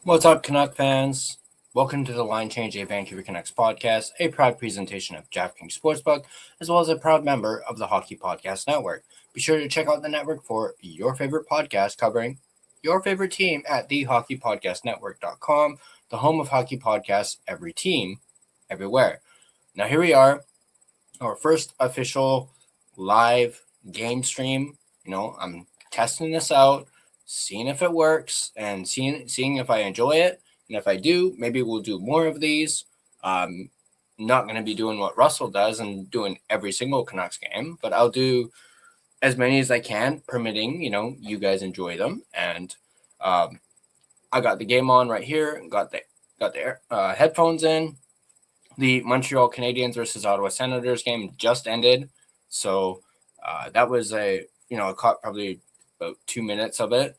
What's up, Canuck fans? Welcome to the Line Change, a Vancouver Canucks podcast, a proud presentation of DraftKings Sportsbook, as well as a proud member of the Hockey Podcast Network. Be sure to check out the network for your favorite podcast covering your favorite team at thehockeypodcastnetwork.com, the home of hockey podcasts, every team, everywhere. Now, here we are, our first official live game stream. I'm testing this out, seeing if it works, and seeing if I enjoy it. And if I do, maybe we'll do more of these. Not going to be doing what Russell does and doing every single Canucks game, but I'll do as many as I can, permitting, you guys enjoy them. And I got the game on right here, got the headphones in. The Montreal Canadiens versus Ottawa Senators game just ended. So that was I caught probably about 2 minutes of it,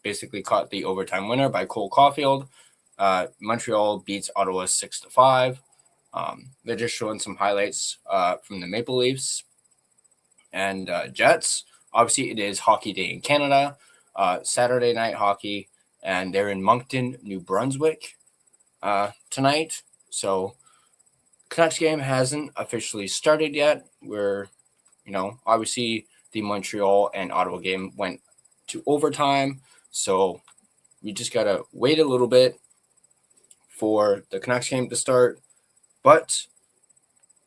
basically caught the overtime winner by Cole Caulfield. Montreal beats Ottawa 6-5. They're just showing some highlights from the Maple Leafs and Jets. Obviously, it is Hockey Day in Canada, Saturday night hockey, and they're in Moncton, New Brunswick tonight. So Canucks game hasn't officially started yet. We're, obviously the Montreal and Ottawa game went to overtime. So we just got to wait a little bit for the Canucks game to start. But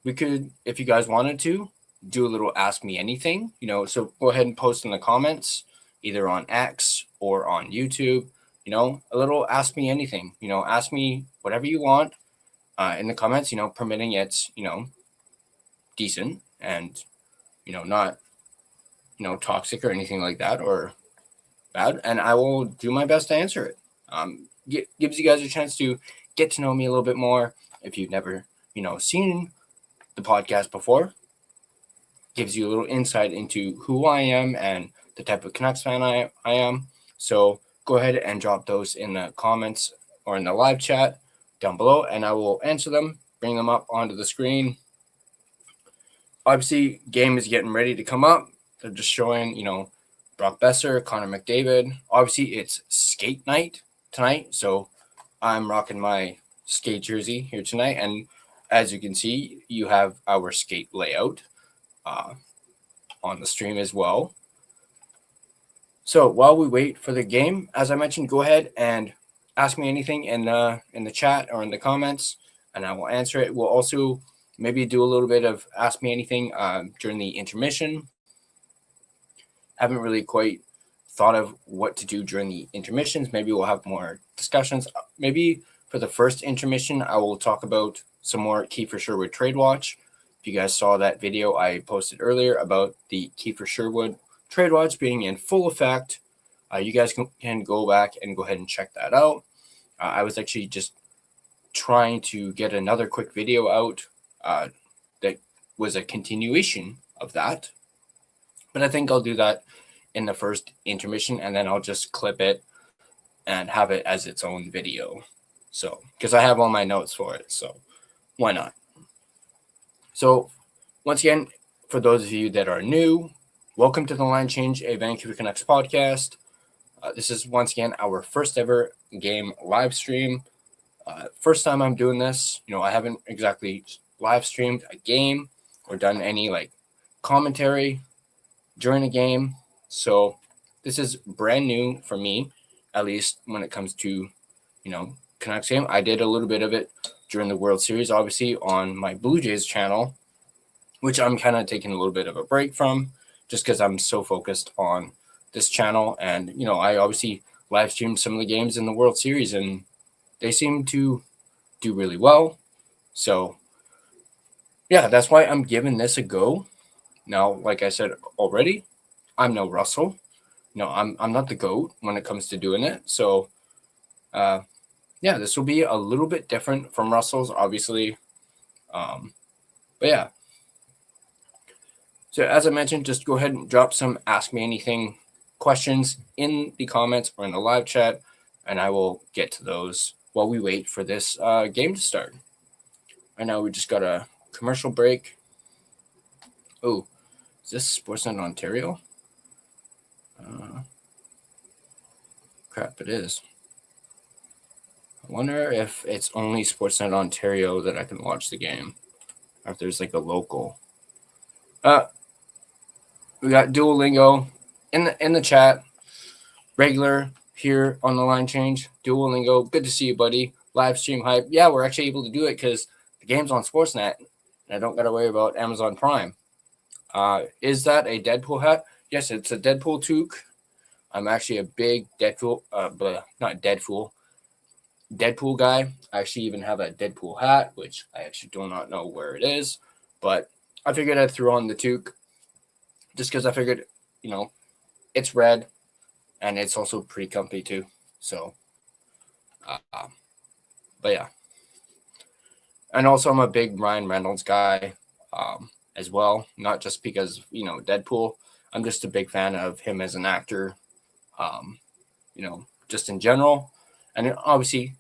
we could, if you guys wanted to, do a little Ask Me Anything, so go ahead and post in the comments, either on X or on YouTube, a little Ask Me Anything, ask me whatever you want in the comments, permitting it's, decent and, not, toxic or anything like that or bad. And I will do my best to answer it. Gives you guys a chance to get to know me a little bit more. If you've never, seen the podcast before, gives you a little insight into who I am and the type of Canucks fan I am. So go ahead and drop those in the comments or in the live chat down below, and I will answer them, bring them up onto the screen. Obviously, game is getting ready to come up. They're just showing, Brock Besser, Connor McDavid. Obviously, it's skate night tonight, so I'm rocking my skate jersey here tonight. And as you can see, you have our skate layout on the stream as well. So while we wait for the game, as I mentioned, go ahead and ask me anything in the chat or in the comments, and I will answer it. We'll also maybe do a little bit of Ask Me Anything during the intermission. Haven't really quite thought of what to do during the intermissions. Maybe we'll have more discussions. Maybe for the first intermission, I will talk about some more Kiefer Sherwood trade watch. If you guys saw that video I posted earlier about the Kiefer Sherwood trade watch being in full effect, you guys can go back and go ahead and check that out. I was actually just trying to get another quick video out that was a continuation of that. But I think I'll do that in the first intermission, and then I'll just clip it and have it as its own video. So, because I have all my notes for it, so why not? So, once again, for those of you that are new, welcome to the Line Change, a Vancouver Canucks podcast. This is once again our first ever game live stream. First time I'm doing this. I haven't exactly live streamed a game or done any commentary during a game. So this is brand new for me, at least when it comes to, Canucks game. I did a little bit of it during the World Series, obviously on my Blue Jays channel, which I'm kind of taking a little bit of a break from just because I'm so focused on this channel. And, I obviously live streamed some of the games in the World Series and they seem to do really well. So yeah, that's why I'm giving this a go. Now, like I said already, I'm no Russell. I'm not the GOAT when it comes to doing it. So yeah, this will be a little bit different from Russell's, obviously. But yeah. So as I mentioned, just go ahead and drop some Ask Me Anything questions in the comments or in the live chat, and I will get to those while we wait for this game to start. Right now, we just got a commercial break. Oh, is this Sportsnet Ontario? Crap, it is. wonder if it's only Sportsnet Ontario that I can watch the game, or if there's like a local. We got Duolingo in the chat. Regular here on the line change. Duolingo, good to see you, buddy. Live stream hype. Yeah, we're actually able to do it because the game's on Sportsnet, and I don't got to worry about Amazon Prime. Is that a Deadpool hat? Yes, it's a Deadpool toque. I'm actually a big Deadpool, Deadpool guy. I actually even have a Deadpool hat, which I actually do not know where it is, but I figured I'd throw on the toque just because I figured, it's red and it's also pretty comfy too. So, but yeah. And also, I'm a big Ryan Reynolds guy as well, not just because, Deadpool. I'm just a big fan of him as an actor, just in general. And obviously,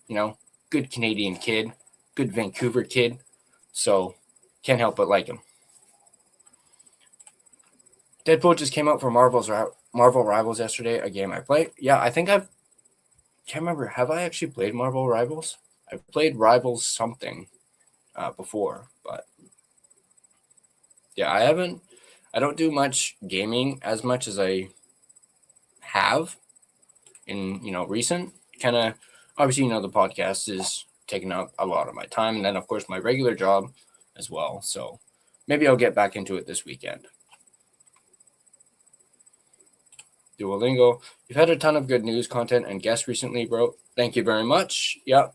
good Canadian kid, good Vancouver kid. So can't help but like him. Deadpool just came out for Marvel Rivals yesterday, a game I played. Yeah, I think can't remember. Have I actually played Marvel Rivals? I've played Rivals something before, but yeah, I don't do much gaming as much as I have in, recent kind of, obviously, the podcast is taking up a lot of my time. And then, of course, my regular job as well. So maybe I'll get back into it this weekend. Duolingo. You've had a ton of good news content and guests recently, bro. Thank you very much. Yep.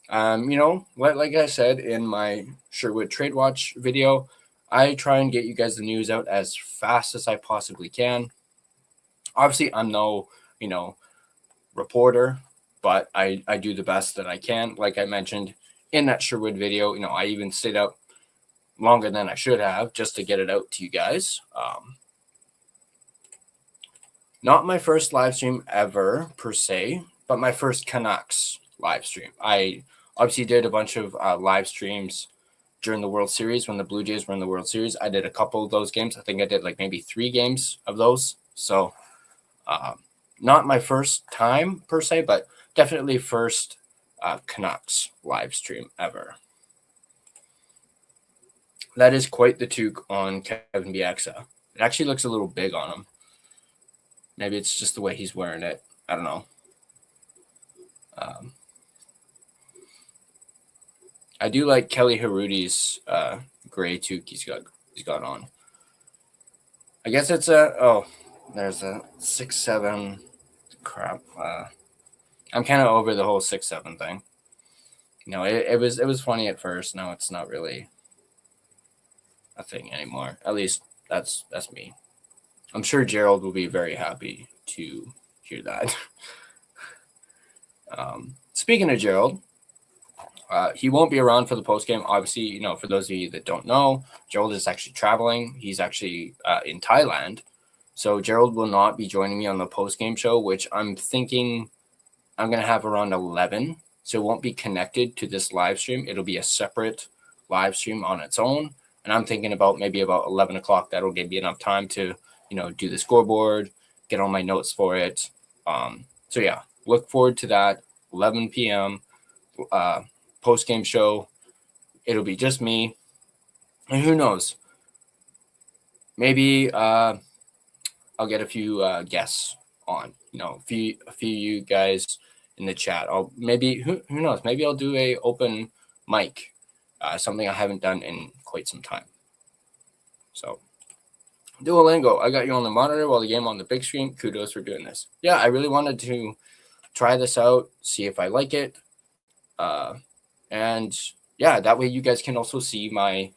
Like I said in my Sherwood Trade Watch video, I try and get you guys the news out as fast as I possibly can. Obviously, I'm no, reporter, but I do the best that I can. Like I mentioned in that Sherwood video, I even stayed up longer than I should have just to get it out to you guys. Not my first live stream ever per se, but my first Canucks live stream. I obviously did a bunch of live streams during the World Series when the Blue Jays were in the World Series. I did a couple of those games. I think I did like maybe 3 games of those. So not my first time per se, but definitely first Canucks live stream ever. That is quite the toque on Kevin Bieksa. It actually looks a little big on him. Maybe it's just the way he's wearing it. I don't know. I do like Kelly Haruti's gray toque he's got on. I guess it's there's a 6'7". Crap. I'm kind of over the whole 6'7" thing. It was funny at first. Now it's not really a thing anymore. At least that's me. I'm sure Gerald will be very happy to hear that. Speaking of Gerald, he won't be around for the post game. Obviously, for those of you that don't know, Gerald is actually traveling. He's actually in Thailand. So Gerald will not be joining me on the post game show, which I'm thinking I'm going to have around 11. So it won't be connected to this live stream. It'll be a separate live stream on its own. And I'm thinking about maybe about 11 o'clock. That'll give me enough time to, do the scoreboard, get all my notes for it. So yeah, look forward to that. 11 p.m. Post game show. It'll be just me. And who knows? Maybe I'll get a few guests on. A few you guys in the chat. I'll maybe who knows? Maybe I'll do a open mic. Something I haven't done in quite some time. So, Duolingo, I got you on the monitor while the game on the big screen. Kudos for doing this. Yeah, I really wanted to try this out, see if I like it. And yeah, that way you guys can also see my,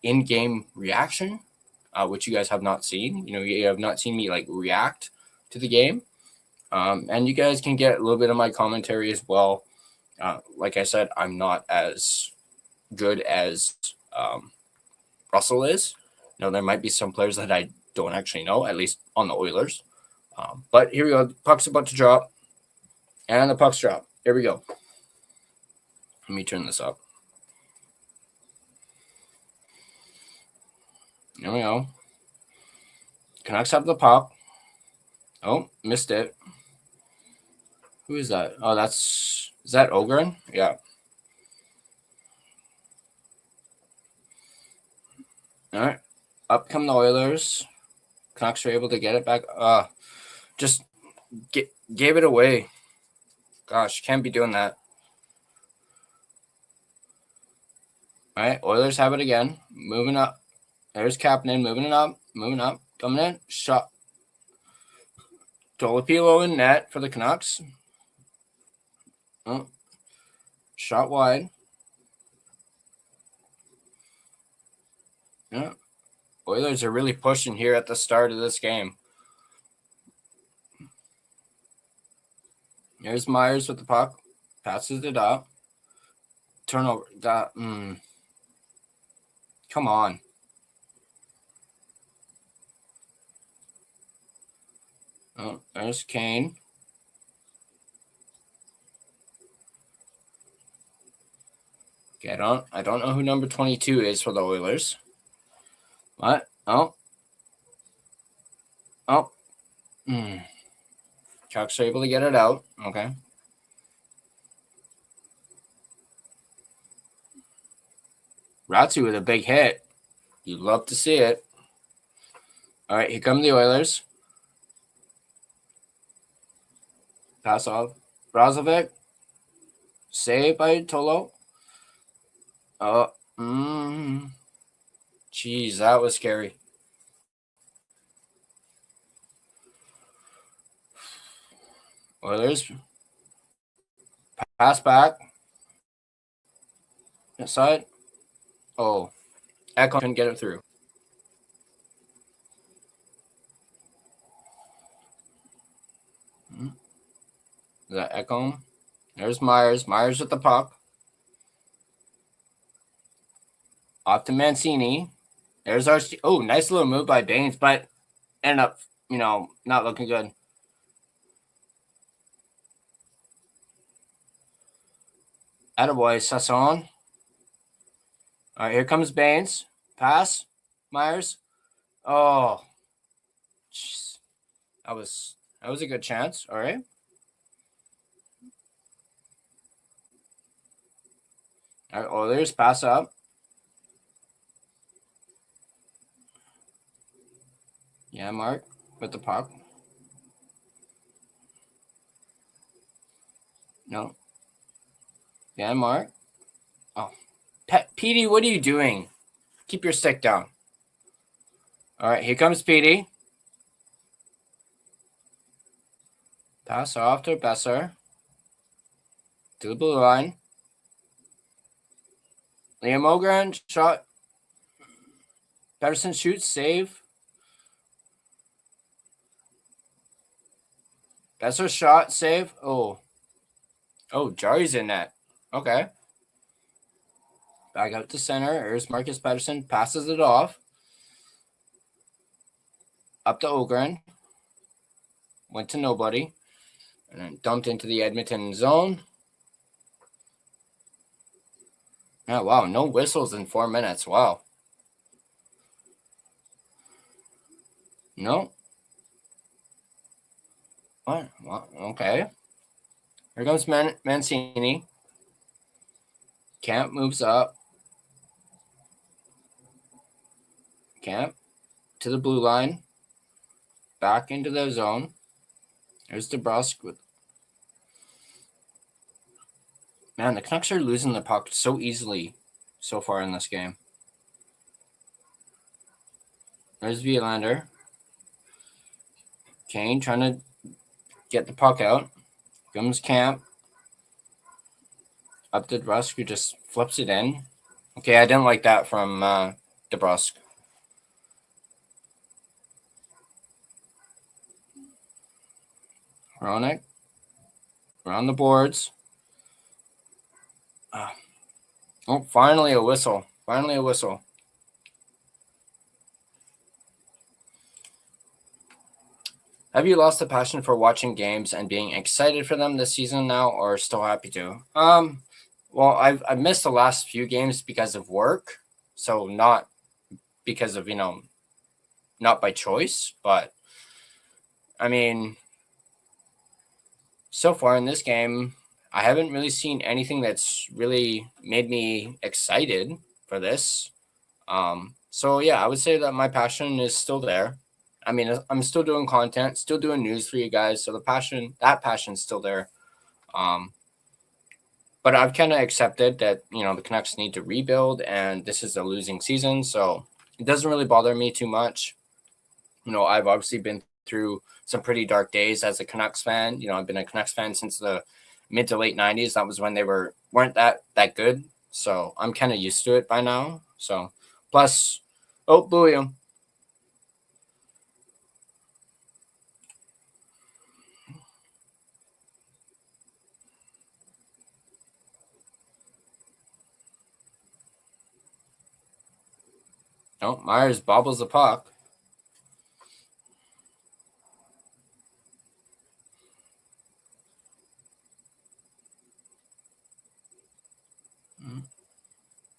in-game reaction, which you guys have not seen. You have not seen me like react to the game. And you guys can get a little bit of my commentary as well. Like I said, I'm not as good as Russell is. There might be some players that I don't actually know, at least on the Oilers. But here we go. The puck's about to drop. And the puck's drop. Here we go. Let me turn this up. There we go. Canucks have the puck. Oh, missed it. Who is that? Oh, that's Is that Ogren? Yeah. All right. Up come the Oilers. Canucks are able to get it back. Just gave it away. Gosh, can't be doing that. All right, Oilers have it again. Moving up. There's Kapanen moving up, coming in. Shot. Dolopilo in net for the Canucks. Oh, shot wide. Yeah. Oilers are really pushing here at the start of this game. Here's Myers with the puck. Passes it up. Turnover. Come on. Oh, there's Kane. Okay, I don't know who number 22 is for the Oilers. What? Oh. Canucks are able to get it out. Okay. Ratsu with a big hit. You'd love to see it. All right, here come the Oilers. Pass off. Brazovic. Saved by Tolo. Oh. Jeez, that was scary. Oilers. Pass back. Inside. Oh. Echo couldn't get it through. Is that Echo? There's Myers. Myers with the puck. Off to Mancini. There's our... Oh, nice little move by Baines, but ended up, not looking good. Attaboy, Sasson. All right, here comes Baines. Pass. Myers. Oh. Jeez. That was a good chance. All right. All right, Oilers pass up. Yeah, Mark with the puck. No. Yeah, Mark. Oh. Petey, what are you doing? Keep your stick down. All right, here comes Petey. Pass off to Besser. To the blue line. Liam Ogren, shot. Pedersen shoots, save. Besser shot, save. Oh, Jari's in net. Okay. Back out to center. Here's Marcus Pedersen. Passes it off. Up to Ogren. Went to nobody. And then dumped into the Edmonton zone. Oh, wow. No whistles in 4 minutes. Wow. No. What? Well, okay. Here comes Mancini. Camp moves up. Camp to the blue line. Back into the zone. There's DeBrusque with... Man, the Canucks are losing the puck so easily so far in this game. There's Violander. Kane trying to get the puck out. Comes Camp. Up to DeBrusque, who just flips it in. Okay, I didn't like that from DeBrusque. Hronek. We're on the boards. Oh, finally a whistle. Finally a whistle. Have you lost the passion for watching games and being excited for them this season now, or still happy to? Well, I've missed the last few games because of work, so not because of, not by choice, but I mean, so far in this game, I haven't really seen anything that's really made me excited for this. So yeah, I would say that my passion is still there. I mean, I'm still doing content, still doing news for you guys. So that passion's still there. But I've kind of accepted that, the Canucks need to rebuild and this is a losing season. So it doesn't really bother me too much. I've obviously been through some pretty dark days as a Canucks fan. I've been a Canucks fan since the mid to late 90s. That was when they weren't that good. So I'm kind of used to it by now. So plus, oh, booey 'em. Oh, Myers bobbles the puck.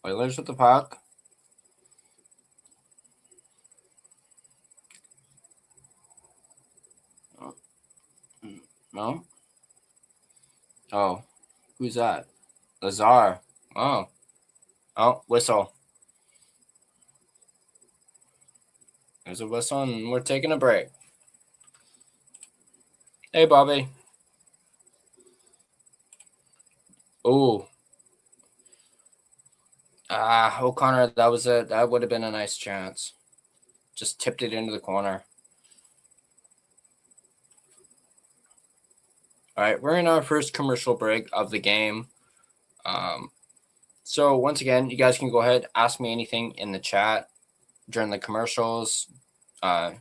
Oilers with the puck. No. Oh, who's that? Lazar. Oh. Oh, whistle. There's a whistle, and we're taking a break. Hey, Bobby. Oh. O'Connor, that would have been a nice chance. Just tipped it into the corner. All right, we're in our first commercial break of the game. So once again, you guys can go ahead, ask me anything in the chat during the commercials. I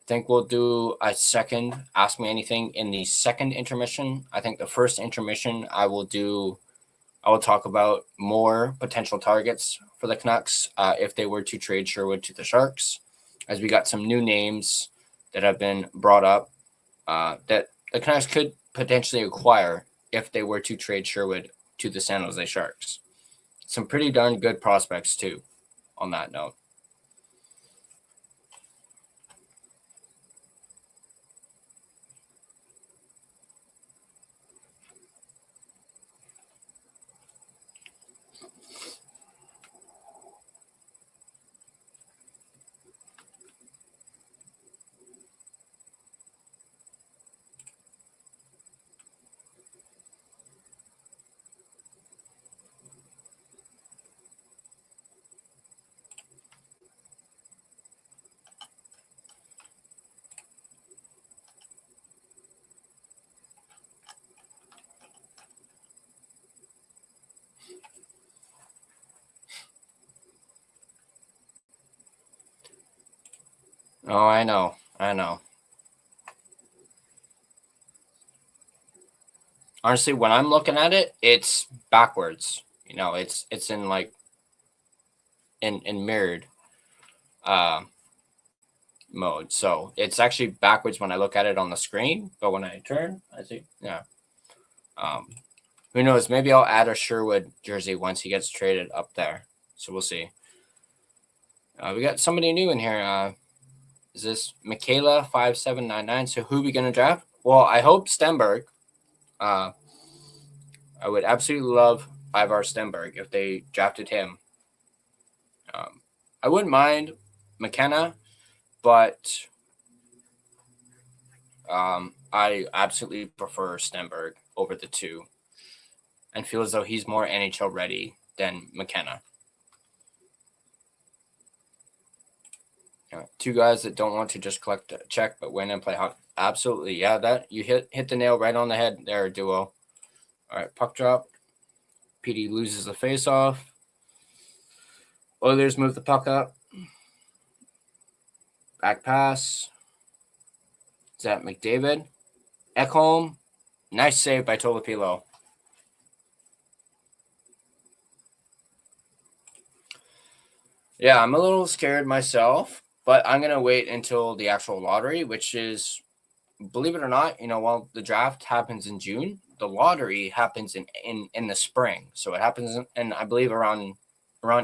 think we'll do a second Ask Me Anything in the second intermission. I think the first intermission I will talk about more potential targets for the Canucks if they were to trade Sherwood to the Sharks, as we got some new names that have been brought up that the Canucks could potentially acquire if they were to trade Sherwood to the San Jose Sharks. Some pretty darn good prospects too, on that note. Oh, I know. Honestly, when I'm looking at it, it's backwards. It's in like in mirrored mode. So it's actually backwards when I look at it on the screen, but when I turn, I see, yeah. Who knows? Maybe I'll add a Sherwood jersey once he gets traded up there. So we'll see. We got somebody new in here. Is this Michaela 5799? So who are we gonna draft? Well, I hope Stenberg. I would absolutely love Ivar Stenberg if they drafted him. I wouldn't mind McKenna, but I absolutely prefer Stenberg over the two, and feel as though he's more NHL ready than McKenna. Two guys that don't want to just collect a check but win and play hockey. Absolutely, yeah. That you hit the nail right on the head there, duo. All right, puck drop. PD loses the face-off. Oilers move the puck up. Back pass. Is that McDavid? Ekholm. Nice save by Tolopilo. Yeah, I'm a little scared myself, but I'm going to wait until the actual lottery, which is, believe it or not, while the draft happens in June, the lottery happens in the spring. So it happens in I believe around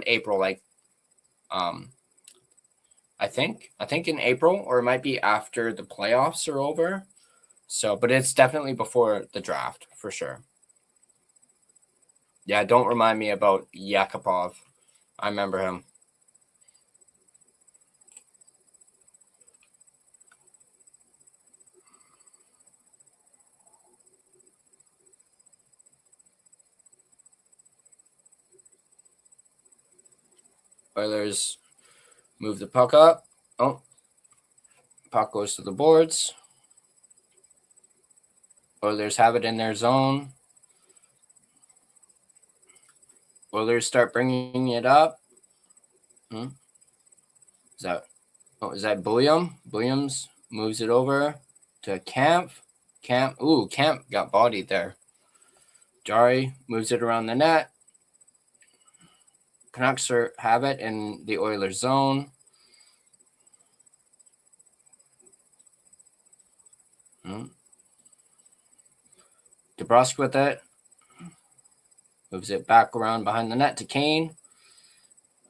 April, like I think in April, or it might be after the playoffs are over. So, but it's definitely before the draft for sure. Yeah, don't remind me about Yakupov. I remember him. Oilers move the puck up. Oh, puck goes to the boards. Oilers have it in their zone. Oilers start bringing it up. Is that Bulliam? Williams moves it over to Camp. Camp got bodied there. Jari moves it around the net. Canucks have it in the Oilers zone. DeBrusque with it. Moves it back around behind the net to Kane.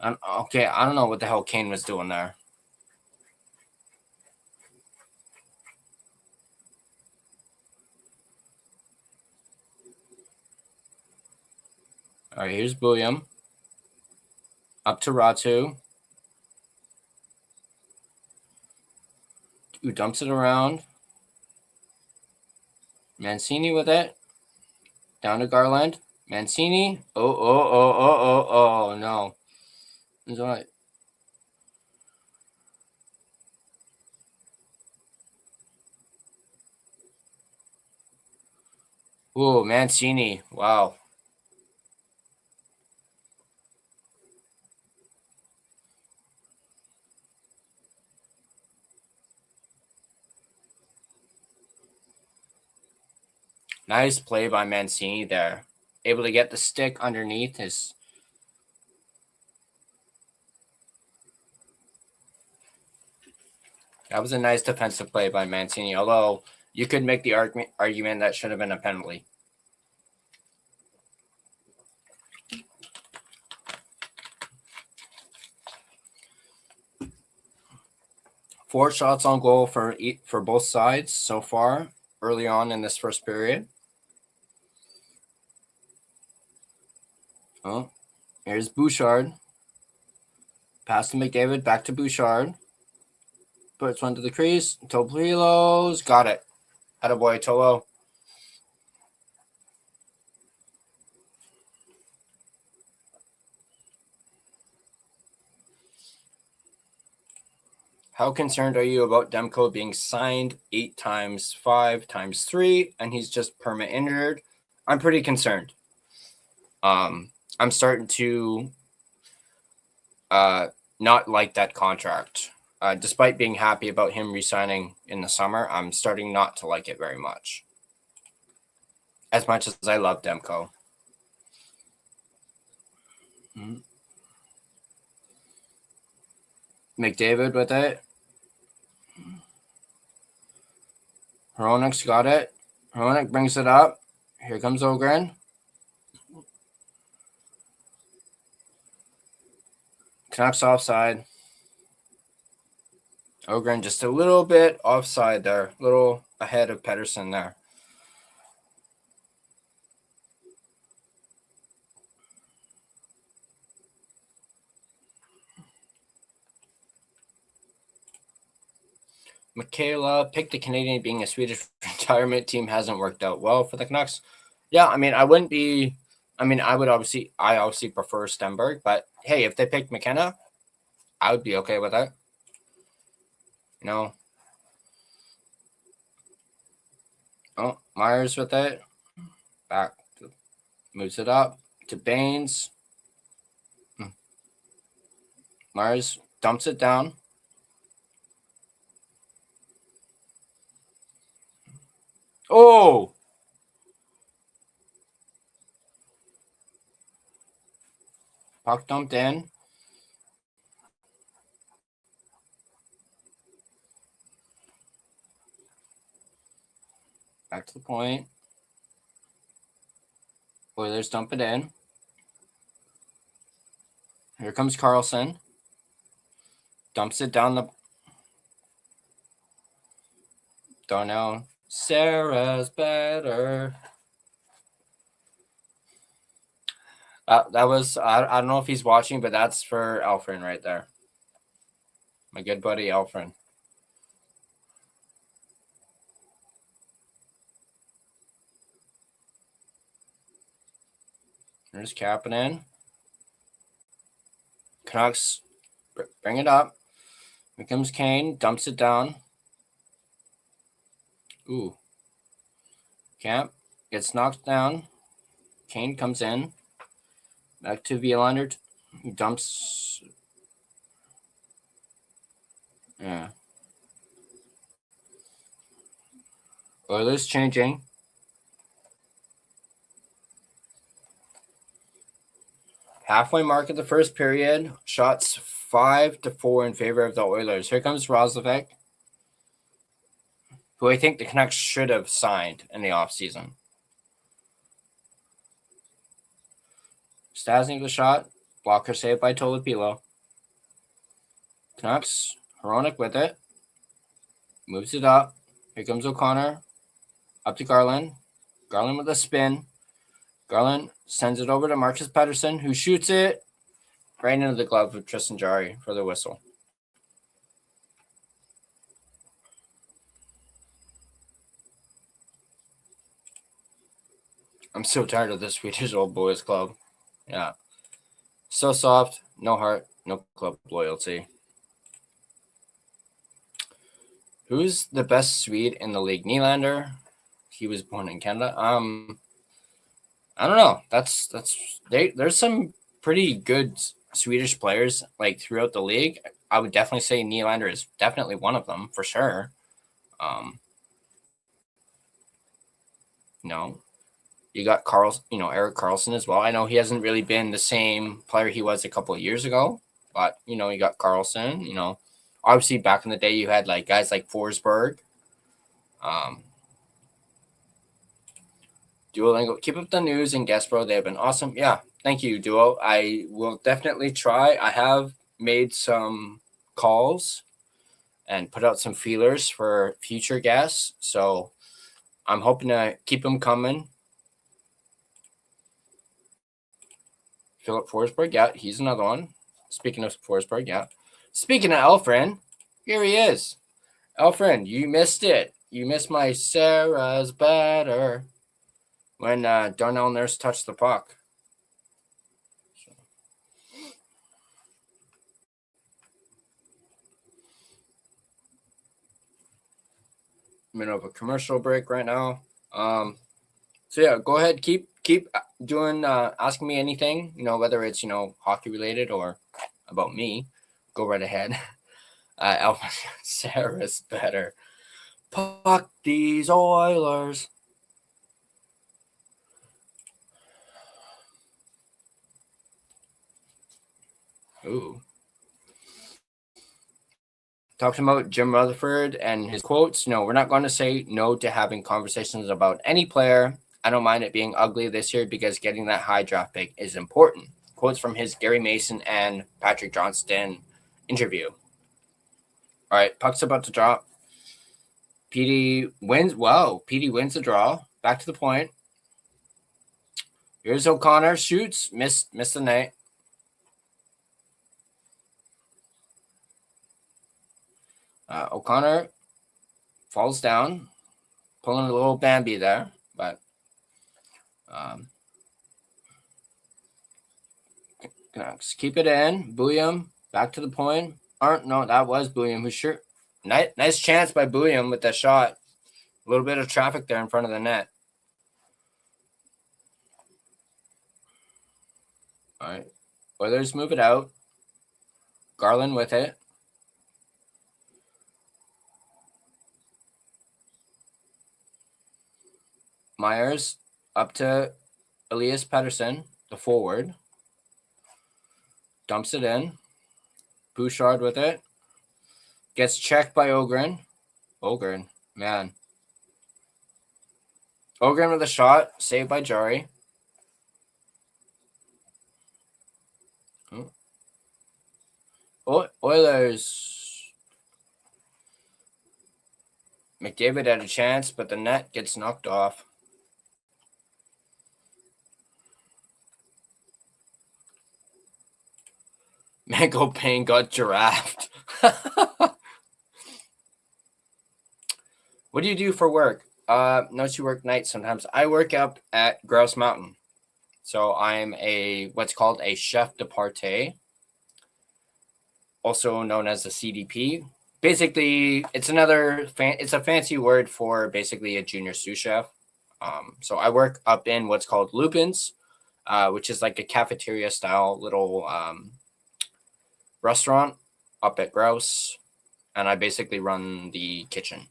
Okay, I don't know what the hell Kane was doing there. All right, here's Bulliam. Up to Ratu. Who dumps it around. Mancini with it. Down to Garland. Mancini. Oh, no. It's all right. Oh, Mancini. Wow. Nice play by Mancini there. Able to get the stick underneath his. That was a nice defensive play by Mancini, although you could make the argument that should have been a penalty. Four shots on goal for both sides so far early on in this first period. Oh, here's Bouchard. Pass to McDavid, back to Bouchard. Puts one to the crease. Toplilo's got it. Attaboy, Tolo. How concerned are you about Demko being signed 8 times 5 times 3 and he's just perma injured? I'm pretty concerned. I'm starting to not like that contract. Despite being happy about him re-signing in the summer, I'm starting not to like it very much. As much as I love Demko. McDavid with it. Hronek's got it. Hronek brings it up. Here comes Ogren. Canucks offside. Ogren just a little bit offside there. A little ahead of Pettersson there. Michaela picked the Canadian being a Swedish retirement team hasn't worked out well for the Canucks. Yeah, I mean, I would obviously prefer Stenberg, but hey, if they picked McKenna, I would be okay with that. You know. Oh, Myers with it. Back. Moves it up to Baines. Myers dumps it down. Oh! Puck dumped in. Back to the point. Oilers dump it in. Here comes Carlson. Dumps it down the. Darnell. Sarah's better. That was I don't know if he's watching, but that's for Alfred right there. My good buddy Alfred. There's Kapanen. Canucks bring it up. Here comes Kane, dumps it down. Ooh. Camp gets knocked down. Kane comes in. Back to Violander. He dumps. Yeah. Oilers changing. Halfway mark of the first period. Shots 5-4 in favor of the Oilers. Here comes Roslovic, who I think the Canucks should have signed in the offseason. Stasny the shot. Blocker saved by Tolopilo. Canucks. Hronik with it. Moves it up. Here comes O'Connor. Up to Garland. Garland with a spin. Garland sends it over to Marcus Pettersson, who shoots it right into the glove of Tristan Jarry for the whistle. I'm so tired of this Swedish old boys club. Yeah. So soft, no heart, no club loyalty. Who's the best Swede in the league? Nylander. He was born in Canada. I don't know. There's some pretty good Swedish players like throughout the league. I would definitely say Nylander is definitely one of them for sure. You got Erik Karlsson as well. I know he hasn't really been the same player he was a couple of years ago, but you got Karlsson. Obviously back in the day you had like guys like Forsberg. Duolingo, keep up the news and guest bro. They have been awesome. Yeah, thank you, Duo. I will definitely try. I have made some calls and put out some feelers for future guests, so I'm hoping to keep them coming. Philip Forsberg, yeah, he's another one. Speaking of Forsberg, yeah. Speaking of Elfren, here he is. Elfren, you missed it. You missed my Sarah's better when Darnell Nurse touched the puck. Middle of a commercial break right now. So yeah, go ahead, keep doing asking me anything, whether it's hockey related or about me. Go right ahead. Alpha Sarah's better. Puck these Oilers. Ooh. Talking about Jim Rutherford and his quotes. We're not going to say no to having conversations about any player. I don't mind it being ugly this year because getting that high draft pick is important. Quotes from his Gary Mason and Patrick Johnston interview. All right, puck's about to drop. PD wins. Wow, PD wins the draw. Back to the point. Here's O'Connor. Shoots. Missed the net. O'Connor falls down. Pulling a little Bambi there. But keep it in. Bouillon. Back to the point. No, that was Bouillon. Who's sure. Nice chance by Bouillon with that shot. A little bit of traffic there in front of the net. All right. Oilers move it out. Garland with it. Myers up to Elias Pettersson, the forward. Dumps it in. Bouchard with it. Gets checked by Ogren. Man. Ogren with a shot. Saved by Jarry. Oilers. McDavid had a chance, but the net gets knocked off. Michael Payne got giraffed. What do you do for work? Notice you work nights sometimes. I work up at Grouse Mountain. So I'm what's called a chef de partie, also known as a CDP. Basically, it's a fancy word for basically a junior sous chef. So I work up in what's called Lupin's, which is like a cafeteria style little restaurant up at Grouse, and I basically run the kitchen.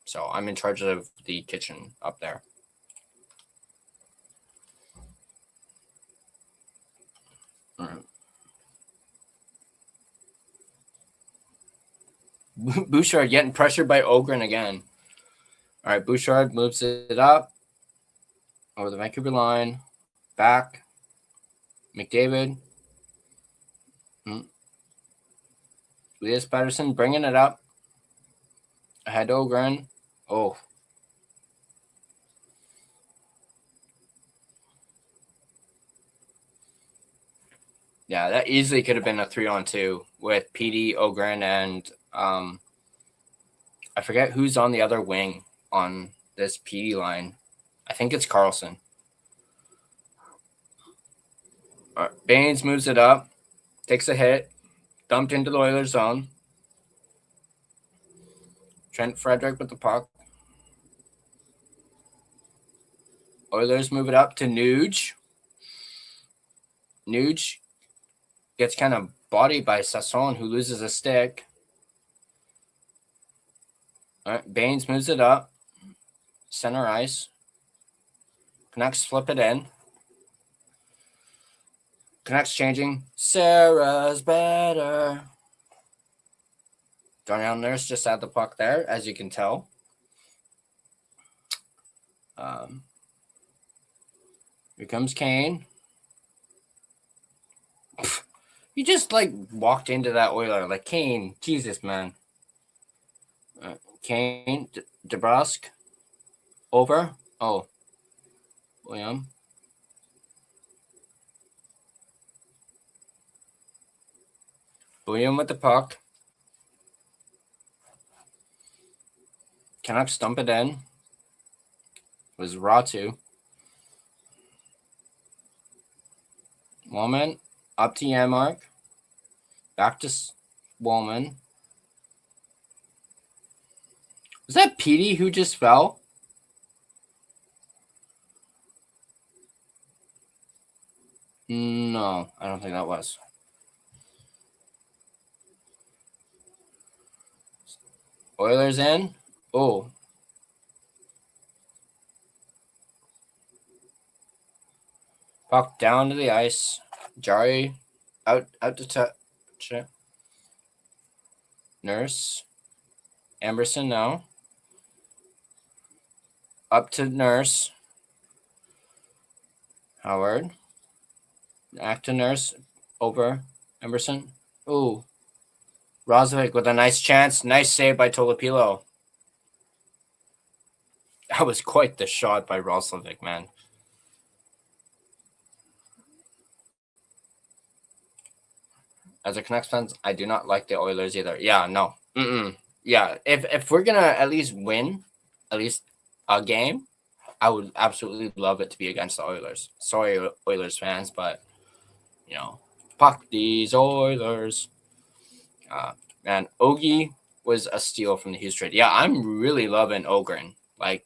So I'm in charge of the kitchen up there. All right. Bouchard getting pressured by Ogren again. All right, Bouchard moves it up over the Vancouver line. Back. McDavid. Elias Patterson bringing it up. Ahead to Ogren. Oh. Yeah, that easily could have been a 3-on-2 with PD, Ogren, and I forget who's on the other wing on this PD line. I think it's Carlson. All right, Baines moves it up, takes a hit, dumped into the Oilers zone. Trent Frederick with the puck. Oilers move it up to Nuge. Nuge gets kind of bodied by Sasson, who loses a stick. All right, Baines moves it up. Center ice. Canucks flip it in. Canucks changing. Sarah's better. Darnell Nurse just had the puck there, as you can tell. Here comes Kane. You just walked into that Oiler. Like, Kane, Jesus, man. Kane, DeBrusque. Over. Oh. William. William with the puck. Canucks dump it in. It was Ratu. Woman up to Yanmark. Back to Woman. Was that Petey who just fell? No, I don't think that was. Oilers in. Oh. Puck down to the ice. Jari out to touch it. Nurse. Amberson now. Up to Nurse. Howard. Back to Nurse. Over. Amberson. Ooh. Roslovic with a nice chance. Nice save by Tolopilo. That was quite the shot by Roslovic, man. As a Canucks fan, I do not like the Oilers either. Yeah, no. Yeah, if we're going to at least win at least a game, I would absolutely love it to be against the Oilers. Sorry, Oilers fans, but, fuck these Oilers. And Ogie was a steal from the Hughes trade. Yeah, I'm really loving Ogren. I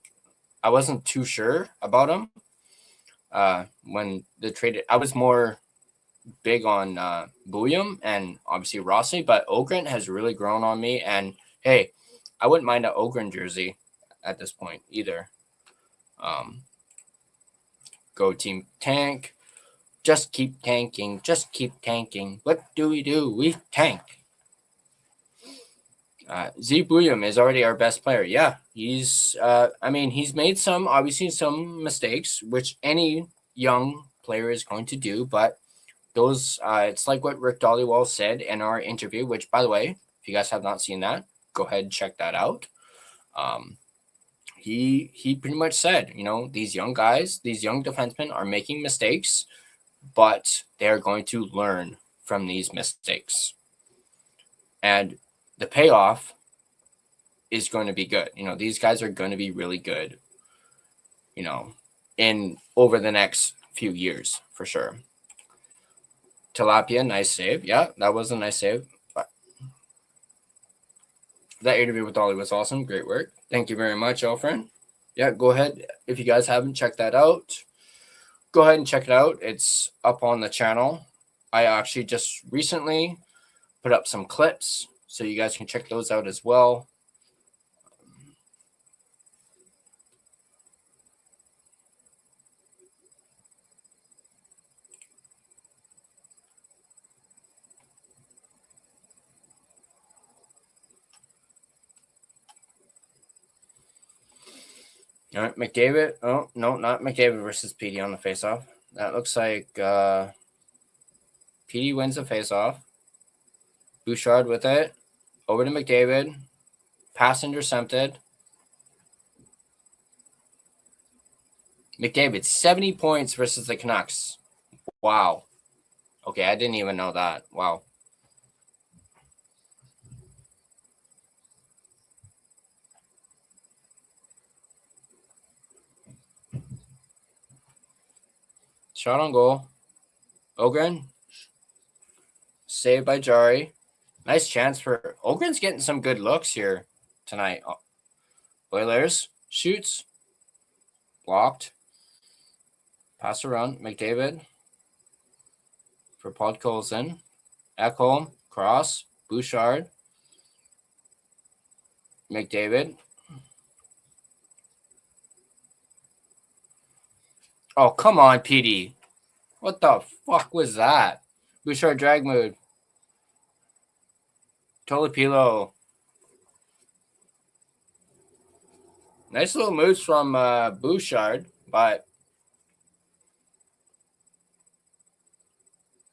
wasn't too sure about him when the trade. I was more big on Bouillon and obviously Rossi, but Ogren has really grown on me. And hey, I wouldn't mind an Ogren jersey at this point either. Go Team Tank. Just keep tanking. Just keep tanking. What do? We tank. Z Bouillon is already our best player. Yeah, he's made some mistakes, which any young player is going to do, but those, it's like what Rick Dollywall said in our interview, which, by the way, if you guys have not seen that, go ahead and check that out. He pretty much said, these young guys, these young defensemen are making mistakes, but they're going to learn from these mistakes. And the payoff is going to be good. These guys are going to be really good, in over the next few years for sure. Tilapia, nice save. Yeah, that was a nice save. But that interview with Ollie was awesome. Great work. Thank you very much, Alfred. Yeah, go ahead. If you guys haven't checked that out, go ahead and check it out. It's up on the channel. I actually just recently put up some clips, so you guys can check those out as well. All right, McDavid. Oh, no, not McDavid versus PD on the faceoff. That looks like PD wins the faceoff. Bouchard with it. Over to McDavid. Pass intercepted. McDavid, 70 points versus the Canucks. Wow. Okay, I didn't even know that. Wow. Shot on goal. Ogren. Saved by Jari. Nice chance for Ogren's getting some good looks here tonight. Oilers shoots. Blocked. Pass around. McDavid. For Podkolzin. Ekholm. Cross. Bouchard. McDavid. Oh, come on, PD. What the fuck was that? Bouchard drag move. Tolopilo. Nice little moves from Bouchard, but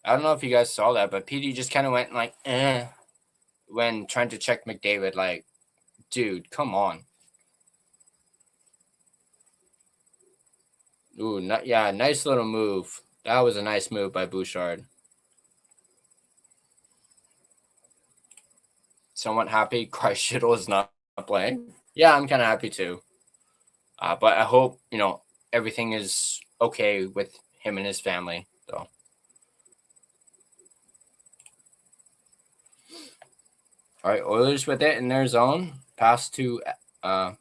I don't know if you guys saw that, but PD just kind of went like, when trying to check McDavid. Like, dude, come on. Ooh, yeah, nice little move. That was a nice move by Bouchard. Somewhat happy Christ Schittle is not playing. Yeah, I'm kind of happy too. But I hope, everything is okay with him and his family, though. All right, Oilers with it in their zone. Pass to, who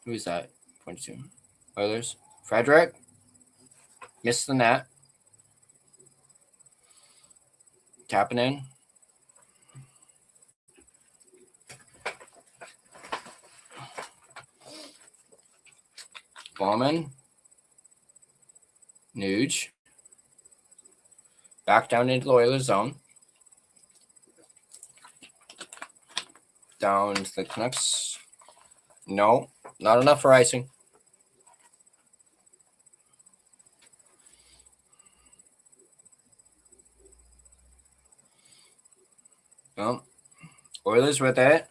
is that? 22. Oilers. Frederick. Missed the net. Tapping in. Bauman. Nuge. Back down into the Oilers zone. Down to the Canucks. No, not enough for icing. Well, Oilers with it.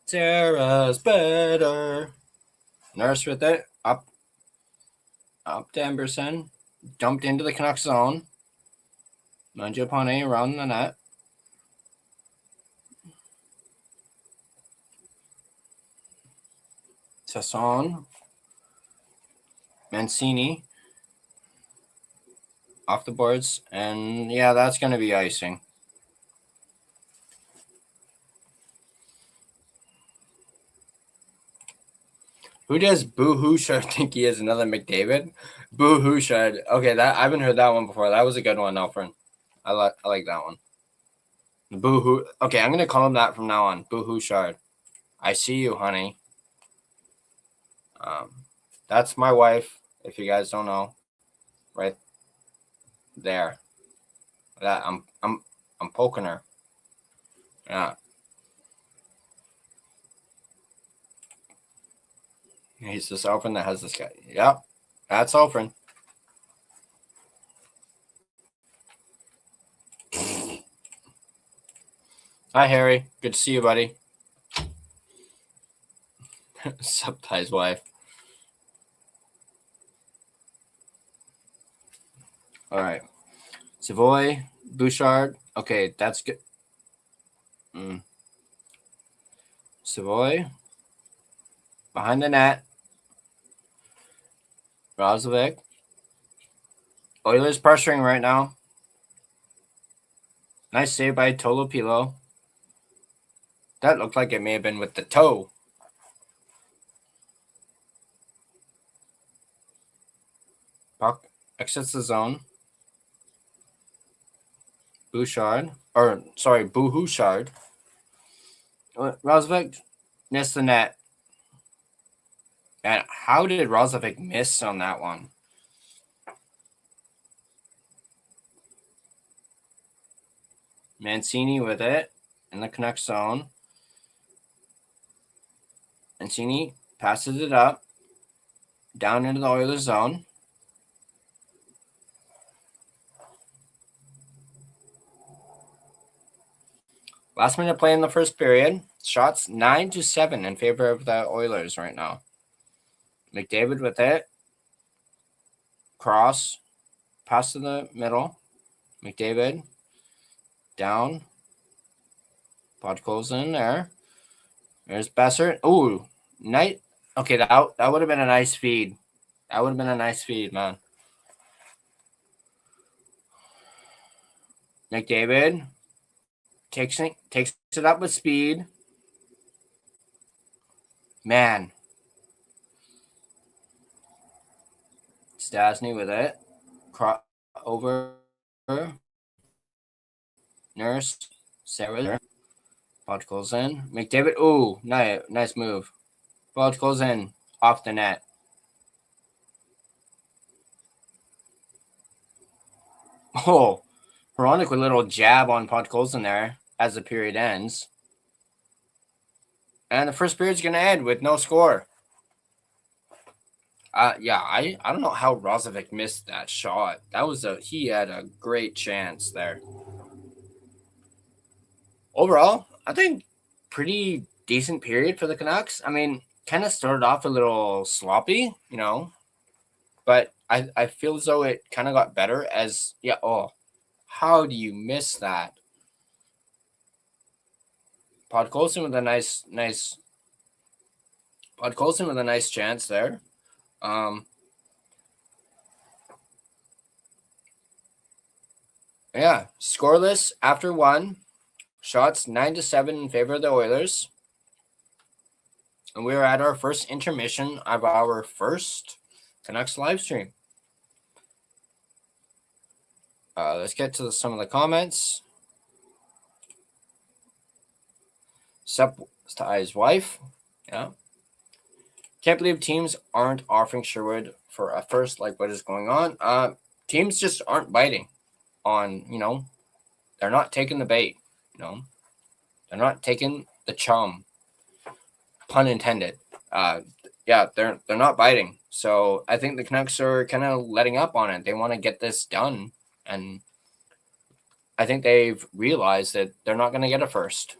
Sarah's better. Nurse with it. Up to Emberson. Dumped into the Canucks zone. Mangiapane around the net. Sasson. Mancini. Off the boards. And yeah, that's going to be icing. Who does Boo Houchard think he is? Another McDavid? Boo Houchard. Okay, that I haven't heard that one before. That was a good one, Alfred. I like that one. Boo Hoo. Okay, I'm gonna call him that from now on. Boo Houchard. I see you, honey. That's my wife. If you guys don't know, right there. That I'm poking her. Yeah. He's this Alfred that has this guy. Yep, that's Alfred. Hi, Harry. Good to see you, buddy. Subtai's wife. All right. Savoy, Bouchard. Okay, that's good. Savoy. Behind the net. Rozovic. Oilers pressuring right now. Nice save by Tolopilo. That looked like it may have been with the toe. Puck exits the zone. Bouchard. Bouchard. Rozovic missed the net. And how did Rozovic miss on that one? Mancini with it in the Canucks zone. Mancini passes it up down into the Oilers zone. Last minute play in the first period. Shots 9-7 in favor of the Oilers right now. McDavid with it. Cross. Pass to the middle. McDavid. Down. Podkolzin in there. There's Besser. Ooh. Night. Okay, that would have been a nice feed. That would have been a nice feed, man. McDavid. Takes it up with speed. Man. Stasny with it. Over. Nurse. Sarah. Podkolzin. McDavid. Ooh, nice move. Podkolzin off the net. Oh, Hronik with a little jab on Podkolzin there as the period ends. And the first period's going to end with no score. I don't know how Rozovic missed that shot. He had a great chance there. Overall, I think pretty decent period for the Canucks. I mean, kind of started off a little sloppy, but I feel as though it kind of got better as how do you miss that? Podkolzin with a nice Podkolzin with a nice chance there. Scoreless after one. Shots 9-7 in favor of the Oilers. And we're at our first intermission of our first Canucks live stream. Let's get to some of the comments. Subtai's wife. Yeah. Can't believe teams aren't offering Sherwood for a first. Like, what is going on? Teams just aren't biting on, they're not taking the bait, they're not taking the chum, pun intended. They're not biting. So I think the Canucks are kind of letting up on it. They want to get this done. And I think they've realized that they're not going to get a first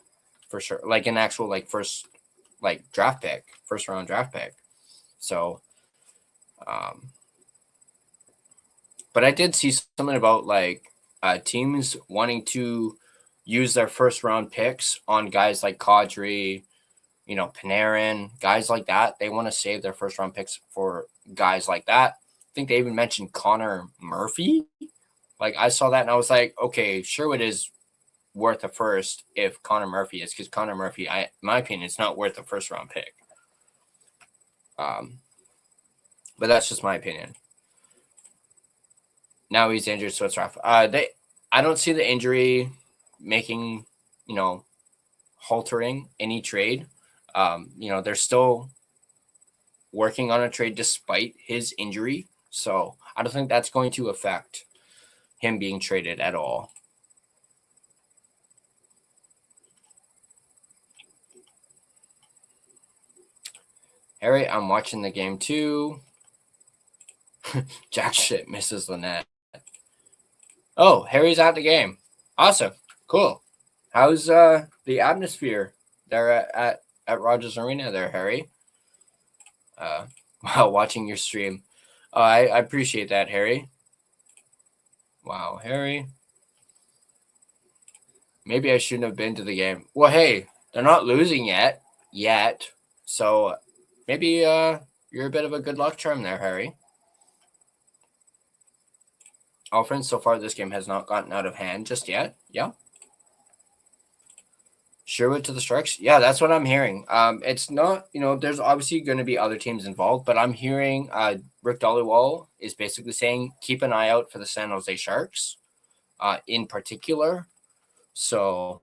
for sure. Like an actual first draft pick, first round draft pick. So, but I did see something about teams wanting to use their first round picks on guys like Kadri, Panarin, guys like that. They want to save their first round picks for guys like that. I think they even mentioned Connor Murphy. I saw that and I was like, okay, Sherwood is worth a first if Connor Murphy is, because Connor Murphy, in my opinion, is not worth a first round pick. But that's just my opinion. Now he's injured, so it's rough. I don't see the injury making, haltering any trade. They're still working on a trade despite his injury. So I don't think that's going to affect him being traded at all. Harry, I'm watching the game too. Jack shit misses the net. Oh, Harry's at the game. Awesome. Cool. How's the atmosphere there at Rogers Arena there, Harry? while watching your stream. I appreciate that, Harry. Wow, Harry. Maybe I shouldn't have been to the game. Well, hey, they're not losing yet. So maybe you're a bit of a good luck charm there, Harry. Offense so far this game has not gotten out of hand just yet. Yeah. Sherwood to the Sharks. Yeah, that's what I'm hearing. It's not, there's obviously going to be other teams involved, but I'm hearing Rick Dollywall is basically saying keep an eye out for the San Jose Sharks in particular. So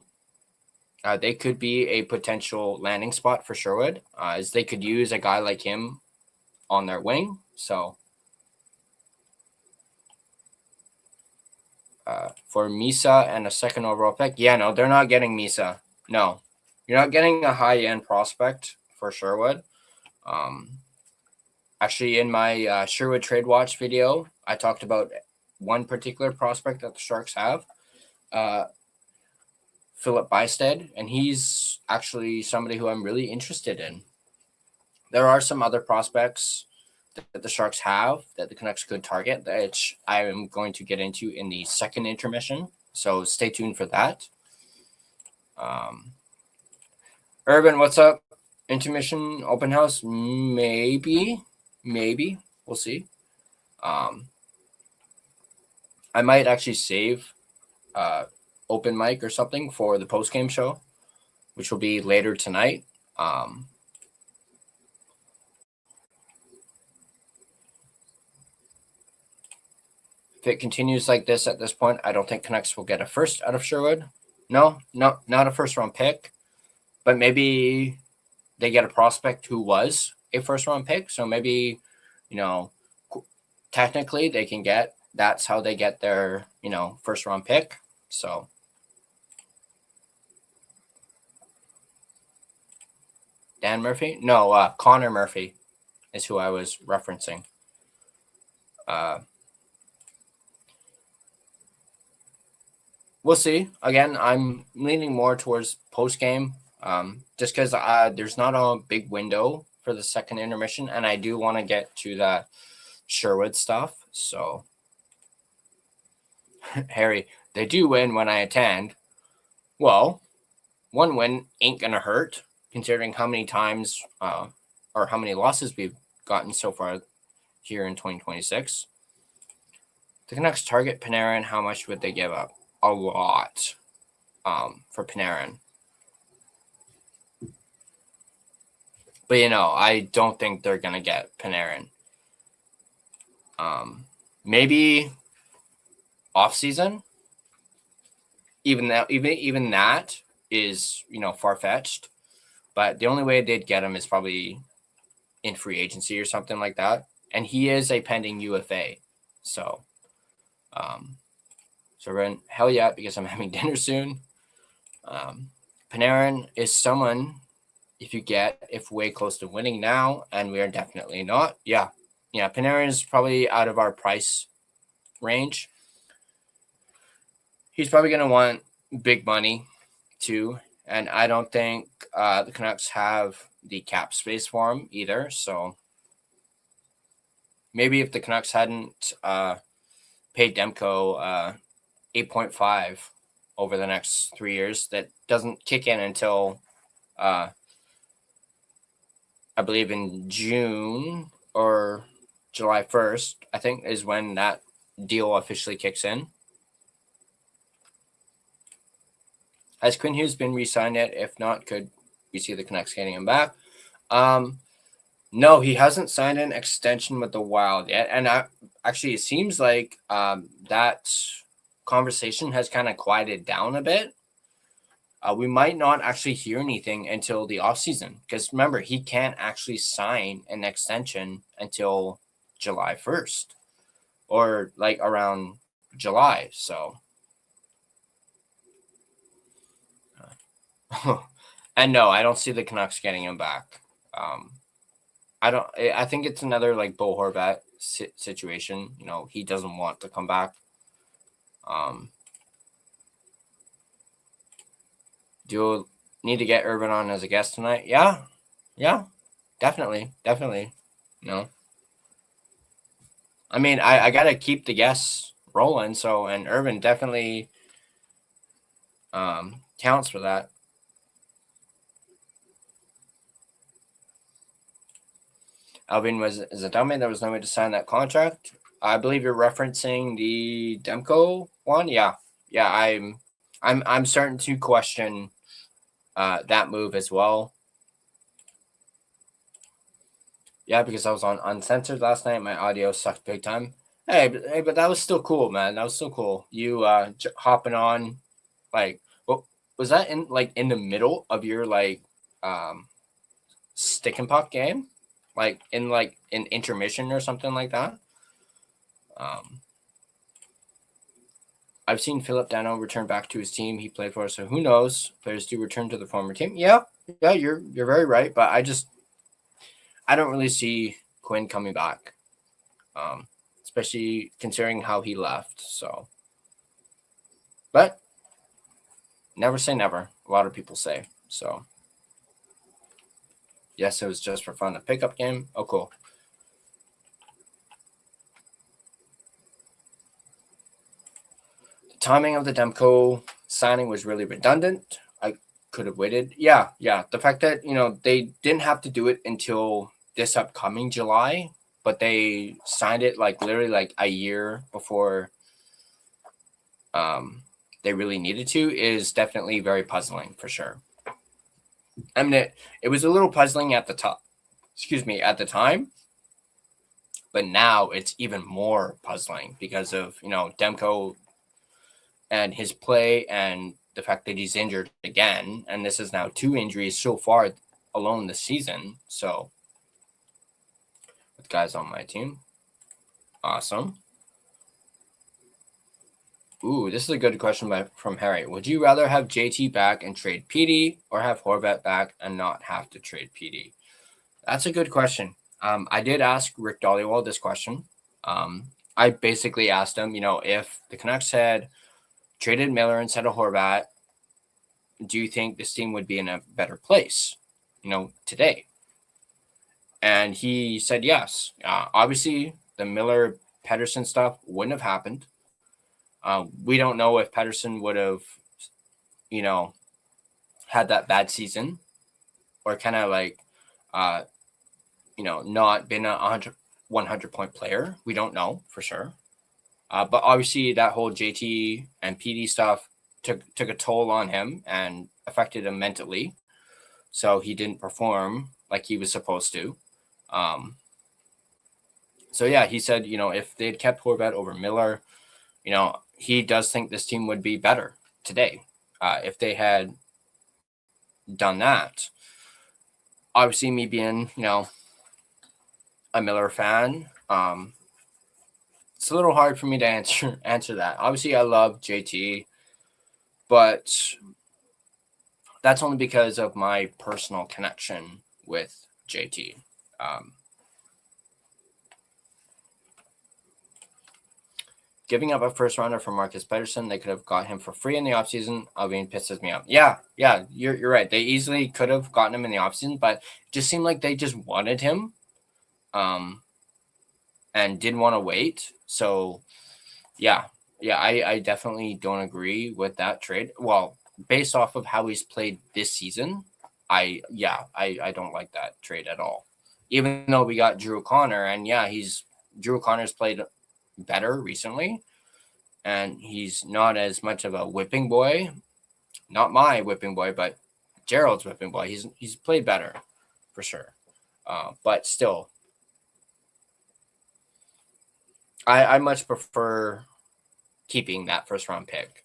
they could be a potential landing spot for Sherwood, as they could use a guy like him on their wing. So for Misa and a second overall pick, yeah, no, they're not getting Misa. No, you're not getting a high-end prospect for Sherwood. Actually, in my Sherwood Trade Watch video, I talked about one particular prospect that the Sharks have, Philip Bystad, and he's actually somebody who I'm really interested in. There are some other prospects that the Sharks have that the Canucks could target, which I am going to get into in the second intermission. So stay tuned for that. Urban, what's up? Intermission, open house? Maybe. We'll see. I might actually save open mic or something for the post-game show, which will be later tonight. If it continues like this at this point, I don't think Canucks will get a first out of Sherwood. No, not a first-round pick, but maybe they get a prospect who was a first-round pick. So maybe, technically they can get, that's how they get their, first-round pick. So Dan Murphy? No, Connor Murphy is who I was referencing. We'll see. Again, I'm leaning more towards post-game just because there's not a big window for the second intermission, and I do want to get to that Sherwood stuff. So, Harry, they do win when I attend. Well, one win ain't going to hurt, considering how many times or how many losses we've gotten so far here in 2026. The Canucks target Panarin. How much would they give up? A lot for Panarin. But, I don't think they're going to get Panarin. Maybe off-season. Even that is, far-fetched. But the only way they'd get him is probably in free agency or something like that. And he is a pending UFA. So, hell yeah, because I'm having dinner soon. Panarin is someone, if way close to winning now, and we are definitely not. Yeah, Panarin is probably out of our price range. He's probably going to want big money too, and I don't think the Canucks have the cap space for him either. So maybe if the Canucks hadn't paid Demko 8.5 over the next 3 years, that doesn't kick in until I believe in June or July 1st, I think, is when that deal officially kicks in. Has Quinn Hughes been re-signed yet? If not, could we see the Canucks getting him back? No, he hasn't signed an extension with the Wild yet. And actually, it seems like that conversation has kind of quieted down a bit. We might not actually hear anything until the offseason. Because remember, he can't actually sign an extension until July 1st. Or like around July. So... and no, I don't see the Canucks getting him back. I think it's another like Bo Horvat situation. He doesn't want to come back. Do you need to get Urban on as a guest tonight? Yeah, definitely. No. I mean, I got to keep the guests rolling. So, and Irvin definitely counts for that. Alvin is a dummy. There was no way to sign that contract. I believe you're referencing the Demko one. Yeah. I'm starting to question that move as well. Yeah, because I was on uncensored last night. My audio sucked big time. Hey, but that was still cool, man. That was still cool. You hopping on, like, what was that in the middle of your stick and puck game, like in an intermission or something like that? I've seen Philip Dano return back to his team he played for, so who knows? Players do return to the former team. Yeah, you're very right, but I don't really see Quinn coming back, especially considering how he left. So, but never say never. A lot of people say so. Yes, it was just for fun. A pickup game. Oh, cool. The timing of the Demko signing was really redundant. I could have waited. Yeah. The fact that they didn't have to do it until this upcoming July, but they signed it literally a year before they really needed to is definitely very puzzling for sure. I mean, it was a little puzzling at the top. Excuse me, at the time, but now it's even more puzzling because of Demko and his play and the fact that he's injured again, and this is now 2 injuries so far alone this season. So, with guys on my team, awesome. Ooh, this is a good question from Harry. Would you rather have JT back and trade PD, or have Horvat back and not have to trade PD? That's a good question. I did ask Rick Dollywall this question. I basically asked him, if the Canucks had traded Miller instead of Horvat, do you think this team would be in a better place, today? And he said yes. Obviously, the Miller Pedersen stuff wouldn't have happened. We don't know if Pedersen would have, had that bad season, or kind of not been a 100 point player. We don't know for sure. But obviously that whole JT and PD stuff took a toll on him and affected him mentally. So he didn't perform like he was supposed to. So yeah, he said, if they'd kept Horvat over Miller, he does think this team would be better today if they had done that. Obviously, me being, a Miller fan, it's a little hard for me to answer that. Obviously, I love JT, but that's only because of my personal connection with JT. Giving up a first rounder for Marcus Pedersen, they could have got him for free in the offseason. Alvin pisses me off. Yeah, you're right. They easily could have gotten him in the offseason, but it just seemed like they just wanted him and didn't want to wait. So, I definitely don't agree with that trade. Well, based off of how he's played this season, I don't like that trade at all. Even though we got Drew O'Connor, and Drew O'Connor's played better recently, and he's not as much of a whipping boy. Not my whipping boy, but Gerald's whipping boy. He's played better for sure. But still, I much prefer keeping that first round pick.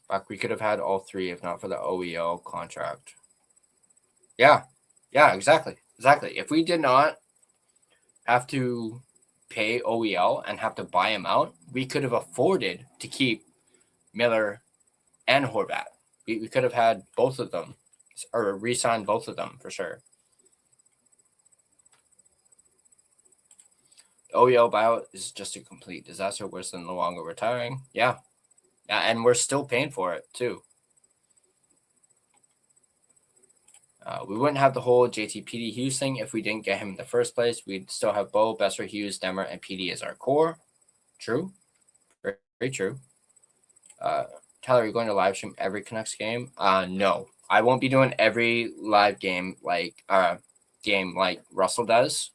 But we could have had all 3 if not for the OEL contract. Yeah, exactly. If we did not have to pay OEL and have to buy him out, we could have afforded to keep Miller and Horvat. We could have had both of them, or re-signed both of them for sure. OEL buyout is just a complete disaster, worse than Luongo retiring. Yeah, and we're still paying for it too. We wouldn't have the whole JT PD Hughes thing if we didn't get him in the first place. We'd still have Bo, Besser, Hughes, Demmer, and PD as our core. True. Very, very true. Tyler, are you going to live stream every Canucks game? No. I won't be doing every live game like Russell does.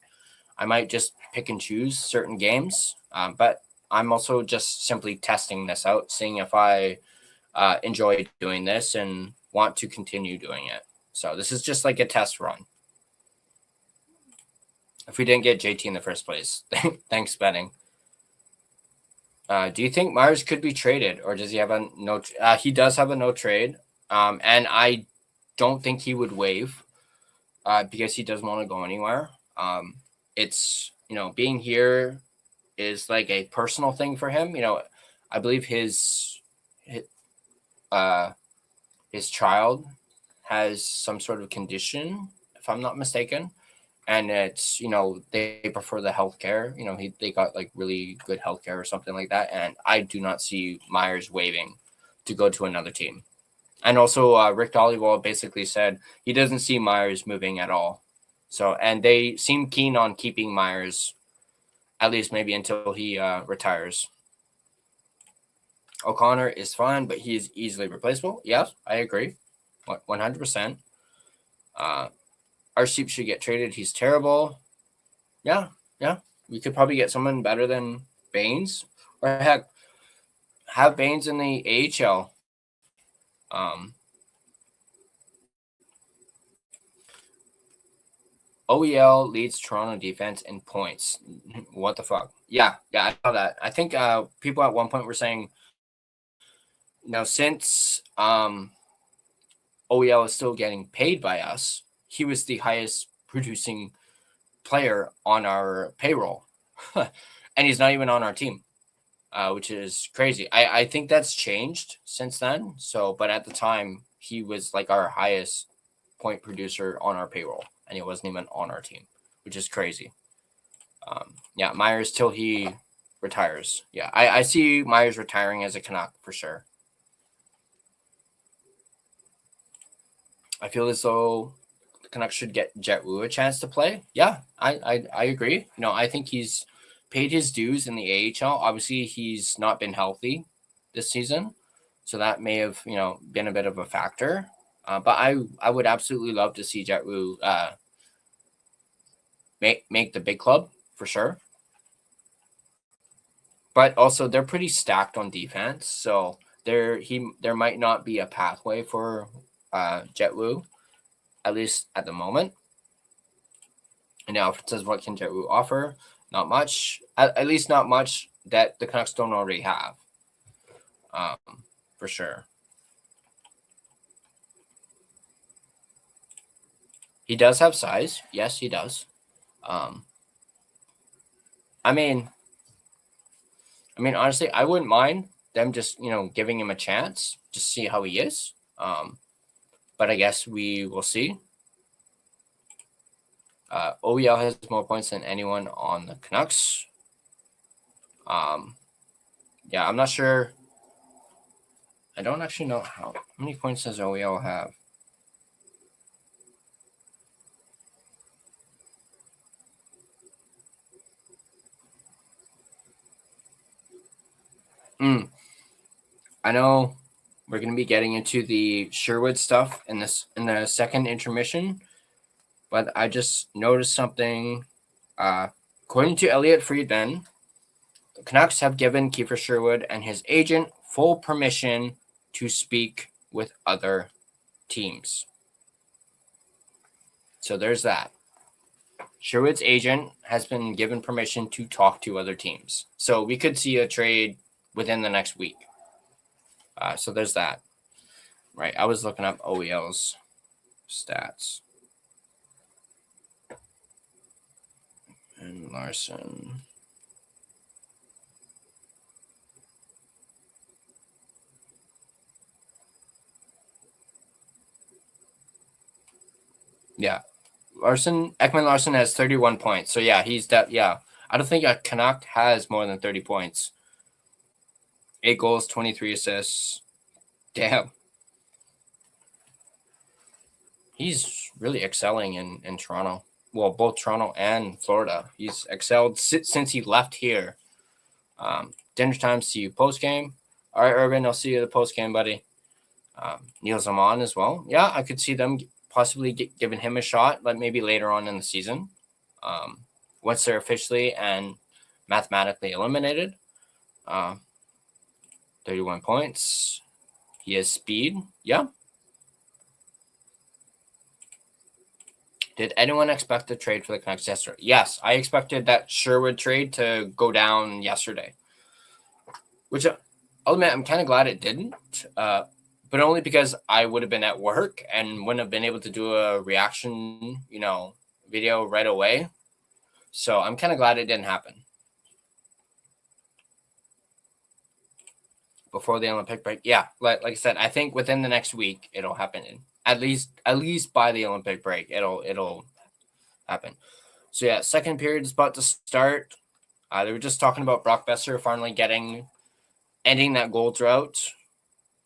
I might just pick and choose certain games. But I'm also just simply testing this out, seeing if I enjoy doing this and want to continue doing it. So this is just like a test run. If we didn't get JT in the first place, thanks, betting. Do you think Myers could be traded, or does he have a no? He does have a no trade, and I don't think he would waive because he doesn't want to go anywhere. It's being here is like a personal thing for him. I believe his child has some sort of condition, if I'm not mistaken. And it's, they prefer the healthcare. They got like really good healthcare or something like that. And I do not see Myers waiving to go to another team. And also, Rick Dollywall basically said he doesn't see Myers moving at all. So, and they seem keen on keeping Myers, at least maybe until he retires. O'Connor is fine, but he is easily replaceable. Yes, I agree, 100%. Our sheep should get traded. He's terrible. Yeah. We could probably get someone better than Baines, or heck, have Baines in the AHL. OEL leads Toronto defense in points. What the fuck? Yeah, I saw that. I think people at one point were saying, since OEL is still getting paid by us, he was the highest producing player on our payroll. And he's not even on our team, which is crazy. I think that's changed since then. So, but at the time, he was like our highest point producer on our payroll, and he wasn't even on our team, which is crazy. Myers till he retires. Yeah, I see Myers retiring as a Canuck for sure. I feel as though the Canucks should get Jet Wu a chance to play. Yeah, I agree. I think he's paid his dues in the AHL. Obviously, he's not been healthy this season, so that may have been a bit of a factor. But I would absolutely love to see Jet Wu make the big club for sure. But also, they're pretty stacked on defense, so there might not be a pathway for Jet Wu, at least at the moment. And now, if it says what can Jet Wu offer, not much. At least not much that the Canucks don't already have. For sure. He does have size. Yes, he does. I mean, honestly, I wouldn't mind them just, giving him a chance to see how he is. But I guess we will see. OEL has more points than anyone on the Canucks. I'm not sure. I don't actually know how many points does OEL have. I know we're going to be getting into the Sherwood stuff in the second intermission, but I just noticed something. According to Elliot Friedman, the Canucks have given Kiefer Sherwood and his agent full permission to speak with other teams. So there's that. Sherwood's agent has been given permission to talk to other teams. So we could see a trade within the next week. So there's that. Right. I was looking up OEL's stats. And Larson. Yeah. Ekman Larson has 31 points. So yeah, he's that. Yeah. I don't think a Canuck has more than 30 points. 8 goals, 23 assists. Damn. he's really excelling in Toronto. Well, both Toronto and Florida. He's excelled since he left here. Dinner time, see you post game. All right, Urban, I'll see you at the post game, buddy. Neil Zaman as well. Yeah, I could see them possibly giving him a shot, but maybe later on in the season. Once they're officially and mathematically eliminated. 31 points. He has speed. Yeah. Did anyone expect the trade for the Canucks yesterday? Yes, I expected that Sherwood trade to go down yesterday, which I'll admit I'm kind of glad it didn't, but only because I would have been at work and wouldn't have been able to do a reaction, video right away. So I'm kind of glad it didn't happen before the Olympic break. Yeah, like I said, I think within the next week it'll happen. At least by the Olympic break, it'll happen. So yeah, second period is about to start. They were just talking about Brock Besser finally ending that goal drought,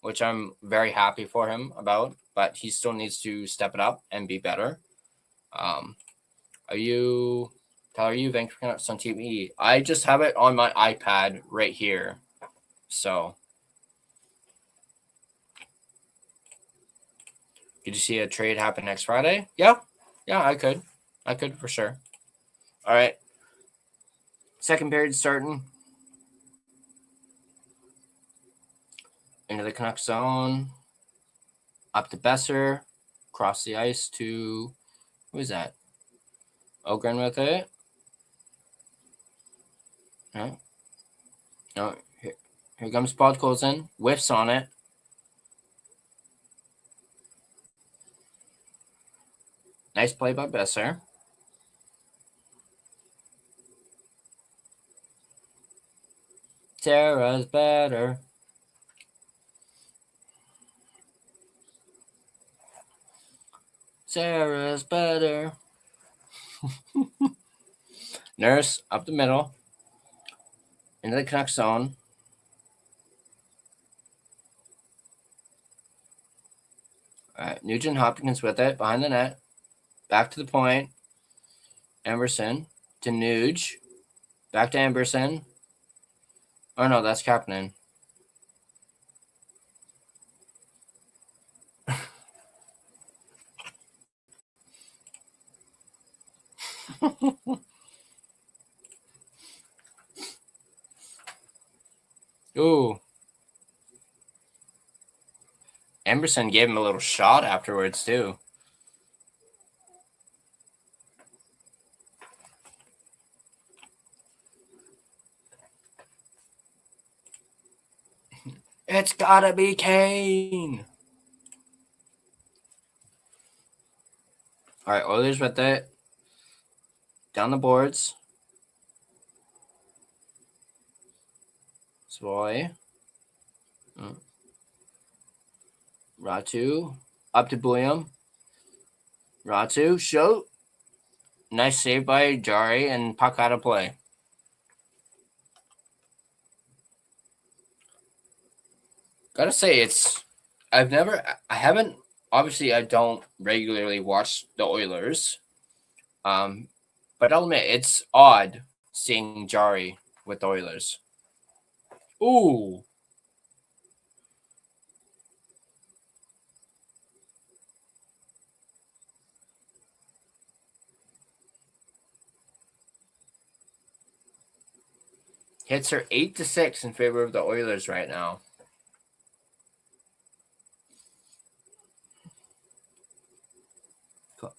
which I'm very happy for him about, but he still needs to step it up and be better. Are you Vancouver Canucks on TV? I just have it on my iPad right here. So could you see a trade happen next Friday? Yeah, I could for sure. All right. Second period starting. Into the Canucks zone. Up to Besser. Across the ice to, who is that? Ogren with it. No. Here comes Podkolzin. Whiffs on it. Nice play by Besser. Sarah's better. Sarah's better. Nurse up the middle. Into the Canucks zone. All right, Nugent Hopkins with it behind the net. Back to the point. Emerson to Nuge. Back to Emberson. Oh no, that's Kapanen. Ooh. Emberson gave him a little shot afterwards, too. It's gotta be Kane. All right, Oilers with it. Down the boards. Svoy. Ratu. Up to William. Ratu. Shoot. Nice save by Jari and puck out of play. Gotta say, obviously I don't regularly watch the Oilers. But I'll admit, it's odd seeing Jari with the Oilers. Ooh. Hits are 8-6 in favor of the Oilers right now.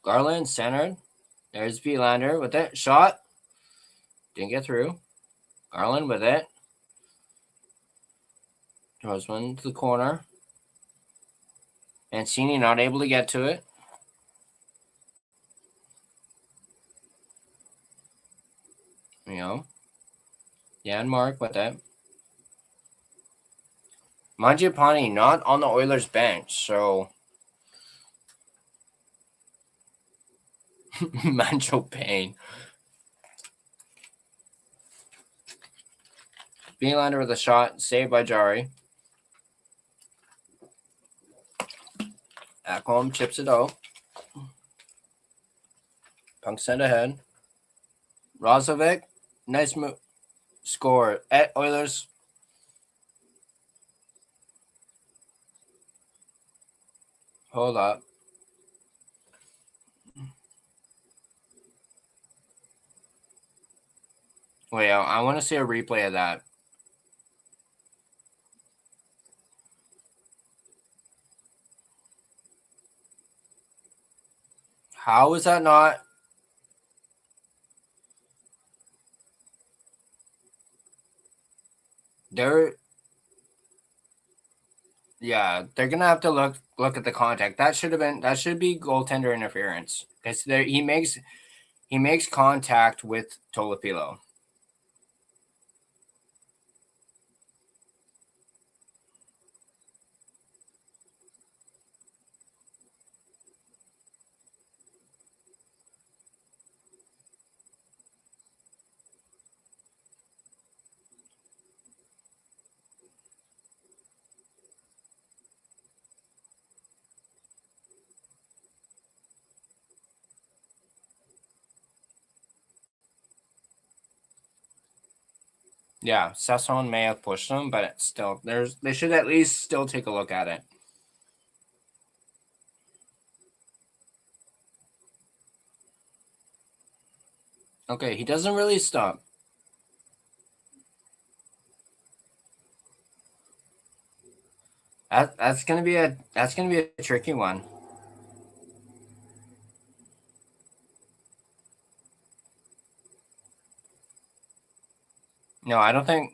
Garland centered. There's Vilander with it. Shot. Didn't get through. Garland with it. Throws one to the corner. Mancini not able to get to it. Dan Mark with it. Mangiapane not on the Oilers bench, so Mangiapane. Vilander with a shot, saved by Jari. Ekholm chips it out. Punk sent ahead. Rozovic, nice move. Score. Oilers. Hold up. Wait, I want to see a replay of that. How is that not? They're they're gonna have to look at the contact. That should be goaltender interference because he makes contact with Tolopilo. Yeah, Sasson may have pushed him, but it's still they should at least still take a look at it. Okay, he doesn't really stop. That's gonna be a tricky one. No, I don't think.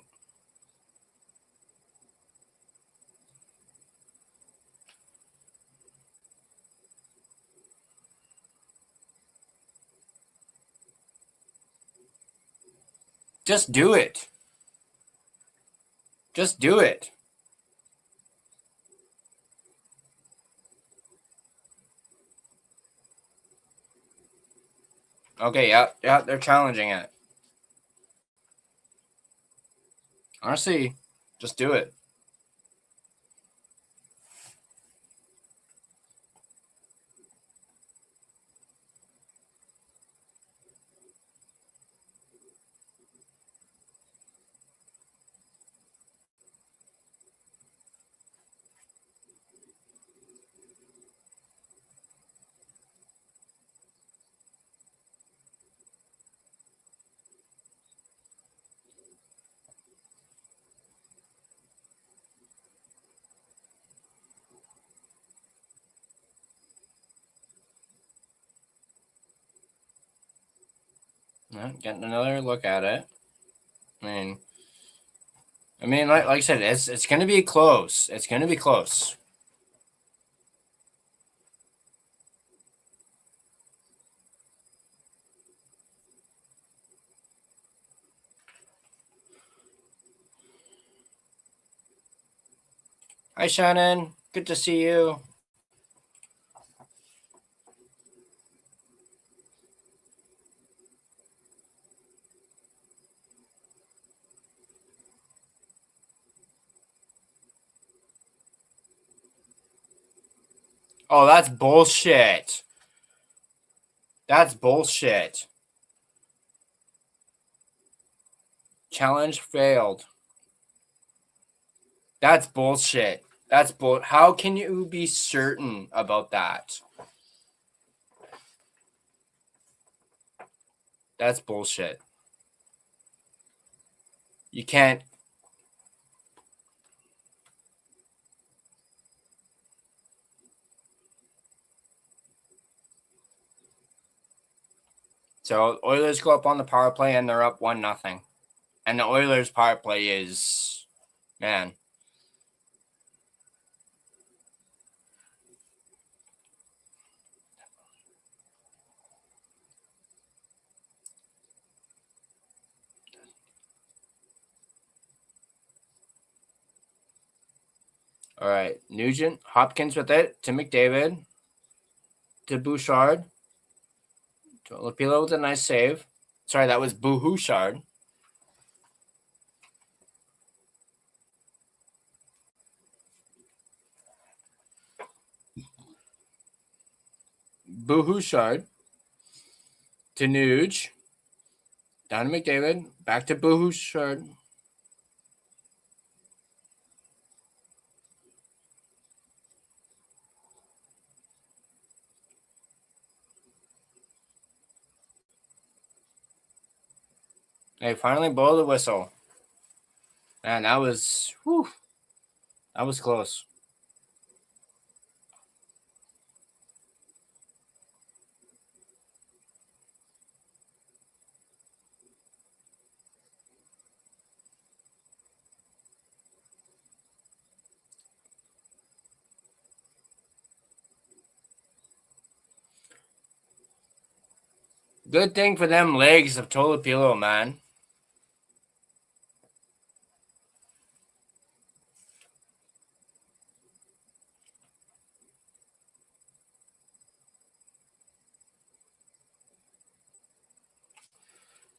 Just do it. Just do it. Okay, yeah, they're challenging it. Honestly, just do it. Getting another look at it. I mean, like I said, it's going to be close. It's going to be close. Hi, Shannon. Good to see you. Oh, that's bullshit. That's bullshit. Challenge failed. That's bullshit. That's bull. How can you be certain about that? That's bullshit. You can't. So Oilers go up on the power play and they're up 1-0. And the Oilers power play is, man. All right, Nugent, Hopkins with it to McDavid, to Bouchard, to Lapilo with a nice save. Sorry, that was Bouchard. Bouchard. to Nuge. Down to McDavid. Back to Bouchard. They finally blow the whistle. Man, that was close. Good thing for them legs of Tolopilo, man.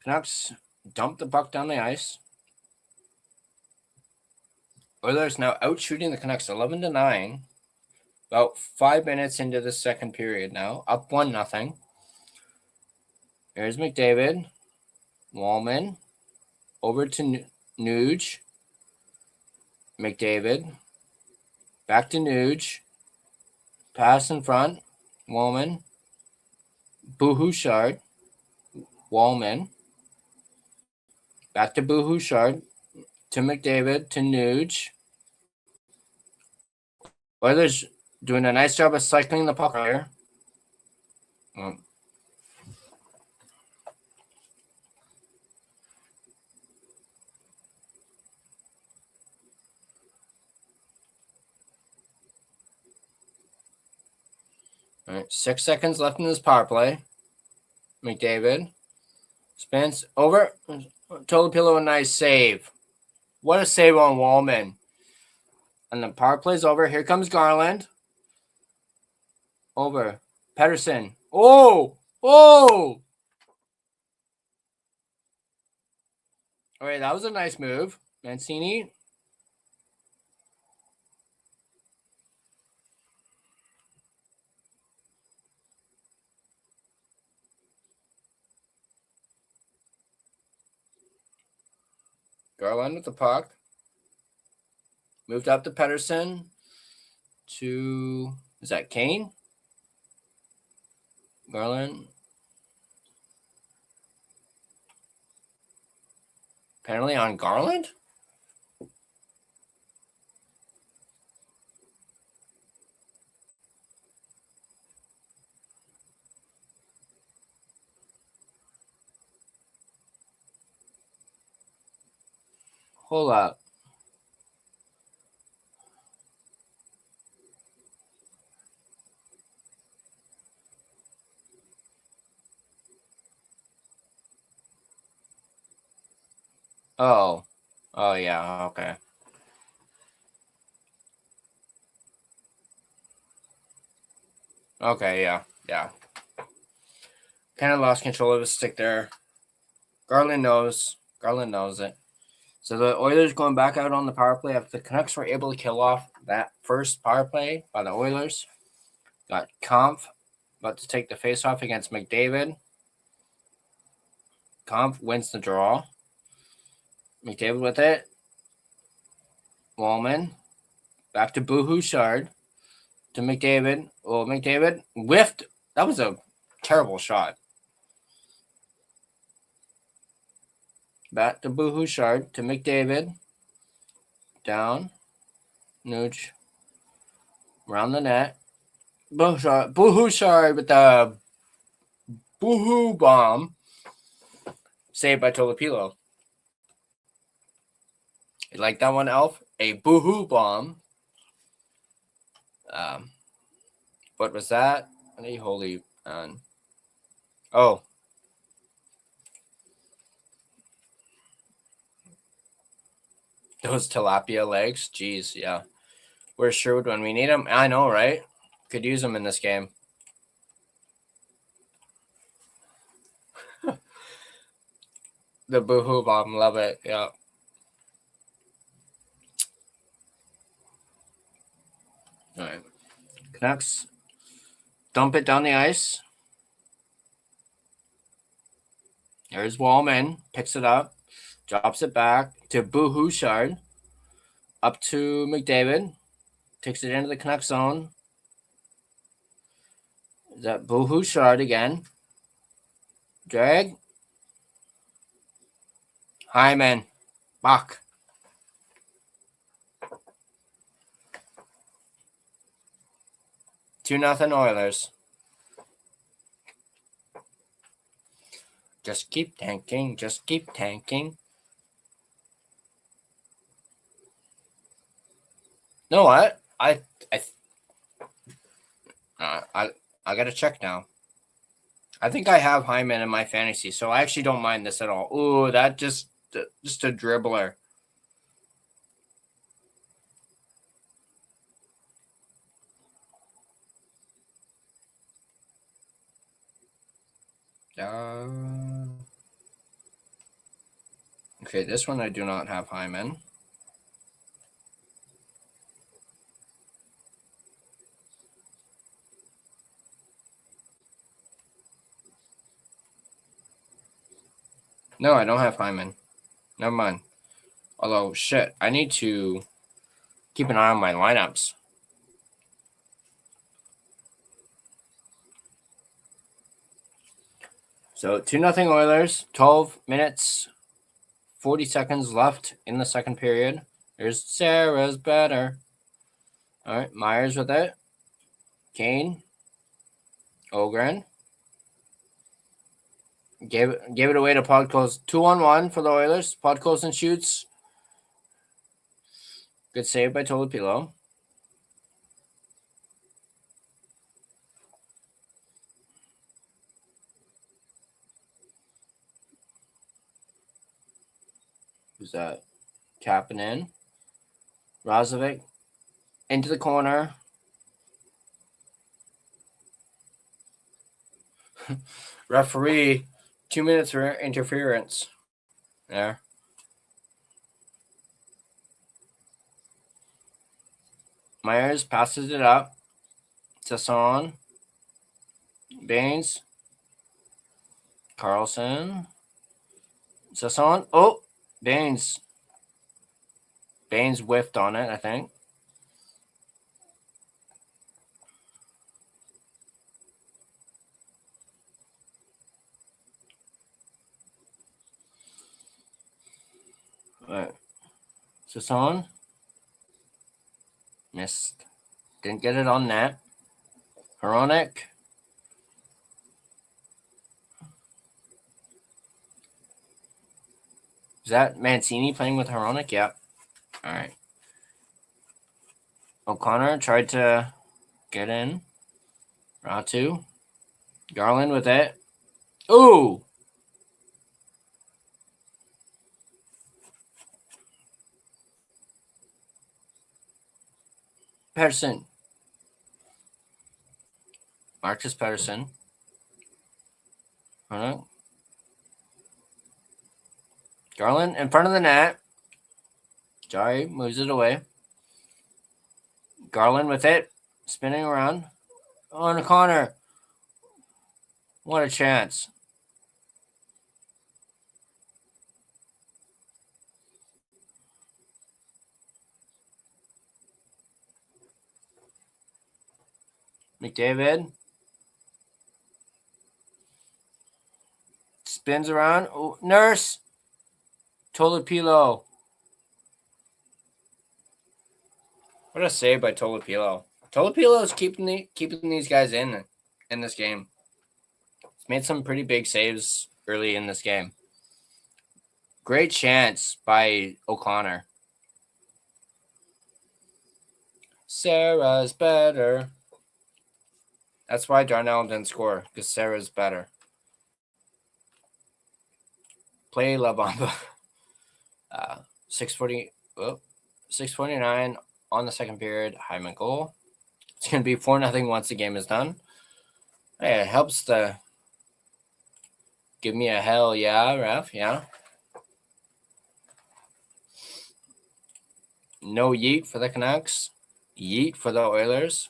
Canucks dump the puck down the ice. Oilers now out shooting the Canucks 11-9. About 5 minutes into the second period now. Up 1-0. Here's McDavid. Wallman. Over to Nuge. McDavid. Back to Nuge. Pass in front. Wallman. Bouchard. Wallman. Back to Bouchard. To McDavid. To Nuge. Oilers doing a nice job of cycling the puck here. All right, 6 seconds left in this power play. McDavid spins over. Tolopilo, a nice save. What a save on Wallman. And the power play's over. Here comes Garland. Over. Pedersen. Oh! All right, that was a nice move. Mancini. Garland with the puck. Moved up to Pedersen. Is that Kane? Garland. Penalty on Garland? Hold up. Oh. Oh, yeah. Okay. Okay, yeah. Yeah. Kind of lost control of his stick there. Garland knows it. So the Oilers going back out on the power play after the Canucks were able to kill off that first power play by the Oilers. Got Kampf about to take the faceoff against McDavid. Kampf wins the draw. McDavid with it. Wallman. Back to Bouchard. To McDavid. Oh, McDavid whiffed. That was a terrible shot. Back to Bouchard. To McDavid. Down. Nuge. Around the net. Bouchard with the boohoo bomb. Saved by Tolopilo. You like that one, Elf? A boohoo bomb. What was that? Holy man. Oh. Those tilapia legs. Jeez, yeah. Where's Sherwood when we need him? I know, right? Could use him in this game. The boohoo bomb. Love it. Yeah. All right. Canucks dump it down the ice. There's Wallman. Picks it up. Drops it back to Bouchard. Up to McDavid. Takes it into the Canucks zone. Is that Bouchard again? Drag. Hyman. Bach. Two nothing Oilers. Just keep tanking. Just keep tanking. You know what? I gotta check now. I think I have Hyman in my fantasy, so I actually don't mind this at all. Ooh, that just a dribbler. Okay, this one I do not have Hyman. No, I don't have Hyman. Never mind. Although, shit, I need to keep an eye on my lineups. So 2-0 Oilers, 12 minutes, 40 seconds left in the second period. There's Sarah's better. All right, Myers with it. Kane. Ogren. Gave it away to Podkolzin. 2-on-1 for the Oilers. Podkolzin shoots. Good save by Tolopilo. Who's that? Tapping in. Razovic into the corner. Referee, 2 minutes for interference. There. Myers passes it up. Sasson. Baines. Carlson. Sasson. Oh, Baines. Baines whiffed on it, I think. Right. Sasson. Missed. Didn't get it on net. Hronek. Is that Mancini playing with Hronek? Yeah. All right. O'Connor tried to get in. Ratu. Garland with it. Ooh! Pedersen. Marcus Pedersen. Garland in front of the net. Jari moves it away. Garland with it. Spinning around. On O'Connor. What a chance. McDavid. Spins around. Oh, Nurse. Tolopilo. What a save by Tolopilo. Tolopilo is keeping these guys in this game. He's made some pretty big saves early in this game. Great chance by O'Connor. Sarah's better. That's why Darnell didn't score, because Sarah's better. Play La Bamba. 6:49 on the second period. Hyman goal. It's going to be 4-0 once the game is done. Hey, it helps to give me a hell yeah, ref. Yeah. No yeet for the Canucks. Yeet for the Oilers.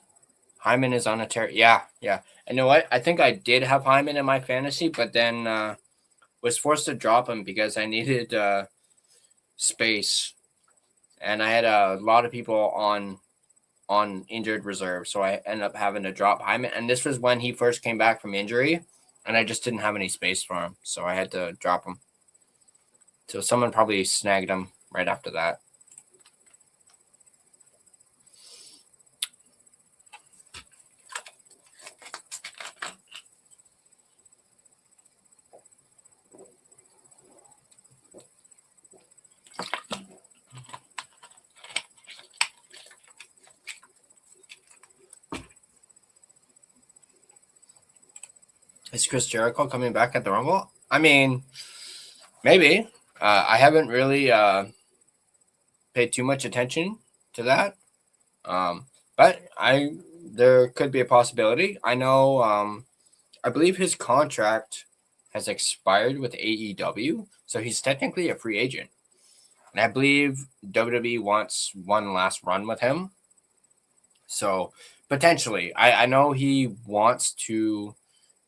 Hyman is on a tear. Yeah. And you know what? I think I did have Hyman in my fantasy, but then was forced to drop him because I needed space, and I had a lot of people on injured reserve, so I ended up having to drop Hyman. And this was when he first came back from injury, and I just didn't have any space for him, so I had to drop him. So someone probably snagged him right after that. Is Chris Jericho coming back at the Rumble? I mean, maybe. I haven't really paid too much attention to that. But there could be a possibility. I know, I believe his contract has expired with AEW, so he's technically a free agent. And I believe WWE wants one last run with him. So potentially, I know he wants to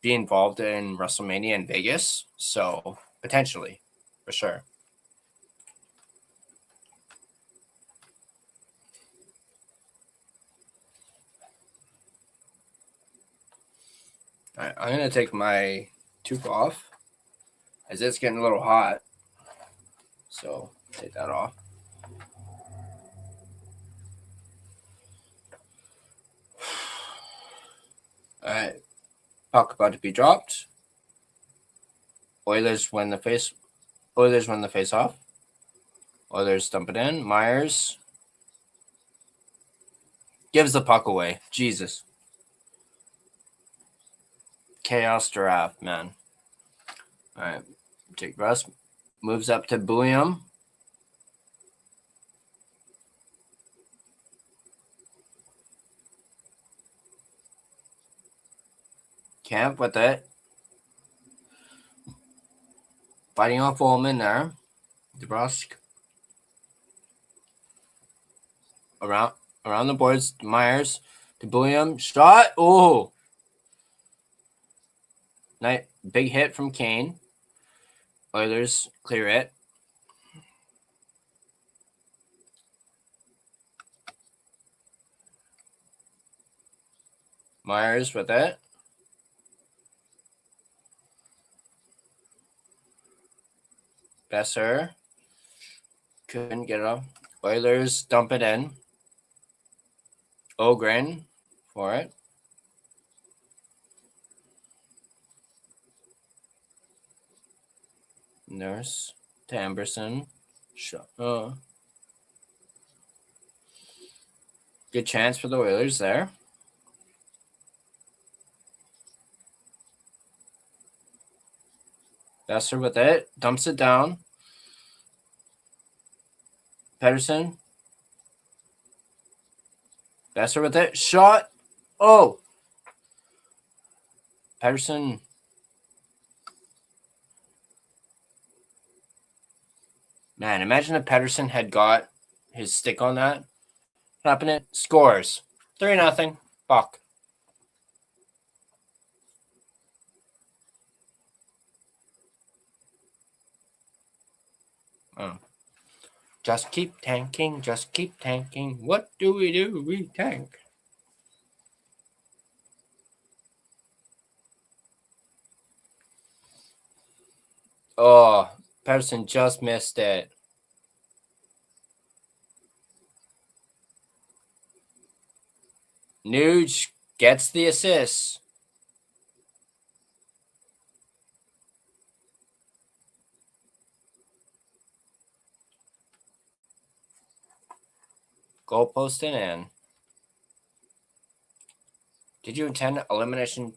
be involved in WrestleMania in Vegas. So potentially, for sure. All right, I'm going to take my tube off as it's getting a little hot. So take that off. All right. Puck about to be dropped. Oilers win the face off. Oilers dump it in. Myers gives the puck away. Jesus. Chaos draft, man. All right. Jake Russ moves up to Bulliam. Camp with it. Fighting off Ullman there. DeBrusque. Around the boards. Myers to Bulliam. Shot. Oh. Nice. Big hit from Kane. Oilers clear it. Myers with it. Besser. Couldn't get it off. Oilers dump it in. Ogren for it. Nurse to Amberson. Good chance for the Oilers there. Besser with it. Dumps it down. Pedersen. Besser with it. Shot. Oh. Pedersen. Man, imagine if Pedersen had got his stick on that. Happened it. Scores. 3-0. Buck. Oh. Just keep tanking. Just keep tanking. What do? We tank. Oh, Pedersen just missed it. Nuge gets the assist. Goalpost in. Did you attend elimination?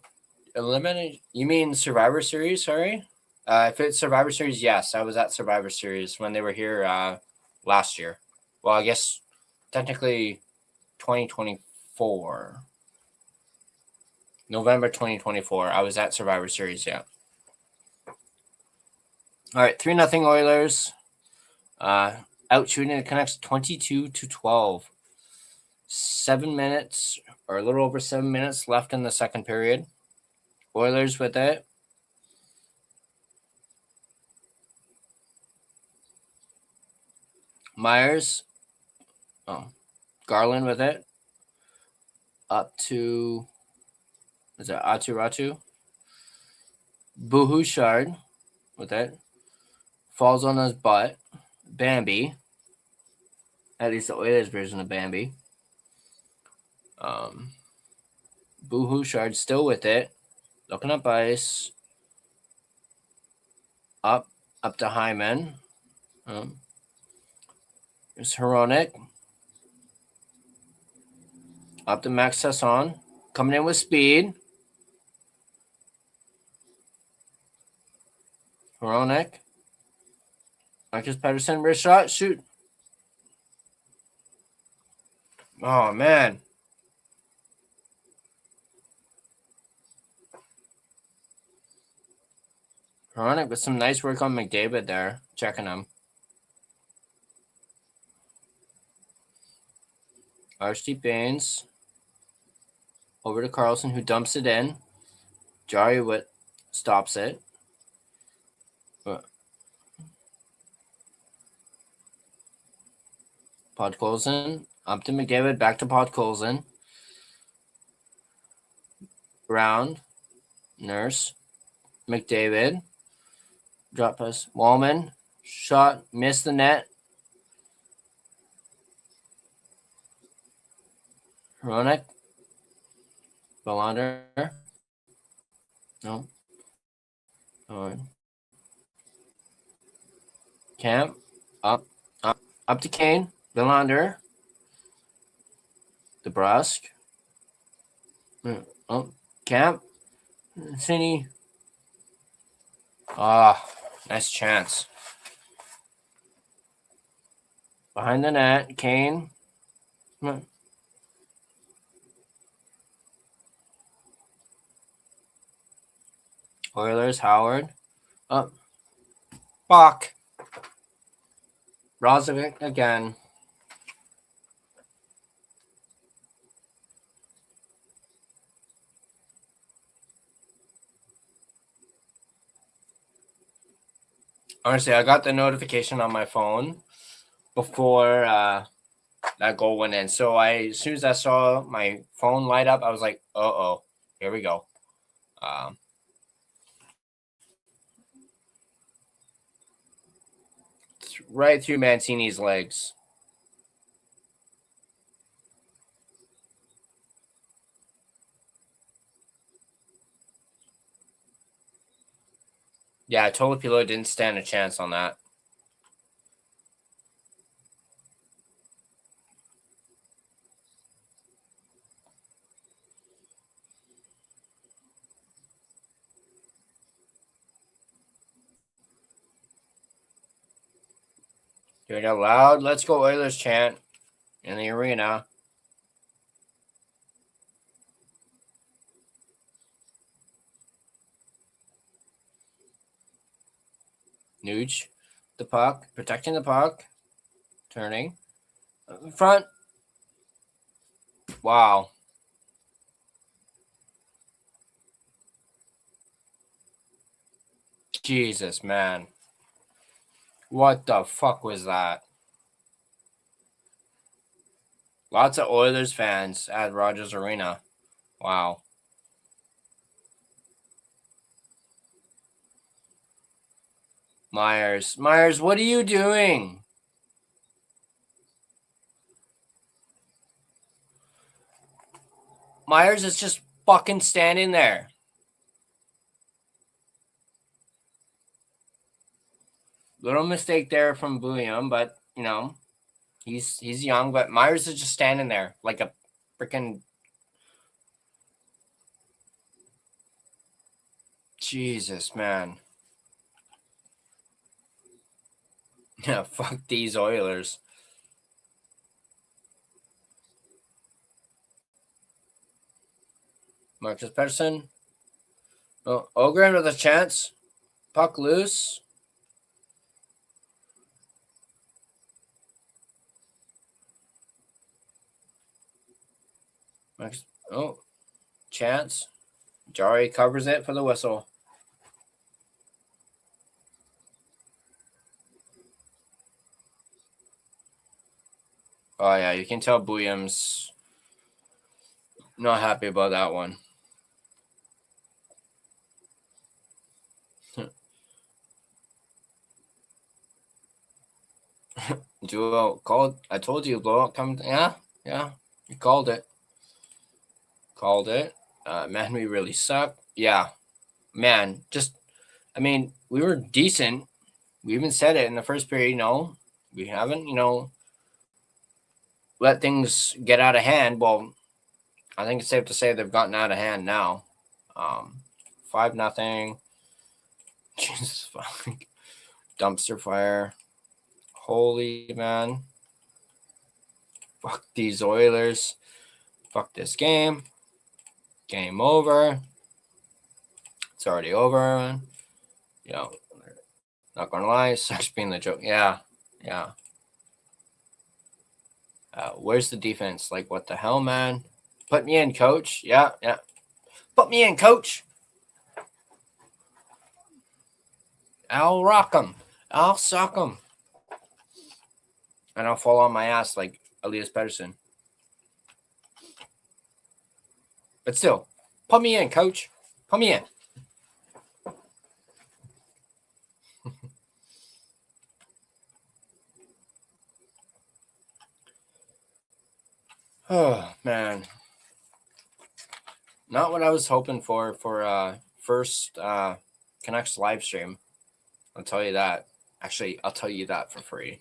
You mean Survivor Series? Sorry. If it's Survivor Series, yes, I was at Survivor Series when they were here last year. Well, I guess technically 2024. November 2024. I was at Survivor Series, yeah. All right, 3-0 Oilers. Out shooting the Canucks 22-12. 7 minutes or a little over 7 minutes left in the second period. Oilers with it. Myers. Garland with it. Up to, is it Ratu? Bouchard with it. Falls on his butt. Bambi. At least the Oilers version of Bambi. Bouchard still with it. Looking up ice. Up to Hyman. There's Hronek. Up to Max Sasson. Coming in with speed. Hronek. Marcus Pettersson. Wrist shot. Shoot. Oh, man. Hronek with some nice work on McDavid there. Checking him. Archie Baines. Over to Carlson, who dumps it in. Jari Witt stops it. Podkolzin. Up to McDavid. Back to Podkolzin. Round. Nurse. McDavid. Drop pass. Wallman. Shot. Missed the net. Hronek. Belander. No. Camp. Up to Kane. Belander. DeBrusque. Camp. Cini. Nice chance. Behind the net. Kane. Oilers. Howard. Up. Bach. Brozovic again. Honestly, I got the notification on my phone before that goal went in. So as soon as I saw my phone light up, I was like, "Uh-oh, here we go." Right through Mancini's legs. Yeah, Tolopilo didn't stand a chance on that. Hearing a loud "Let's go Oilers" chant in the arena. Nuge, the puck, protecting the puck, turning, in front. Wow. Jesus, man. What the fuck was that? Lots of Oilers fans at Rogers Arena. Wow. Myers, what are you doing? Myers is just fucking standing there. Little mistake there from Bouillon, but you know, he's young, but Myers is just standing there like a freaking Jesus, man. Yeah, fuck these Oilers. Marcus Pettersson. Oh, Ogren with a chance. Puck loose. Chance. Jari covers it for the whistle. Oh, yeah, you can tell Williams not happy about that one. Duo called. I told you, blowout coming. Yeah, you called it. Man, we really suck. Yeah, man, I mean, we were decent. We even said it in the first period, we haven't, let things get out of hand. Well, I think it's safe to say they've gotten out of hand now. 5-0. Jesus fuck. Dumpster fire. Holy man. Fuck these Oilers. Fuck this game. Game over. It's already over. Not gonna lie, sucks being the joke. Yeah. Where's the defense? Like, what the hell, man? Put me in, coach. Yeah. Put me in, coach. I'll rock them. I'll suck them. And I'll fall on my ass like Elias Pettersson. But still, put me in, coach. Put me in. Oh, man. Not what I was hoping for first Canucks live stream. I'll tell you that. Actually, I'll tell you that for free.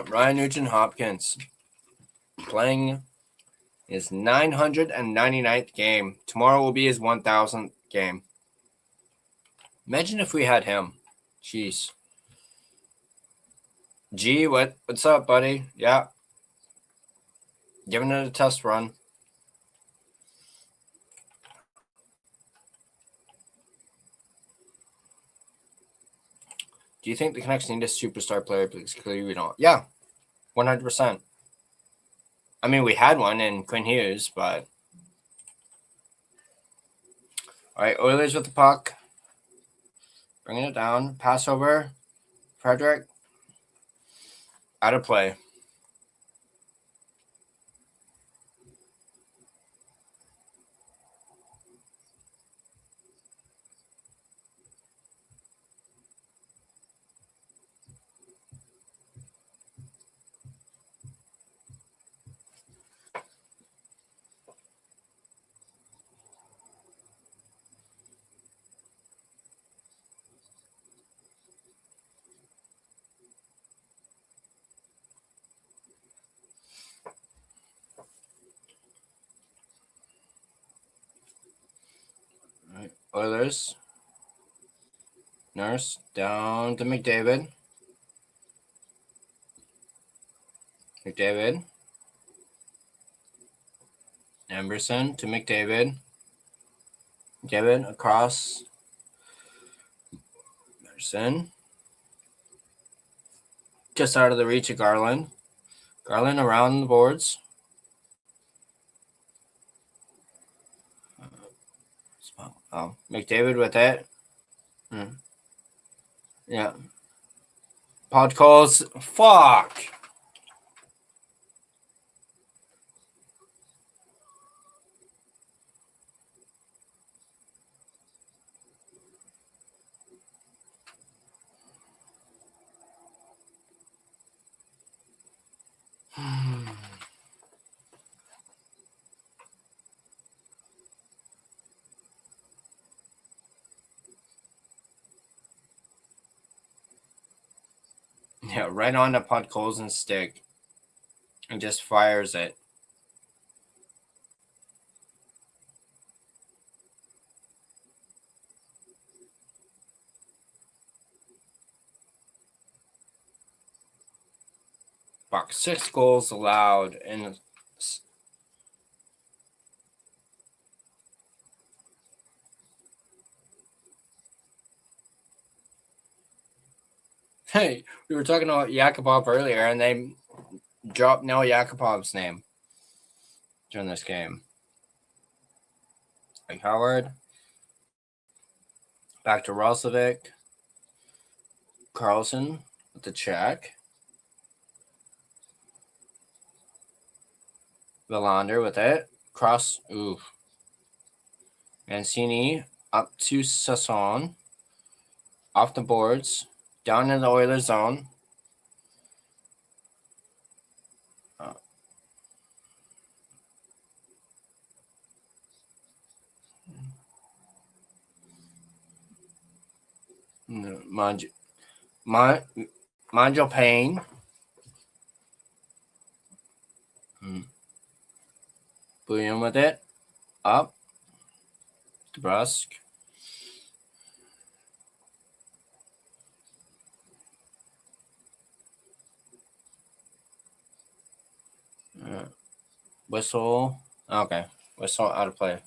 Ryan Nugent-Hopkins playing his 999th game. Tomorrow will be his 1,000th game. Imagine if we had him. Jeez. G, what's up, buddy? Yeah. Giving it a test run. Do you think the Canucks need a superstar player? Because clearly we don't. Yeah, 100%. I mean, we had one in Quinn Hughes, but... All right, Oilers with the puck. Bringing it down. Pass over. Frederick. Out of play. All right, Oilers. Nurse down to McDavid. Emberson to McDavid. McDavid across. Emerson. Just out of the reach of Garland. Garland around the boards. Oh, McDavid with it. Yeah. Pod calls. Fuck. Yeah, right on to Podkolzin's stick. And just fires it. Fuck, 6 goals allowed in... Hey, we were talking about Yakupov earlier, and they dropped Noah Yakupov's name during this game. Like Howard. Back to Roslovic. Carlson with the check. Villander with it. Cross. Ooh. Mancini up to Sasson. Off the boards. Down in the Oilers zone. Manjo Payne. Bouillon with it. Up. DeBrusque. Whistle. Okay. Whistle out of play.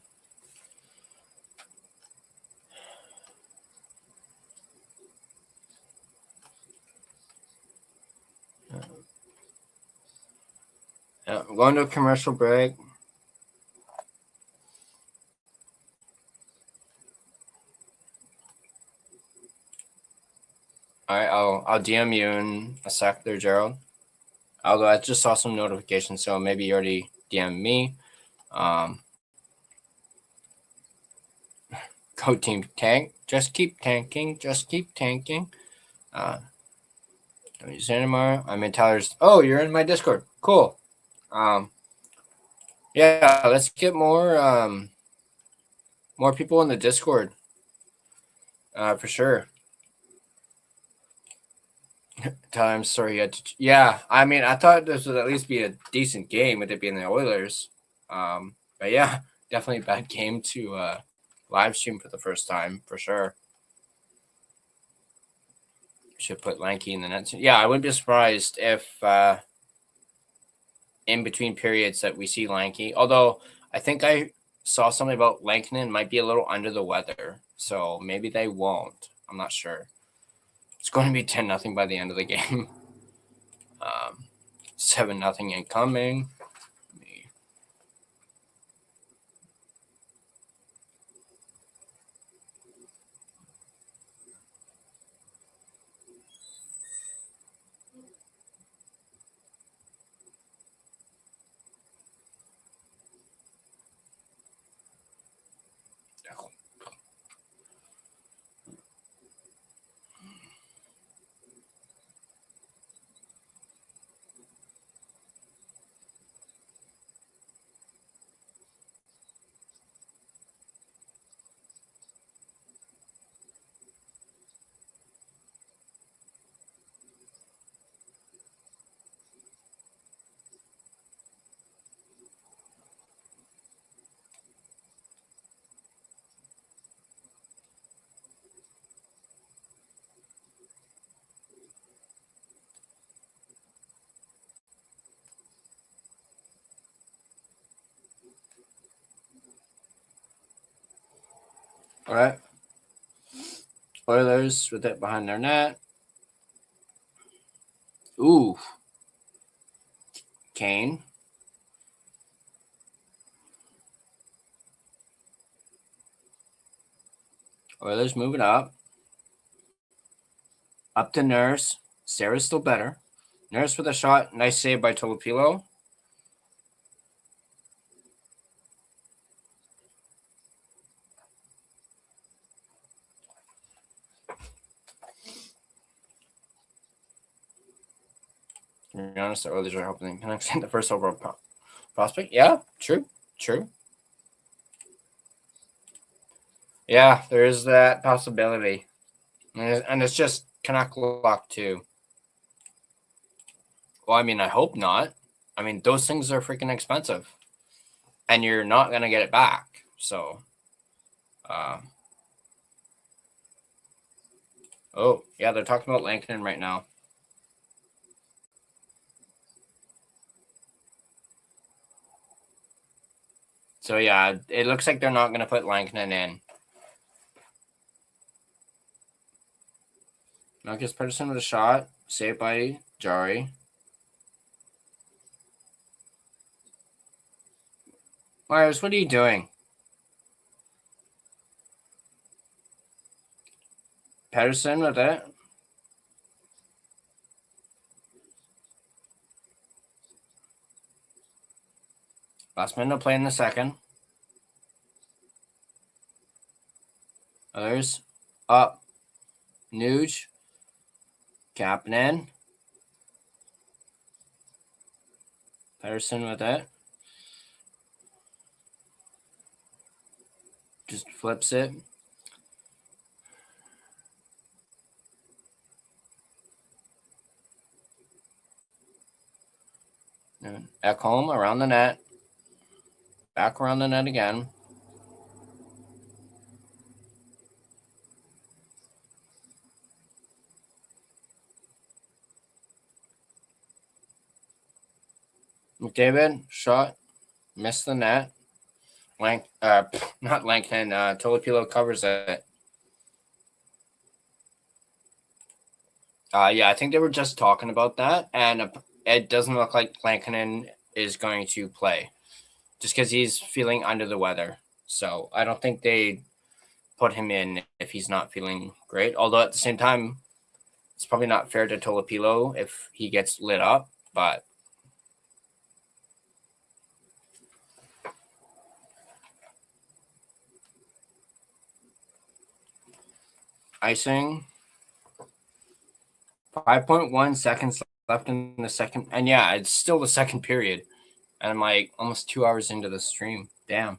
Yeah, I'm going to a commercial break. All right, I'll DM you in a sec there, Gerald. Although I just saw some notifications, so maybe you already DM'd me. Go team tank. Just keep tanking. Just keep tanking. Don't use it anymore. I'm in Tyler's. Oh, you're in my Discord. Cool. Yeah, let's get more people in the Discord. For sure. Tyler, I'm sorry you had to. Yeah, I mean, I thought this would at least be a decent game with it being the Oilers. But yeah, definitely a bad game to live stream for the first time, for sure. Should put Lanky in the net. Yeah, I wouldn't be surprised if in between periods that we see Lanky. Although I think I saw something about Lankinen might be a little under the weather, so maybe they won't. I'm not sure. It's going to be 10-0 by the end of the game. 7-0 incoming. All right. Oilers with it behind their net. Ooh. Kane. Oilers moving up. Up to Nurse. Sarah's still better. Nurse with a shot. Nice save by Tolopilo. To be honest, the Oilers are hoping the Canucks in the first overall prospect. Yeah, true. Yeah, there is that possibility. And it's just Canuck luck, too. Well, I mean, I hope not. I mean, those things are freaking expensive. And you're not going to get it back. So, oh, yeah, they're talking about Lankinen right now. So, yeah, it looks like they're not going to put Lankinen in. Marcus Pedersen with a shot. Saved by Jari. Myers, what are you doing? Pedersen with it. Last minute to play in the second. Others up. Nuge. Kapanen. Pedersen with it. Just flips it. And Ekholm around the net. Back around the net again. McDavid shot, missed the net. Not Langton. Tolopilo covers it. Yeah, I think they were just talking about that, and it doesn't look like Lankinen is going to play, just because he's feeling under the weather. So I don't think they put him in if he's not feeling great. Although at the same time, it's probably not fair to Tolopilo if he gets lit up, but. Icing. 5.1 seconds left in the second. And yeah, it's still the second period. And I'm like almost 2 hours into the stream. Damn.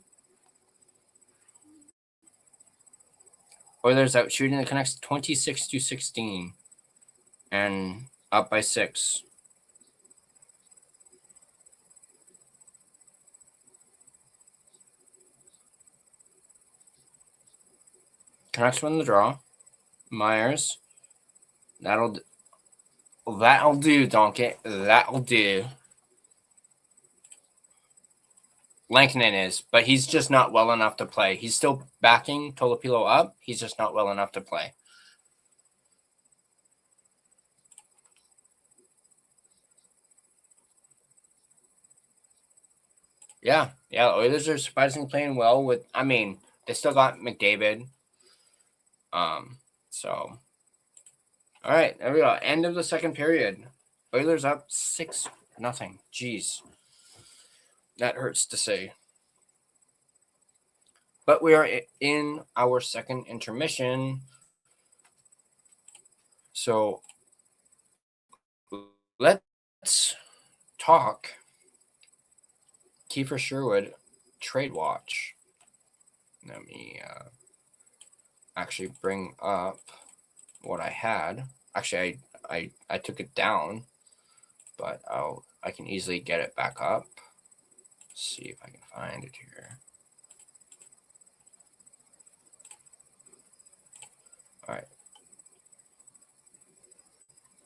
Oilers out shooting the Canucks 26-16. And up by 6. Canucks win the draw. Myers. That'll do, Donkey. That'll do. Lankinen is, but he's just not well enough to play. He's still backing Tolopilo up. He's just not well enough to play. Yeah. Oilers are surprisingly playing well with. I mean, they still got McDavid. So. All right, there we go. End of the second period. Oilers up 6-0. Jeez. That hurts to say. But we are in our second intermission. So let's talk Kiefer Sherwood trade watch. Let me actually bring up what I had. Actually, I took it down, but I can easily get it back up. Let's see if I can find it here. All right.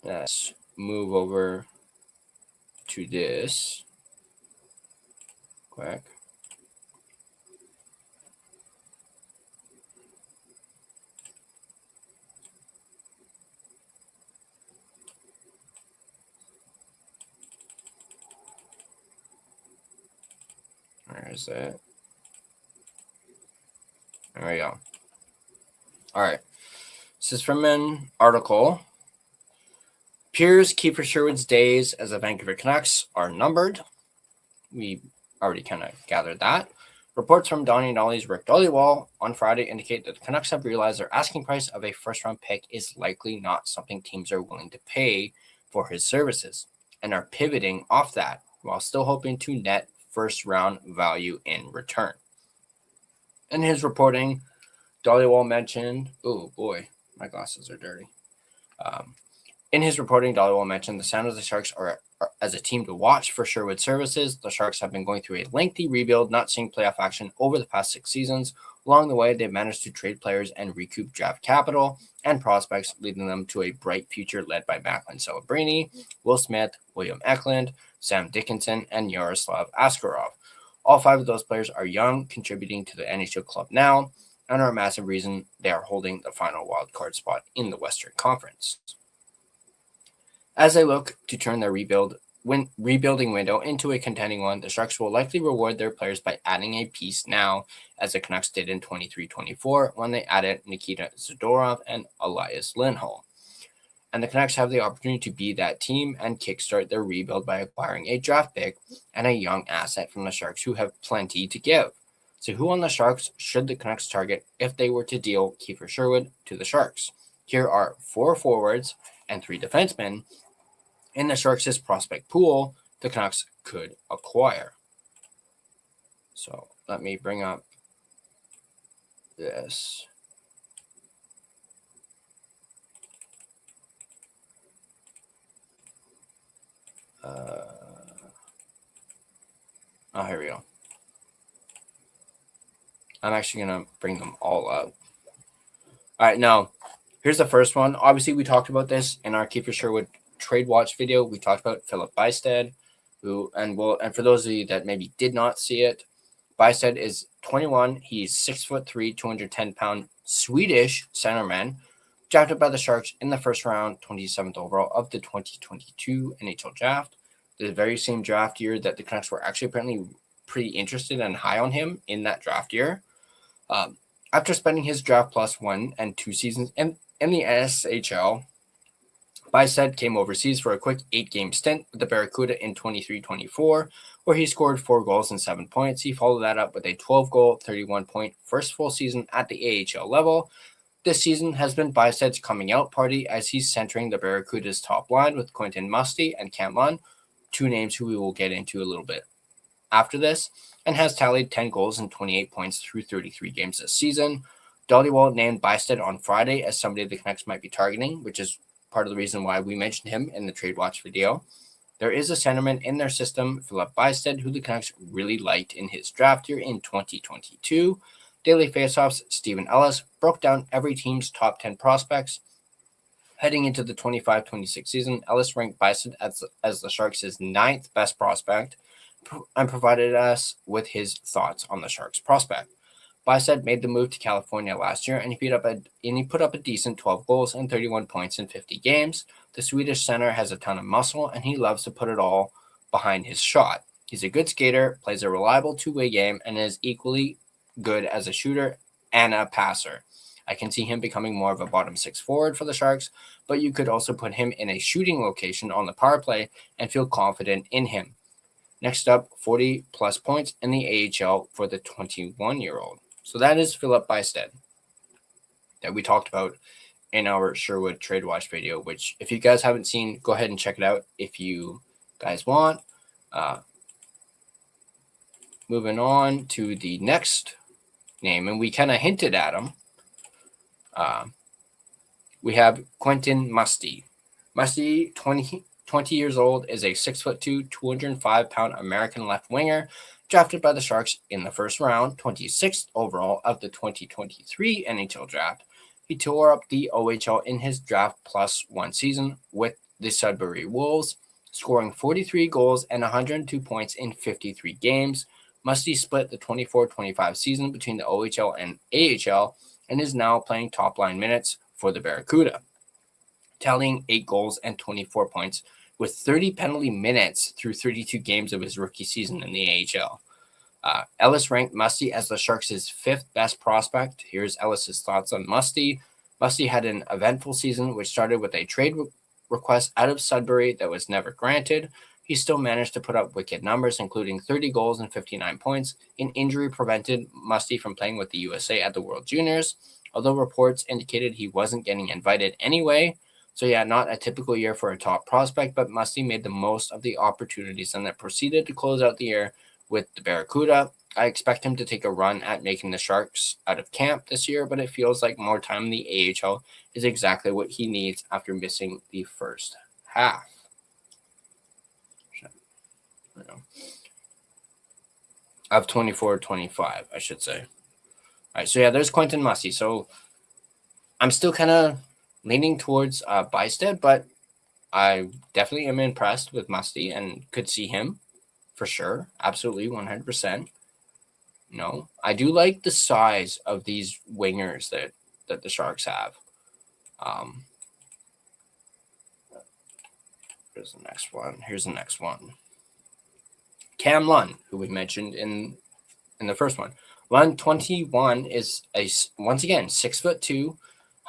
Let's move over to this quick. Where is it? There we go. All right. This is from an article. Appears Kiefer Sherwood's days as a Vancouver Canucks are numbered. We already kind of gathered that. Reports from Donnie and Ollie's Rick Dollywall on Friday indicate that the Canucks have realized their asking price of a first-round pick is likely not something teams are willing to pay for his services, and are pivoting off that while still hoping to net first-round value in return. In his reporting, Dollywall mentioned, oh boy, my glasses are dirty. In his reporting, Dollywall mentioned the San Jose Sharks are as a team to watch for Sherwood services. The Sharks have been going through a lengthy rebuild, not seeing playoff action over the past 6 seasons. Along the way, they've managed to trade players and recoup draft capital and prospects, leading them to a bright future led by Macklin Celebrini, Will Smith, William Eklund, Sam Dickinson, and Yaroslav Askarov. All 5 of those players are young, contributing to the NHL club now, and are a massive reason they are holding the final wildcard spot in the Western Conference. As they look to turn their rebuild rebuilding window into a contending one, the Sharks will likely reward their players by adding a piece now, as the Canucks did in 23-24 when they added Nikita Zadorov and Elias Lindholm. And the Canucks have the opportunity to be that team and kickstart their rebuild by acquiring a draft pick and a young asset from the Sharks who have plenty to give. So who on the Sharks should the Canucks target if they were to deal Kiefer Sherwood to the Sharks? Here are 4 forwards and 3 defensemen in the Sharks' prospect pool the Canucks could acquire. So let me bring up this. Here we go. I'm actually going to bring them all up. All right, now, here's the first one. Obviously, we talked about this in our Kiefer Sherwood trade watch video. We talked about Philip Bystedt, and for those of you that maybe did not see it, Bystedt is 21. He's 6'3", 210-pound Swedish centerman, drafted by the Sharks in the first round, 27th overall of the 2022 NHL draft. The very same draft year that the Canucks were actually apparently pretty interested and high on him in that draft year. After spending his draft plus 1 and 2 seasons in the SHL, Bystedt came overseas for a quick 8-game stint with the Barracuda in 23-24, where he scored 4 goals and 7 points. He followed that up with a 12-goal, 31-point first full season at the AHL level. This season has been Bystedt's coming out party as he's centering the Barracuda's top line with Quentin Musty and Cam Lund, 2 names who we will get into a little bit after this, and has tallied 10 goals and 28 points through 33 games this season. Dollywall named Bystedt on Friday as somebody the Canucks might be targeting, which is part of the reason why we mentioned him in the Trade Watch video. There is a centerman in their system, Philip Bystedt, who the Canucks really liked in his draft year in 2022. Daily Faceoff's Stephen Ellis broke down every team's top 10 prospects. Heading into the 25-26 season, Ellis ranked Bystedt as the Sharks' 9th best prospect and provided us with his thoughts on the Sharks prospect. Bystedt made the move to California last year, and he put up a decent 12 goals and 31 points in 50 games. The Swedish center has a ton of muscle, and he loves to put it all behind his shot. He's a good skater, plays a reliable two-way game, and is equally good as a shooter and a passer. I can see him becoming more of a bottom 6 forward for the Sharks, but you could also put him in a shooting location on the power play and feel confident in him. Next up, 40-plus points in the AHL for the 21-year-old. So that is Philip Bystedt that we talked about in our Sherwood Trade Watch video, which if you guys haven't seen, go ahead and check it out if you guys want. Moving on to the next name, and we kind of hinted at him. We have Quentin Musty. Musty, 20 years old, is a 6'2", 205-pound American left winger, drafted by the Sharks in the first round, 26th overall of the 2023 NHL draft. He tore up the OHL in his draft plus 1 season with the Sudbury Wolves, scoring 43 goals and 102 points in 53 games. Musty split the 24-25 season between the OHL and AHL and is now playing top-line minutes for the Barracuda, tallying 8 goals and 24 points with 30 penalty minutes through 32 games of his rookie season in the AHL. Ellis ranked Musty as the Sharks' 5th best prospect. Here's Ellis's thoughts on Musty. Musty had an eventful season, which started with a trade request out of Sudbury that was never granted. He still managed to put up wicked numbers, including 30 goals and 59 points. An injury prevented Musty from playing with the USA at the World Juniors, although reports indicated he wasn't getting invited anyway. So yeah, not a typical year for a top prospect, but Musty made the most of the opportunities and then proceeded to close out the year with the Barracuda. I expect him to take a run at making the Sharks out of camp this year, but it feels like more time in the AHL is exactly what he needs after missing the first half. Of 24-25, I should say. All right, so yeah, there's Quentin Musty. So I'm still kind of leaning towards Bystedt, but I definitely am impressed with Musty and could see him for sure. Absolutely, 100%. No, I do like the size of these wingers that the Sharks have. Here's the next one. Cam Lund, who we mentioned in the first one. Lund, 21, is once again 6'2",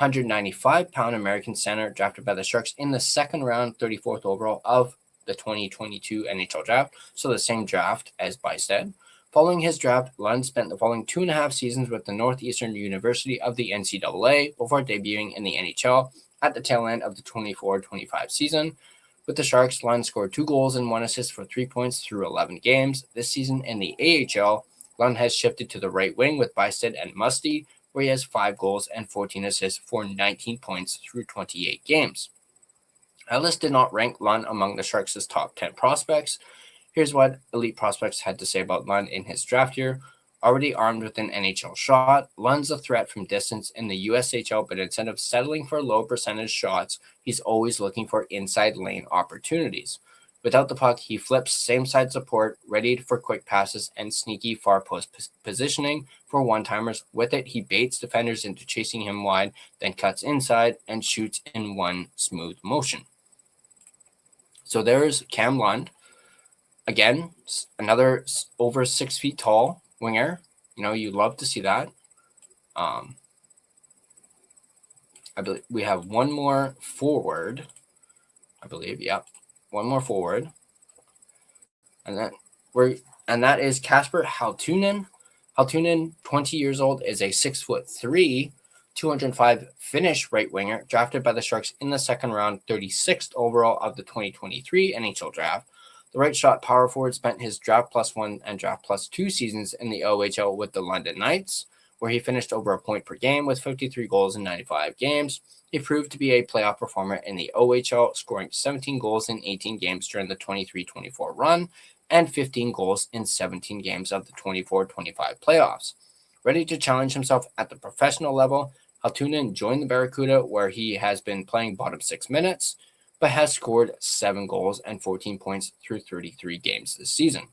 195-pound American center drafted by the Sharks in the second round, 34th overall of the 2022 NHL draft. So the same draft as Bystad. Following his draft, Lund spent the following 2.5 seasons with the Northeastern University of the NCAA before debuting in the NHL at the tail end of the 24-25 season. With the Sharks, Lund scored 2 goals and 1 assist for 3 points through 11 games. This season in the AHL, Lund has shifted to the right wing with Bystad and Musty, where he has 5 goals and 14 assists for 19 points through 28 games. Ellis did not rank Lund among the Sharks' top 10 prospects. Here's what Elite Prospects had to say about Lund in his draft year. Already armed with an NHL shot, Lund's a threat from distance in the USHL, but instead of settling for low percentage shots, he's always looking for inside lane opportunities. Without the puck, he flips same-side support, ready for quick passes and sneaky far post positioning for one-timers. With it, he baits defenders into chasing him wide, then cuts inside and shoots in one smooth motion. So there's Cam Lund. Again, another over 6 feet tall winger. You love to see that. I believe we have one more forward. One more forward, and that is Kasper Halttunen. Halttunen, 20 years old, is a 6'3", 205 Finnish right winger drafted by the Sharks in the second round, 36th overall of the 2023 NHL draft. The right-shot power forward spent his Draft +1 and Draft +2 seasons in the OHL with the London Knights, where he finished over a point per game with 53 goals in 95 games. He proved to be a playoff performer in the OHL, scoring 17 goals in 18 games during the 23-24 run and 15 goals in 17 games of the 24-25 playoffs. Ready to challenge himself at the professional level, Halttunen joined the Barracuda, where he has been playing bottom 6 minutes, but has scored 7 goals and 14 points through 33 games this season.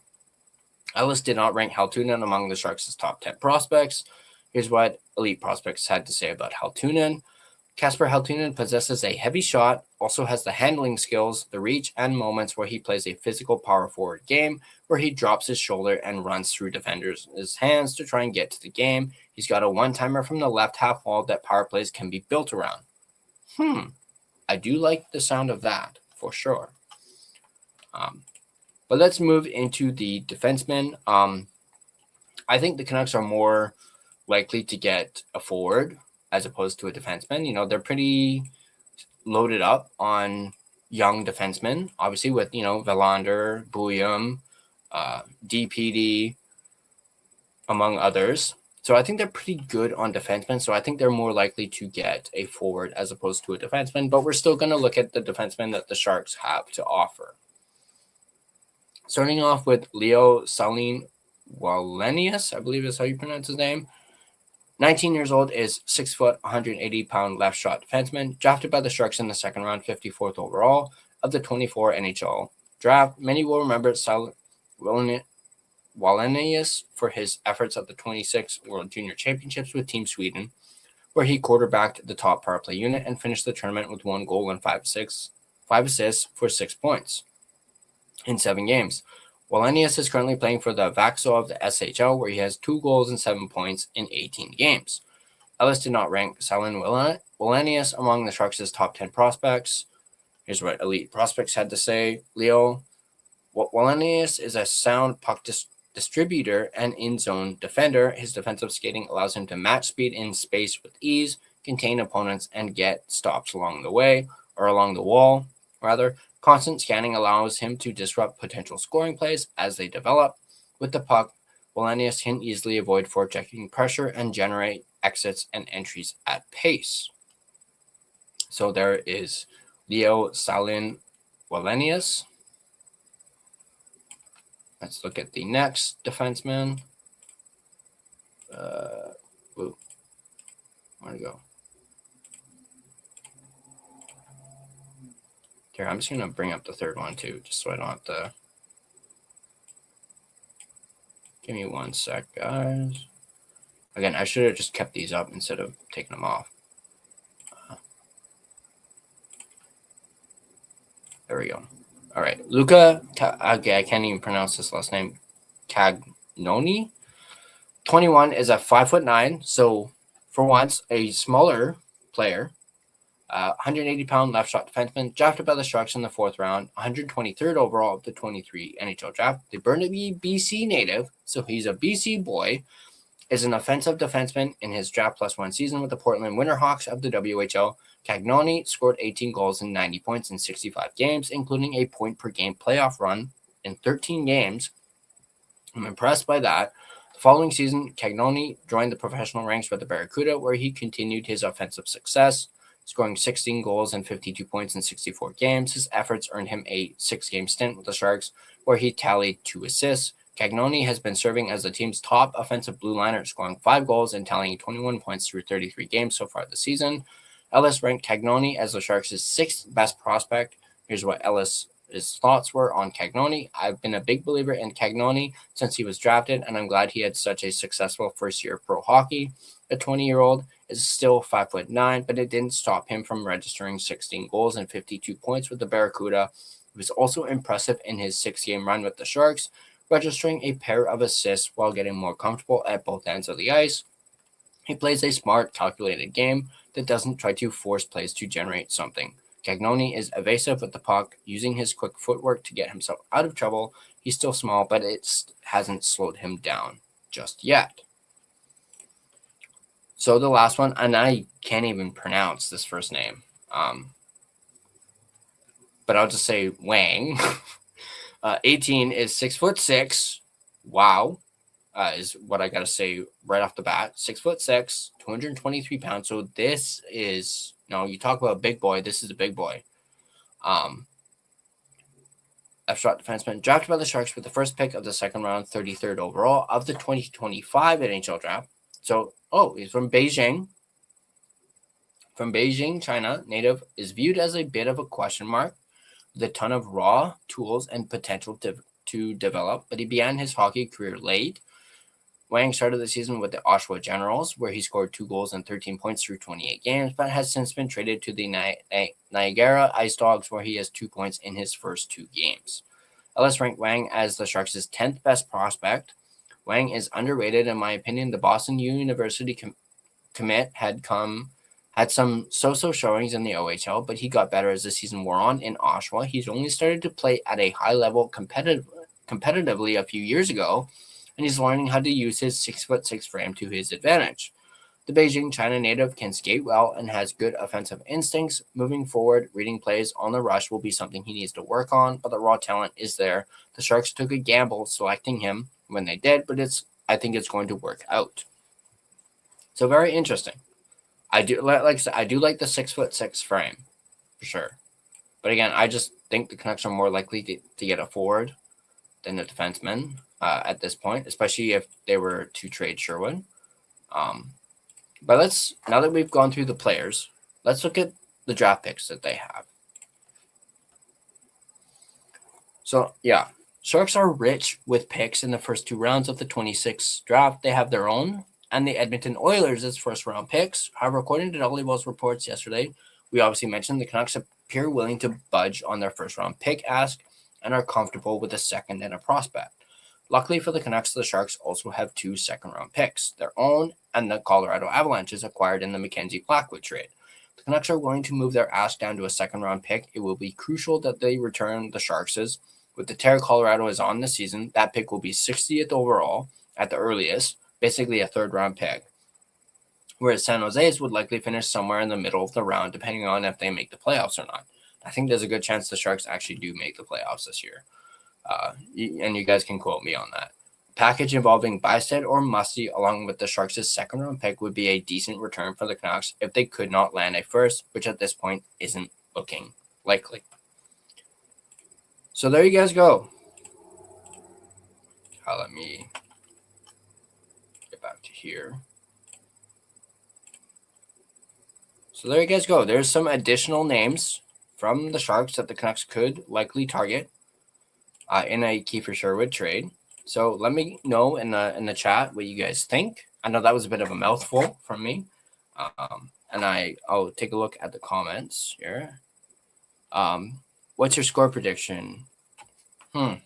Ellis did not rank Halttunen among the Sharks' top 10 prospects. Here's what Elite Prospects had to say about Halttunen. Kasper Halttunen possesses a heavy shot, also has the handling skills, the reach, and moments where he plays a physical power forward game, where he drops his shoulder and runs through defenders' hands to try and get to the game. He's got a one-timer from the left half wall that power plays can be built around. I do like the sound of that, for sure. But let's move into the defensemen. I think the Canucks are more likely to get a forward as opposed to a defenseman. They're pretty loaded up on young defensemen, obviously with, Verlander, Bouillon, DPD, among others. So I think they're pretty good on defensemen. So I think they're more likely to get a forward as opposed to a defenseman. But we're still going to look at the defensemen that the Sharks have to offer. Starting off with Leo Salin Wallenius, I believe is how you pronounce his name. 19 years old, is 6 foot, 180-pound left shot defenseman, drafted by the Sharks in the second round, 54th overall of the 24 NHL draft. Many will remember Salin Wallenius for his efforts at the 26 World Junior Championships with Team Sweden, where he quarterbacked the top power play unit and finished the tournament with 1 goal and 5 assists for 6 points in 7 games. Wallenius is currently playing for the Vaxo of the SHL, where he has 2 goals and 7 points in 18 games. Ellis did not rank Salin Wallenius among the Sharks' top 10 prospects. Here's what Elite Prospects had to say. Leo Wallenius is a sound puck distributor and in-zone defender. His defensive skating allows him to match speed in space with ease, contain opponents, and get stops along the wall. Constant scanning allows him to disrupt potential scoring plays as they develop. With the puck, Wallenius can easily avoid forechecking pressure and generate exits and entries at pace. So there is Leo Salin Wallenius. Let's look at the next defenseman. Where'd it go? Here, I'm just going to bring up the third one too, just so I don't have to. Give me 1 sec, guys. Again, I should have just kept these up instead of taking them off. There we go. All right. Luca, okay, I can't even pronounce this last name. Cagnoni, 21, is a 5'9". So for once, a smaller player. 180-pound left shot defenseman, drafted by the Sharks in the 4th round, 123rd overall of the 23 NHL draft. The Burnaby, BC native, so he's a BC boy, is an offensive defenseman in his draft plus 1 season with the Portland Winterhawks of the WHL. Cagnoni scored 18 goals and 90 points in 65 games, including a point-per-game playoff run in 13 games. I'm impressed by that. The following season, Cagnoni joined the professional ranks with the Barracuda, where he continued his offensive success, scoring 16 goals and 52 points in 64 games. His efforts earned him a 6-game stint with the Sharks, where he tallied 2 assists. Cagnoni has been serving as the team's top offensive blue liner, scoring 5 goals and tallying 21 points through 33 games so far this season. Ellis ranked Cagnoni as the Sharks' 6th best prospect. Here's what Ellis' thoughts were on Cagnoni. I've been a big believer in Cagnoni since he was drafted, and I'm glad he had such a successful first year of pro hockey. The 20-year-old is still 5'9", but it didn't stop him from registering 16 goals and 52 points with the Barracuda. He was also impressive in his 6-game run with the Sharks, registering a pair of assists while getting more comfortable at both ends of the ice. He plays a smart, calculated game that doesn't try to force plays to generate something. Cagnoni is evasive with the puck, using his quick footwork to get himself out of trouble. He's still small, but it hasn't slowed him down just yet. So the last one, and I can't even pronounce this first name, but I'll just say Wang. 18 is 6'6". Wow, is what I gotta say right off the bat. 6'6", 223 pounds. So this is, you talk about a big boy. This is a big boy. F-shot defenseman, drafted by the Sharks with the first pick of the 2nd round, 33rd overall of the 2025 NHL draft. So, he's from Beijing. From Beijing, China, native, is viewed as a bit of a question mark with a ton of raw tools and potential to develop, but he began his hockey career late. Wang started the season with the Oshawa Generals, where he scored 2 goals and 13 points through 28 games, but has since been traded to the Niagara Ice Dogs, where he has 2 points in his first 2 games. Ellis ranked Wang as the Sharks' 10th best prospect. Wang is underrated, in my opinion. The Boston University commit had some so-so showings in the OHL, but he got better as the season wore on in Oshawa. He's only started to play at a high level competitively a few years ago, and he's learning how to use his 6'6" frame to his advantage. The Beijing, China native can skate well and has good offensive instincts. Moving forward, reading plays on the rush will be something he needs to work on, but the raw talent is there. The Sharks took a gamble selecting him when they did, but I think it's going to work out. So very interesting. I do like the 6'6" frame for sure, but again, I just think the Canucks are more likely to get a forward than a defenseman at this point, especially if they were to trade Sherwood. But now that we've gone through the players, let's look at the draft picks that they have. So yeah, Sharks are rich with picks in the first 2 rounds of the 26 draft. They have their own and the Edmonton Oilers as first-round picks. However, according to Dollywell's reports yesterday, we obviously mentioned the Canucks appear willing to budge on their first-round pick ask and are comfortable with a second and a prospect. Luckily for the Canucks, the Sharks also have 2 second-round picks, their own and the Colorado Avalanche's acquired in the Mackenzie Blackwood trade. The Canucks are willing to move their ask down to a second-round pick. It will be crucial that they return the Sharks'. With the tear Colorado is on this season, that pick will be 60th overall at the earliest, basically a third-round pick, whereas San Jose's would likely finish somewhere in the middle of the round, depending on if they make the playoffs or not. I think there's a good chance the Sharks actually do make the playoffs this year, and you guys can quote me on that. Package involving Bystad or Musty along with the Sharks' second-round pick would be a decent return for the Canucks if they could not land a first, which at this point isn't looking likely. So there you guys go. Let me get back to here. So there you guys go. There's some additional names from the Sharks that the Canucks could likely target in a Kiefer Sherwood trade. So let me know in the chat what you guys think. I know that was a bit of a mouthful from me, and I'll take a look at the comments here. What's your score prediction? I'm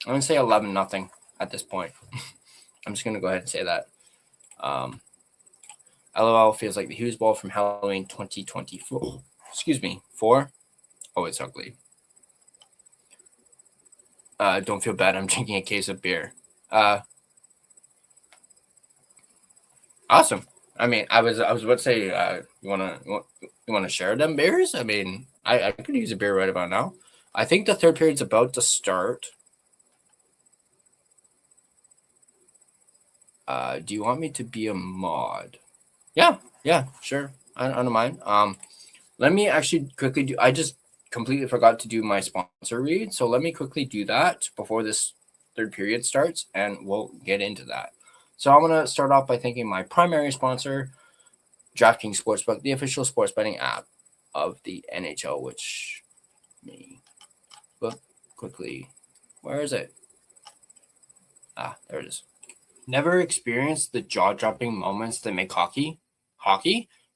going to say 11-0 at this point. I'm just going to go ahead and say that. LOL feels like the Hughes Bowl from Halloween 2024. Excuse me, 4? Oh, it's ugly. Don't feel bad. I'm drinking a case of beer. Awesome. I mean, I was about to say, you wanna share them beers? I mean, I could use a beer right about now. I think the third period's about to start. Do you want me to be a mod? Yeah, sure. I don't mind. Let me actually quickly do. I just completely forgot to do my sponsor read, so let me quickly do that before this third period starts, and we'll get into that. So I'm gonna start off by thanking my primary sponsor, DraftKings Sportsbook, the official sports betting app of the NHL. Which me look quickly. Where is it? There it is. Never experienced the jaw-dropping moments that make hockey?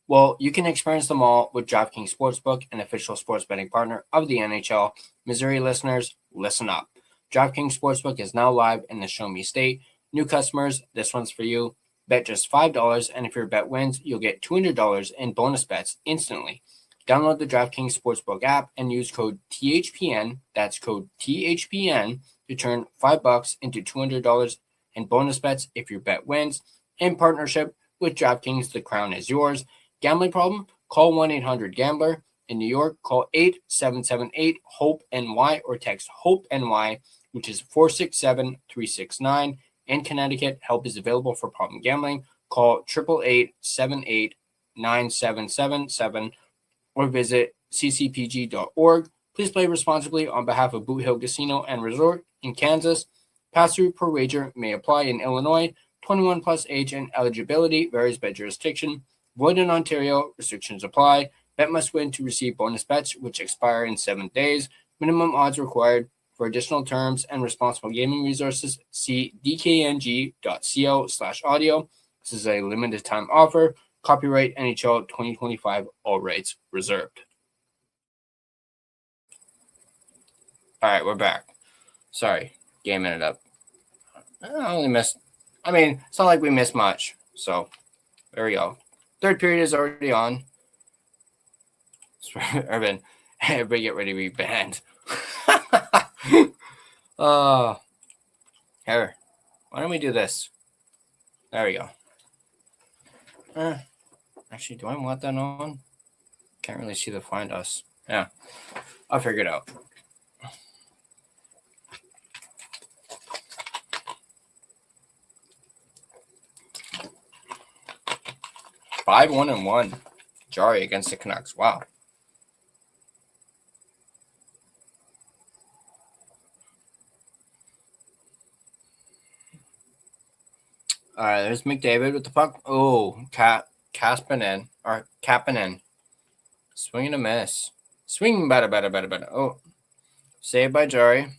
Well, you can experience them all with DraftKings Sportsbook, an official sports betting partner of the NHL. Missouri listeners, listen up. DraftKings Sportsbook is now live in the Show Me State. New customers, this one's for you. Bet just $5, and if your bet wins, you'll get $200 in bonus bets instantly. Download the DraftKings Sportsbook app and use code THPN, that's code THPN, to turn $5 into $200 in bonus bets if your bet wins. In partnership with DraftKings, the crown is yours. Gambling problem? Call 1-800-GAMBLER. In New York, call 8778-HOPE-NY or text HOPE-NY, which is 467-369. In Connecticut, help is available for problem gambling. Call 888-78-9777 or visit ccpg.org. Please play responsibly on behalf of Boot Hill Casino and Resort in Kansas. Pass-through per wager may apply in Illinois. 21 plus age and eligibility varies by jurisdiction. Void in Ontario. Restrictions apply. Bet must win to receive bonus bets, which expire in 7 days. Minimum odds required. For additional terms and responsible gaming resources, see dkng.co/audio. This is a limited time offer. Copyright NHL 2025. All rights reserved. All right, we're back. Sorry, gaming it up. It's not like we missed much. So there we go. Third period is already on. Urban, everybody get ready to be banned. Here, why don't we do this? There we go. Actually, do I want that on? Can't really see the find us. Yeah, I'll figure it out. Five 1-1. Jari against the Canucks. Wow. All right, there's McDavid with the puck. Oh, Kapanen. Swing and a miss. Swing, better. Oh, saved by Jari.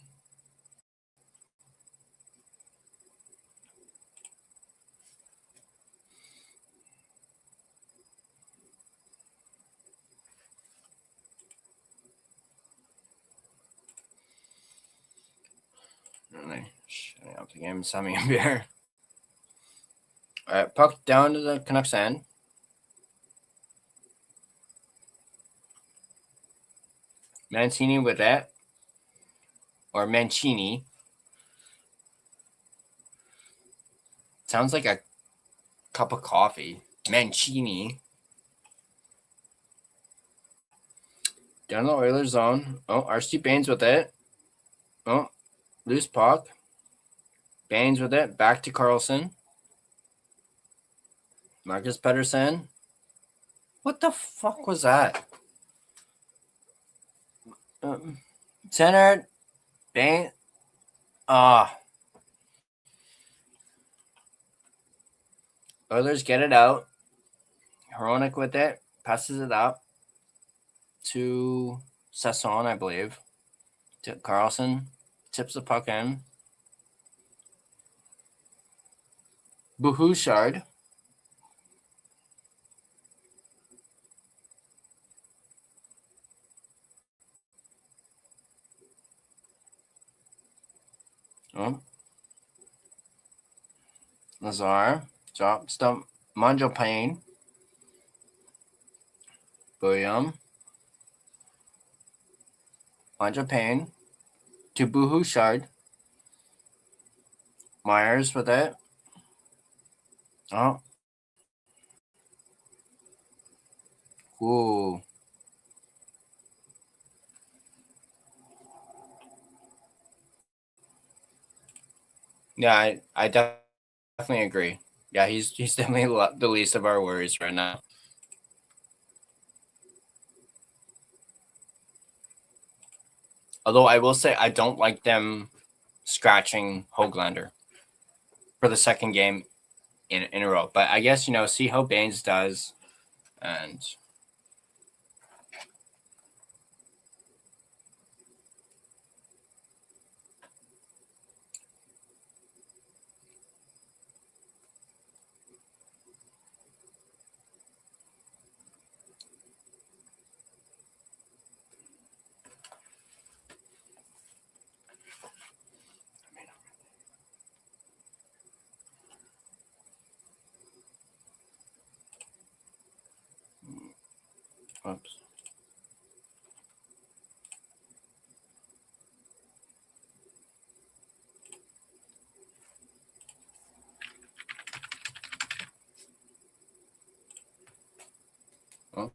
Shutting up the game, Sammy and Bear. All right, puck down to the Canucks end. Mancini with that. Or Mancini. Sounds like a cup of coffee. Mancini. Down the Oilers zone. Oh, RC Baines with it. Oh, loose puck. Baines with it. Back to Carlson. Marcus Pettersson. What the fuck was that? Centered. Baines. Oilers get it out. Hronik with it. Passes it up to Sasson, I believe. To Carlson. Tips the puck in. Bouchard. Lazar. Drop. Stump. Manjo Payne. William. Manjo Payne. To Bouchard. Myers with it. Oh. Ooh. Yeah, I definitely agree. Yeah, he's definitely the least of our worries right now. Although I will say I don't like them scratching Hoglander for the second game in a row. But I guess, see how Baines does. And oops. Oh.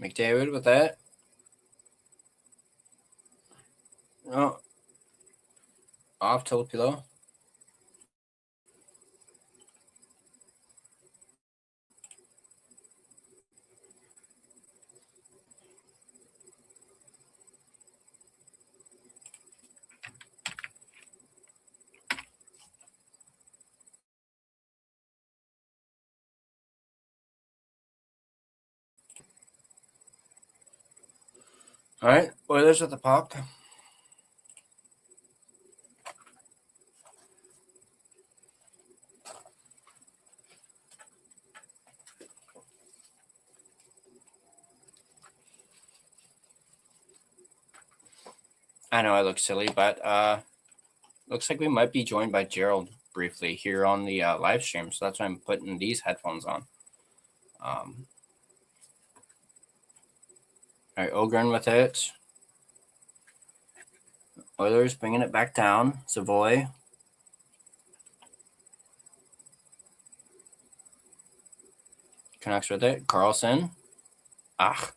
McDavid with that. Oh, off Tilapilo. All right, Oilers at the puck. I know I look silly, but looks like we might be joined by Gerald briefly here on the live stream. So that's why I'm putting these headphones on. All right, Ogren with it. Oilers bringing it back down. Savoy. Canucks with it. Carlson. Ah.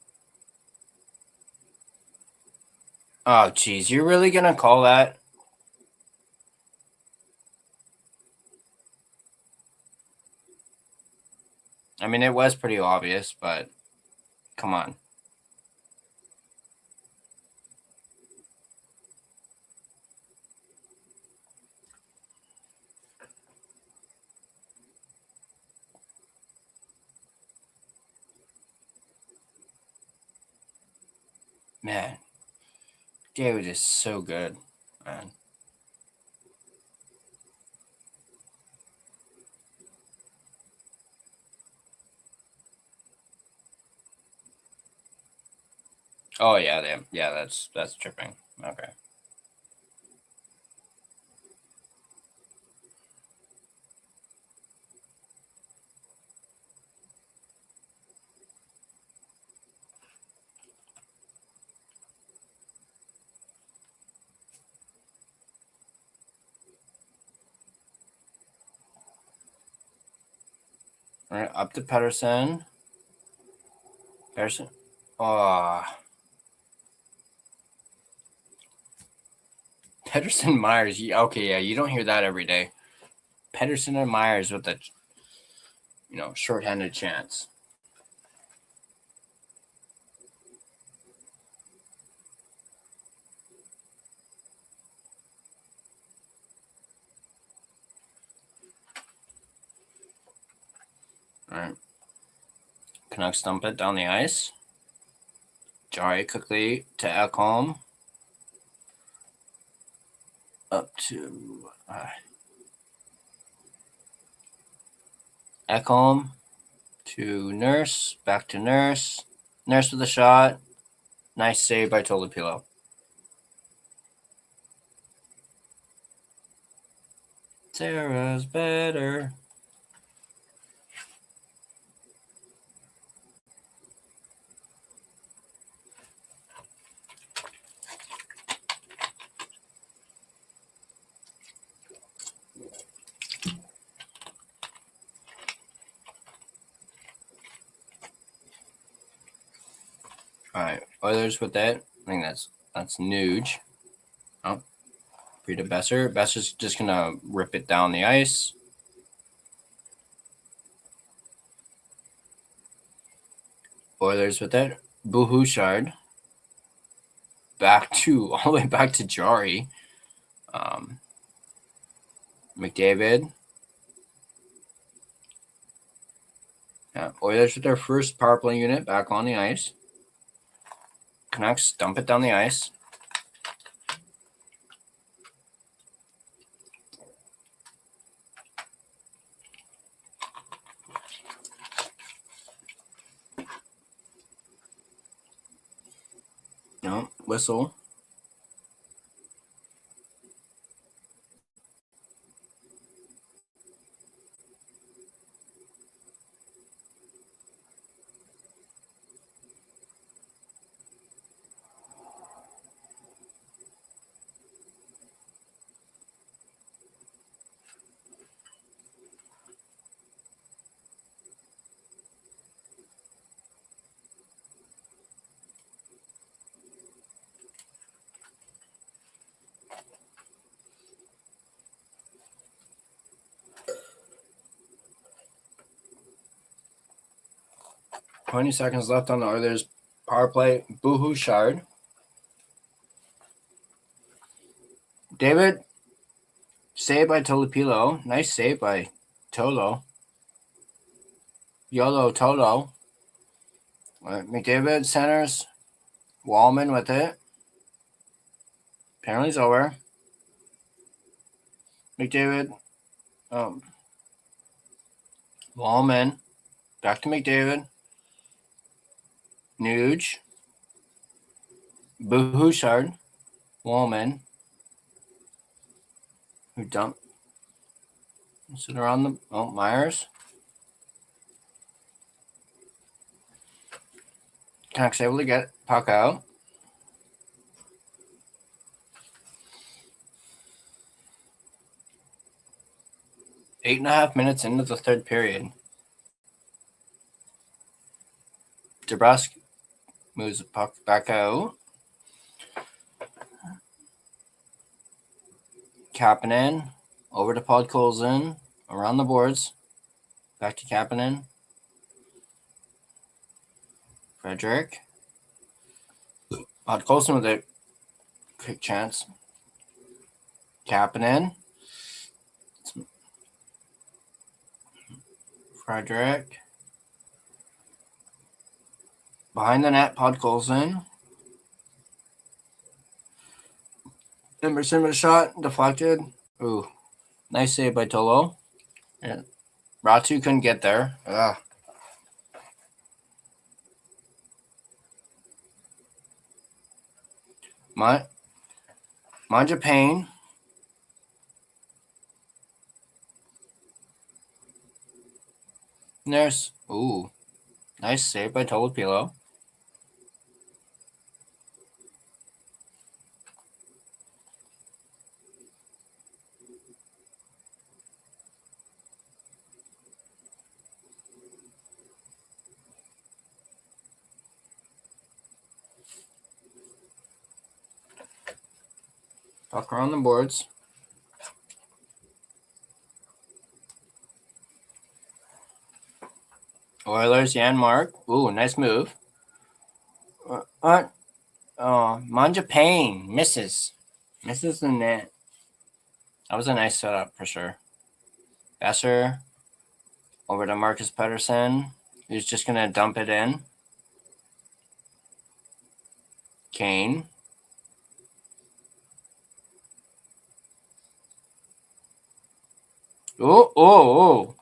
Oh, geez. You're really going to call that? I mean, it was pretty obvious, but come on. Man, David is so good, man. Oh yeah, that's tripping. Okay. All right, up to Pedersen. Pedersen. Oh, Pedersen Myers. Okay, yeah, you don't hear that every day. Pedersen and Myers with the shorthanded chance. All right. Canucks dump it down the ice. Jari quickly to Ekholm. Up to Ekholm to Nurse. Back to Nurse. Nurse with a shot. Nice save by Tolopilo. Sarah's better. All right, Oilers with that. I think that's Nuge. Oh, free to Besser. Besser's just gonna rip it down the ice. Oilers with that. Bouchard. All the way back to Jari. McDavid. Yeah, Oilers with their first power play unit back on the ice. Canucks dump it down the ice. No, whistle. $20 seconds left on the Oilers power play. Bouchard. David. Save by Tolopilo. Nice save by Tolo. YOLO Tolo. McDavid centers. Wallman with it. Penalty's over. McDavid. Wallman. Back to McDavid. Nuge. Bouchard. Wallman. Who dumped? Sit around the Myers. Canucks able to get puck out. Eight and a half minutes into the third period. DeBrusk moves the puck back out. Kapanen over to Podkolzin. Around the boards. Back to Kapanen. Frederick. Podkolzin with a quick chance. Kapanen. Frederick. Behind the net, Podkolzin. Emerson with a shot. Deflected. Ooh. Nice save by Tolo. Yeah. Ratu couldn't get there. Ugh. Manjapane. Nurse. Ooh. Nice save by Tolopilo. Puck around the boards. Oilers, Jan Mark. Ooh, nice move. Manjapane misses. Misses the net. That was a nice setup for sure. Besser over to Marcus Pettersson. He's just going to dump it in. Kane. Oh.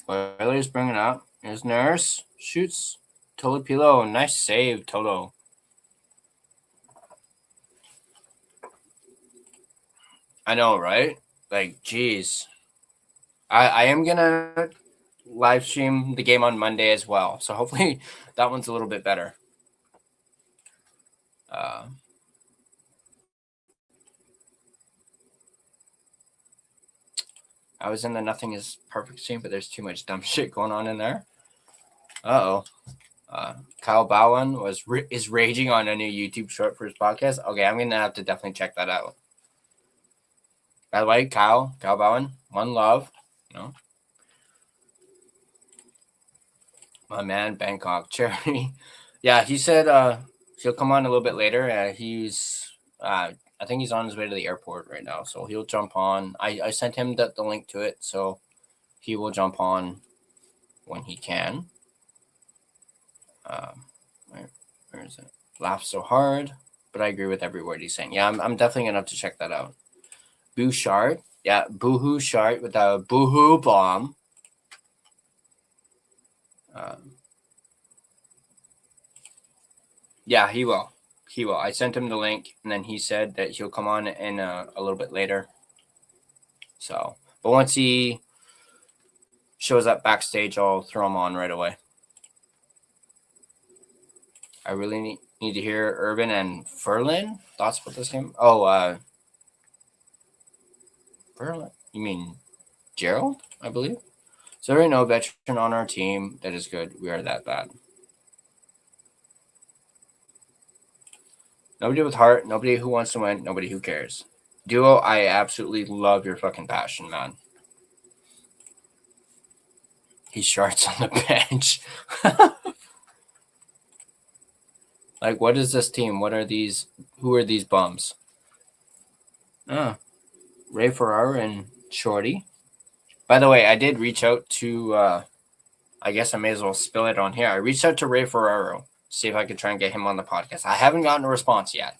Oilers bring it up. Here's Nurse. Shoots. Tolopilo. Nice save, Toto. I know, right? Like, geez. I am going to live stream the game on Monday as well. So hopefully that one's a little bit better. I was in the Nothing is Perfect stream, but there's too much dumb shit going on in there. Uh-oh. Kyle Bowen is raging on a new YouTube short for his podcast. Okay, I'm going to have to definitely check that out. By the way, Kyle Bowen, one love. My man, Bangkok Charity. Yeah, he said he'll come on a little bit later. I think he's on his way to the airport right now, so he'll jump on. I sent him the link to it, so he will jump on when he can. Where is it? Laugh so hard, but I agree with every word he's saying. Yeah, I'm definitely gonna have to check that out. Bouchard, yeah, Boohoo Shard with a Boohoo bomb. Yeah, he will. I sent him the link, and then he said that he'll come on in a little bit later. So, but once he shows up backstage, I'll throw him on right away. I really need to hear Urban and Ferlin. Thoughts about this game? Oh, Ferlin? You mean Gerald, I believe? So there ain't no veteran on our team that is good. We are that bad. Nobody with heart, nobody who wants to win, nobody who cares. Duo, I absolutely love your fucking passion, man. He sharts on the bench. Like, what is this team? What are these? Who are these bums? Ray Ferraro and Shorty. By the way, I did reach out to, I guess I may as well spill it on here. I reached out to Ray Ferraro, see if I could try and get him on the podcast. I haven't gotten a response yet,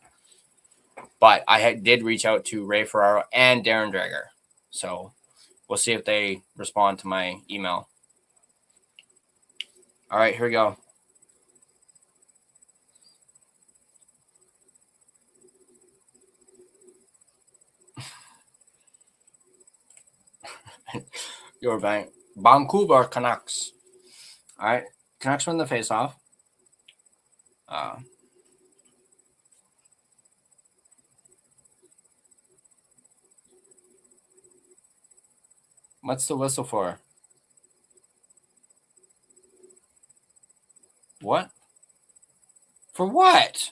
but I did reach out to Ray Ferraro and Darren Dreger. So we'll see if they respond to my email. All right, here we go. Your bank. Vancouver Canucks. All right, Canucks win the faceoff. What's the whistle for? What? For what?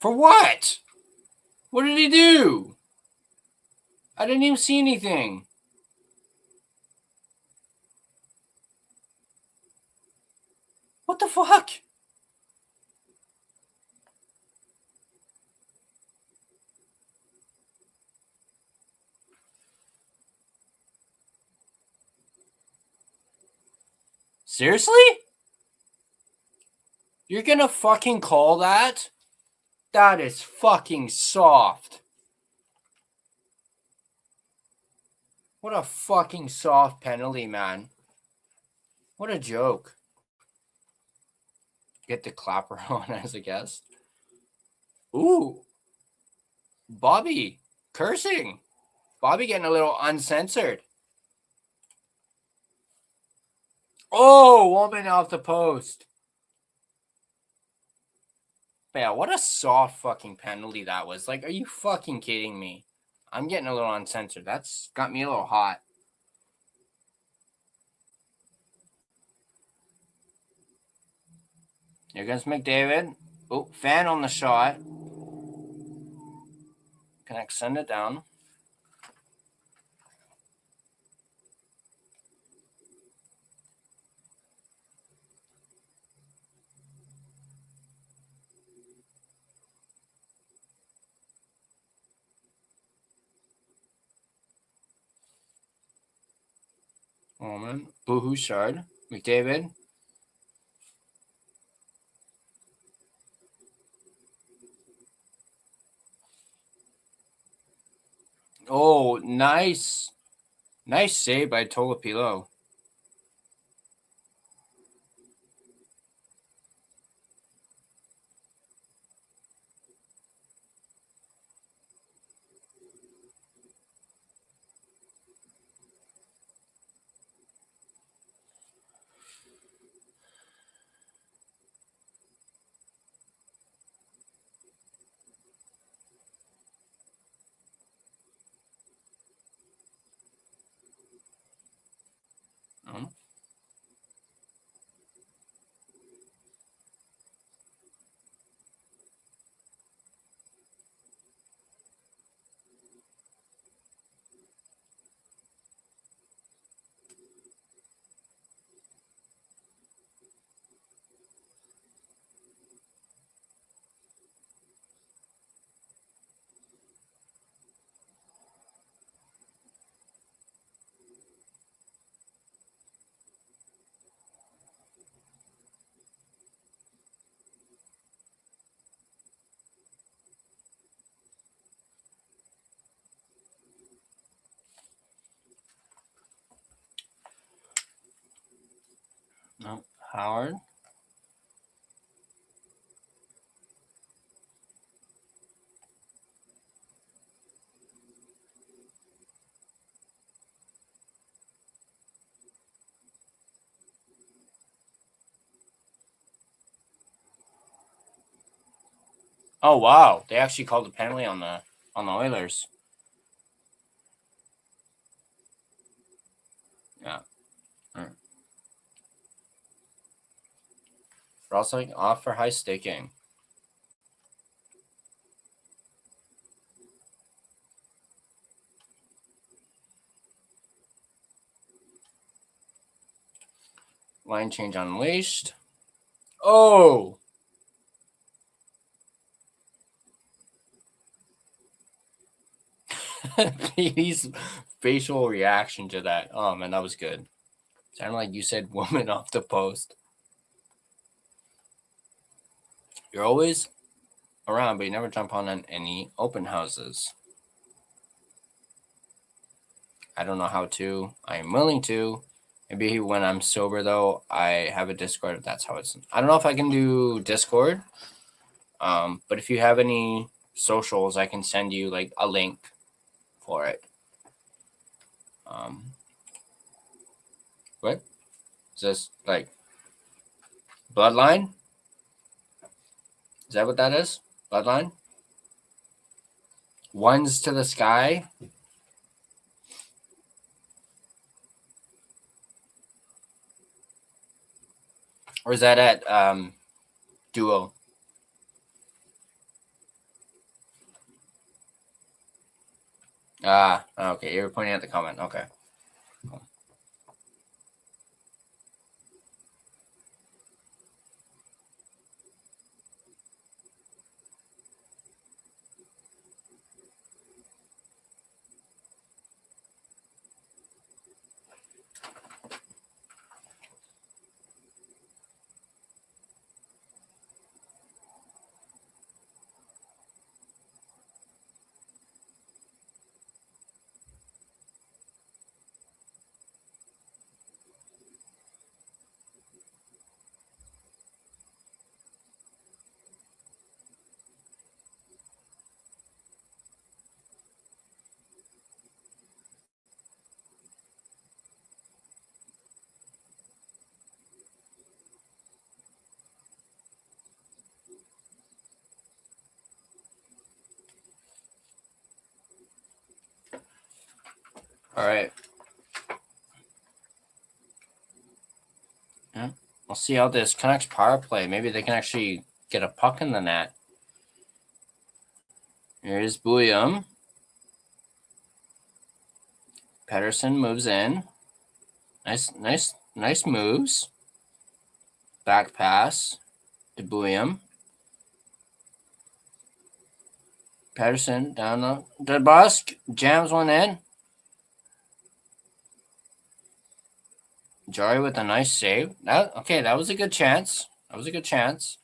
For what? What did he do? I didn't even see anything. What the fuck? Seriously? You're gonna fucking call that? That is fucking soft. What a fucking soft penalty, man. What a joke. Get the clapper on as a guest. Ooh. Bobby cursing. Bobby getting a little uncensored. Oh, woman off the post. But yeah, what a soft fucking penalty that was. Like, are you fucking kidding me? I'm getting a little uncensored. That's got me a little hot. Here comes McDavid. Oh, fan on the shot. Can I send it down? Coleman. Bouchard. McDavid. Oh, nice. Nice save by Tolopilo. No, Howard. Oh wow, they actually called a penalty on the Oilers. Yeah. Rosling off for high staking. Line change unleashed. Oh! Petey's facial reaction to that. Oh man, that was good. Sounded like you said woman off the post. You're always around, but you never jump on any open houses. I don't know how to. I am willing to. Maybe when I'm sober, though, I have a Discord. That's how it's. I don't know if I can do Discord. But if you have any socials, I can send you like a link for it. What? Is this like Bloodline? Is that what that is? Bloodline? Ones to the sky? Or is that at Duo? Ah, okay. You were pointing at the comment. Okay. Cool. All right. Yeah. We'll see how this Canucks power play. Maybe they can actually get a puck in the net. Here's Bouillon. Pedersen moves in. Nice moves. Back pass to Bouillon. Pedersen down the Busk. Jams one in. Jari with a nice save. That was a good chance. That was a good chance.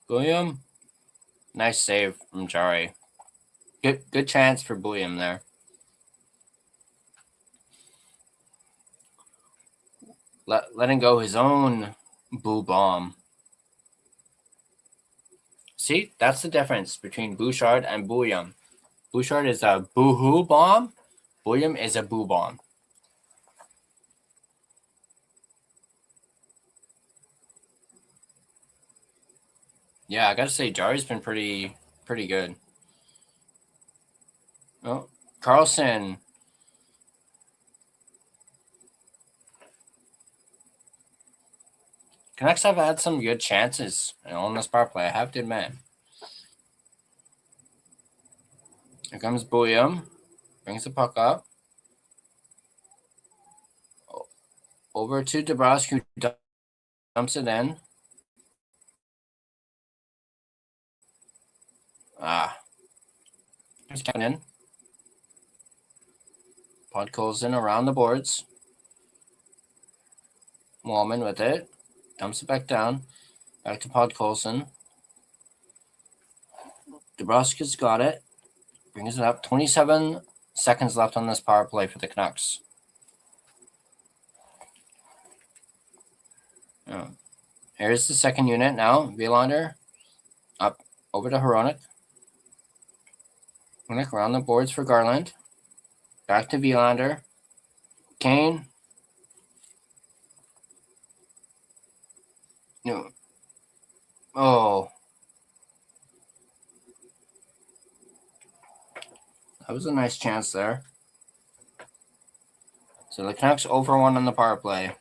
William, nice save from Jari. Good chance for William there. Letting go his own boo bomb. See, that's the difference between Bouchard and Bouillon. Bouchard is a boo-hoo bomb. William is a boo bomb. Yeah, I gotta say, Jari's been pretty good. Oh, Carlson. Canucks have had some good chances on this power play, I have to admit. Here comes Bouillon. Brings the puck up. Over to DeBrusque, who dumps it in. Here's Kevin. Podkolzin around the boards. Wallman with it. Dumps it back down. Back to Podkolzin. DeBrusque has got it. Brings it up. 27 seconds left on this power play for the Canucks. Oh. Here's the second unit now. Vilander up over to Hronek. Hronek around the boards for Garland. Back to Vilander. Kane. No. Oh. That was a nice chance there. So the Canucks over 1 on the power play.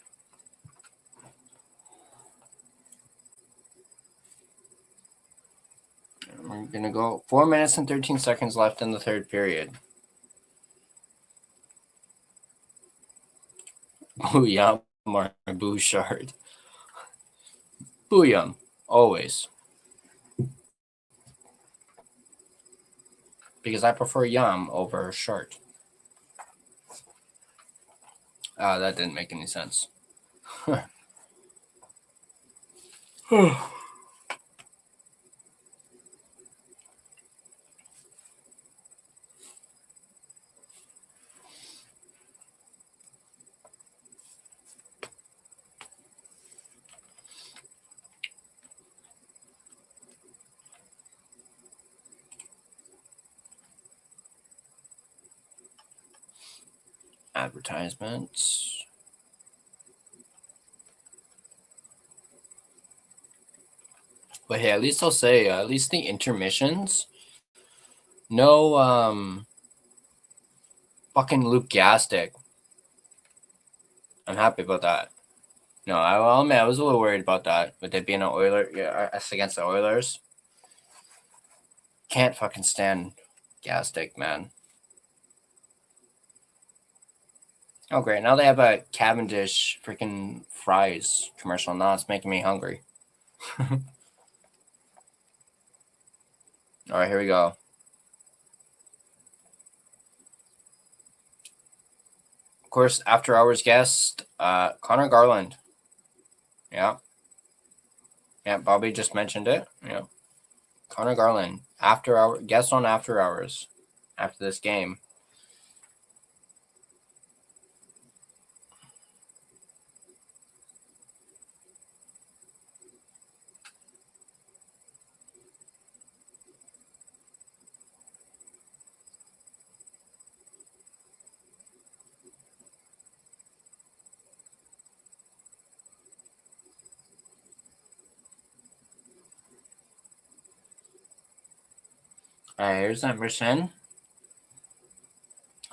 We're going to go 4 minutes and 13 seconds left in the third period. Booyah, Mark Bouchard. Booyah, always. Because I prefer yum over short. That didn't make any sense. Advertisements. But hey, at least I'll say, at least the intermissions. No, fucking Luke Gastic. I'm happy about that. No, I'll admit I was a little worried about that. With it being an Oiler, us against the Oilers. Can't fucking stand Gastic, man. Oh, great. Now they have a Cavendish freaking fries commercial. Now it's making me hungry. All right, here we go. Of course, after hours guest, Connor Garland. Yeah. Yeah, Bobby just mentioned it. Yeah. Connor Garland, guest on after hours after this game. All right, here's Emerson.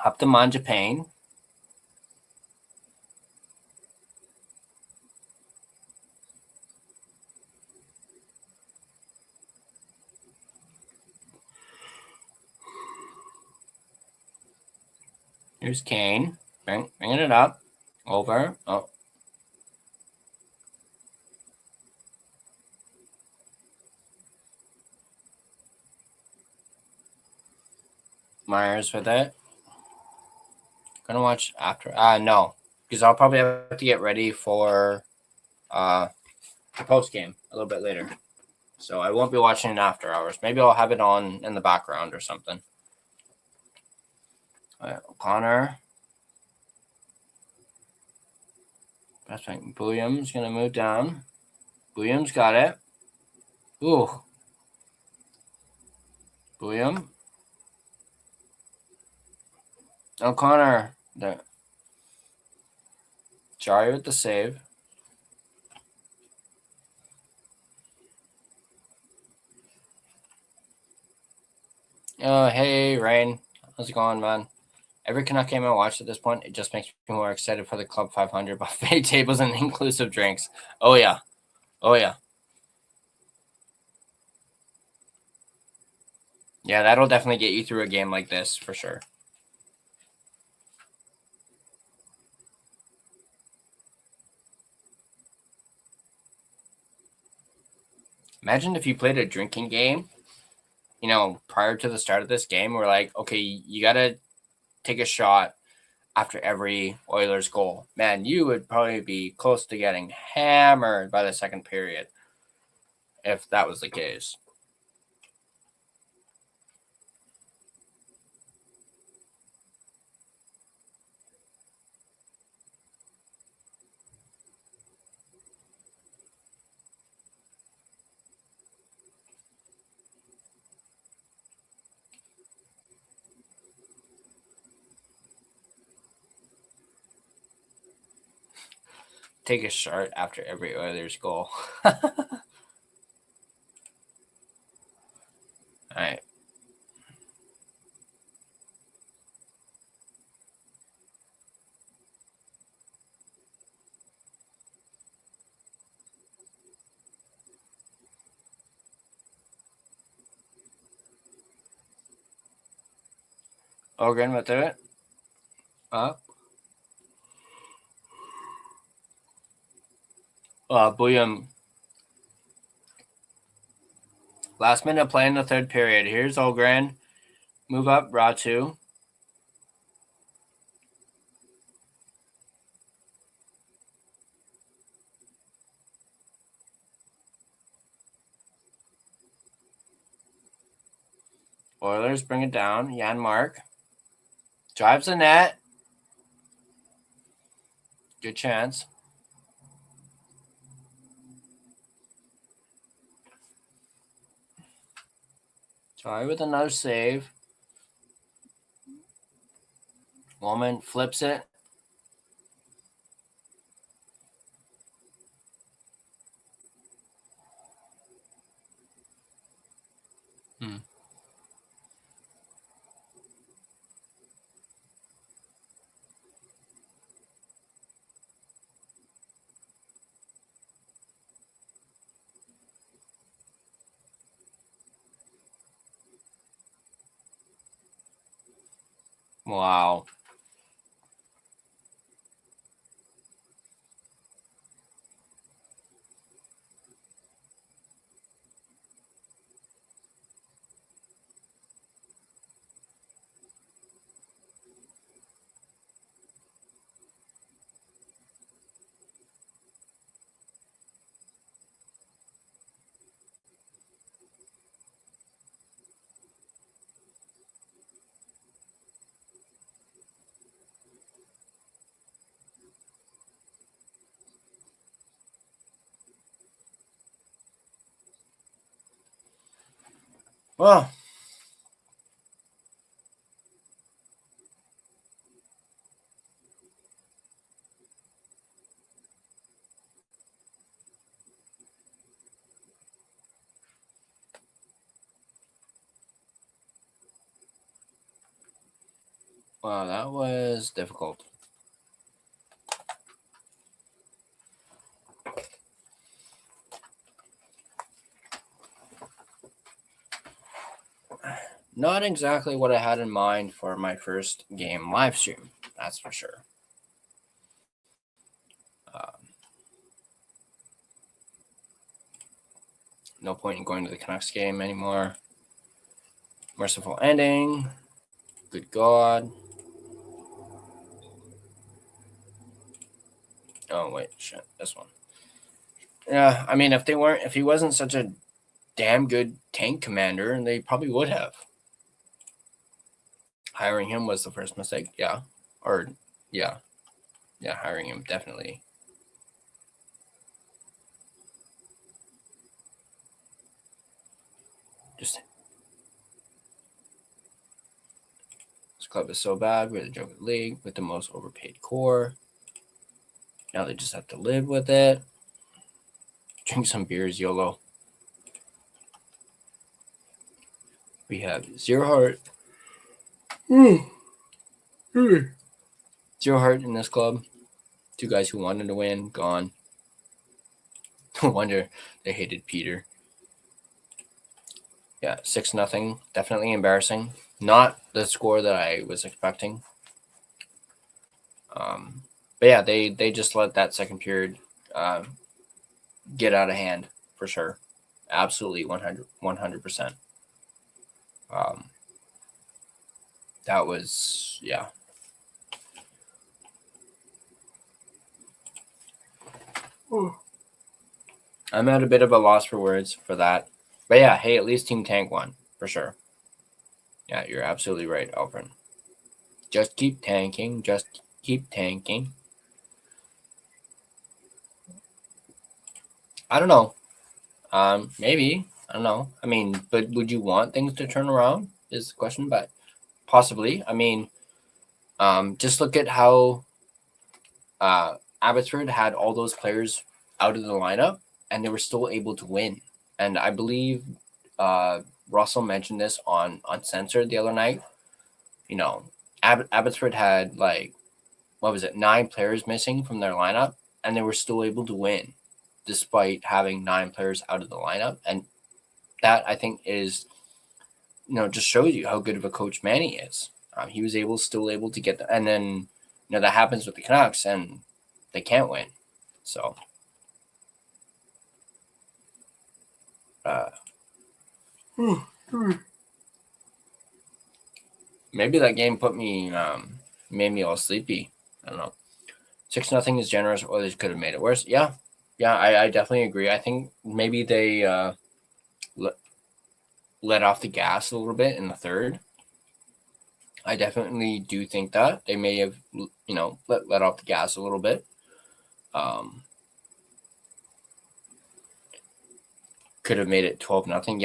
Up to Japan. Here's Kane. Bringing it up. Over. Oh. Myers with it. Gonna watch after. No. Because I'll probably have to get ready for the post game a little bit later. So I won't be watching it after hours. Maybe I'll have it on in the background or something. O'Connor. That's right. Williams gonna move down. Williams got it. Ooh. William. O'Connor. Jari with the save. Oh, hey, Rain. How's it going, man? Every Canuck game I watch at this point, it just makes me more excited for the Club 500 buffet tables and inclusive drinks. Oh, yeah. Oh, yeah. Yeah, that'll definitely get you through a game like this, for sure. Imagine if you played a drinking game, prior to the start of this game, we're like, okay, you got to take a shot after every Oilers goal. Man, you would probably be close to getting hammered by the second period if that was the case. Take a shot after every Oilers goal. All right. Ogren with it. Up. William. Last minute play in the third period. Here's Ogren. Move up, Ratu. Oilers bring it down. Jan Mark. Drives the net. Good chance. Sorry with another save. Woman flips it. Wow. Well, Wow, that was difficult. Not exactly what I had in mind for my first game live stream, that's for sure. No point in going to the Canucks game anymore. Merciful ending. Good God. Oh wait, shit, this one. Yeah, I mean, if he wasn't such a damn good tank commander, they probably would have. Hiring him was the first mistake, yeah. Or, yeah. Yeah, hiring him, definitely. Just, this club is so bad. We're the joke of the league with the most overpaid core. Now they just have to live with it. Drink some beers, YOLO. We have zero heart. Zero heart in this club. Two guys who wanted to win, gone. No wonder they hated Peter. Yeah, 6-0. Definitely embarrassing. Not the score that I was expecting. But yeah, they just let that second period get out of hand for sure. Absolutely 100%. That was, yeah. I'm at a bit of a loss for words for that. But yeah, hey, at least Team Tank won for sure. Yeah, you're absolutely right, Alfred. Just keep tanking. Just keep tanking. I don't know. Maybe. I don't know. I mean, but would you want things to turn around? Is the question. But possibly. I mean, just look at how Abbotsford had all those players out of the lineup, and they were still able to win. And I believe Russell mentioned this on Uncensored the other night. You know, Abbotsford had like, what was it, 9 players missing from their lineup, and they were still able to win despite having 9 players out of the lineup. And that, I think, is, just shows you how good of a coach Manny is. He was still able to get and then, that happens with the Canucks, and they can't win. So, maybe that game made me all sleepy. I don't know. 6-0 is generous. Oilers could have made it worse. Yeah, I definitely agree. I think maybe they let off the gas a little bit in the third. I definitely do think that they may have, let off the gas a little bit. Could have made it 12-0.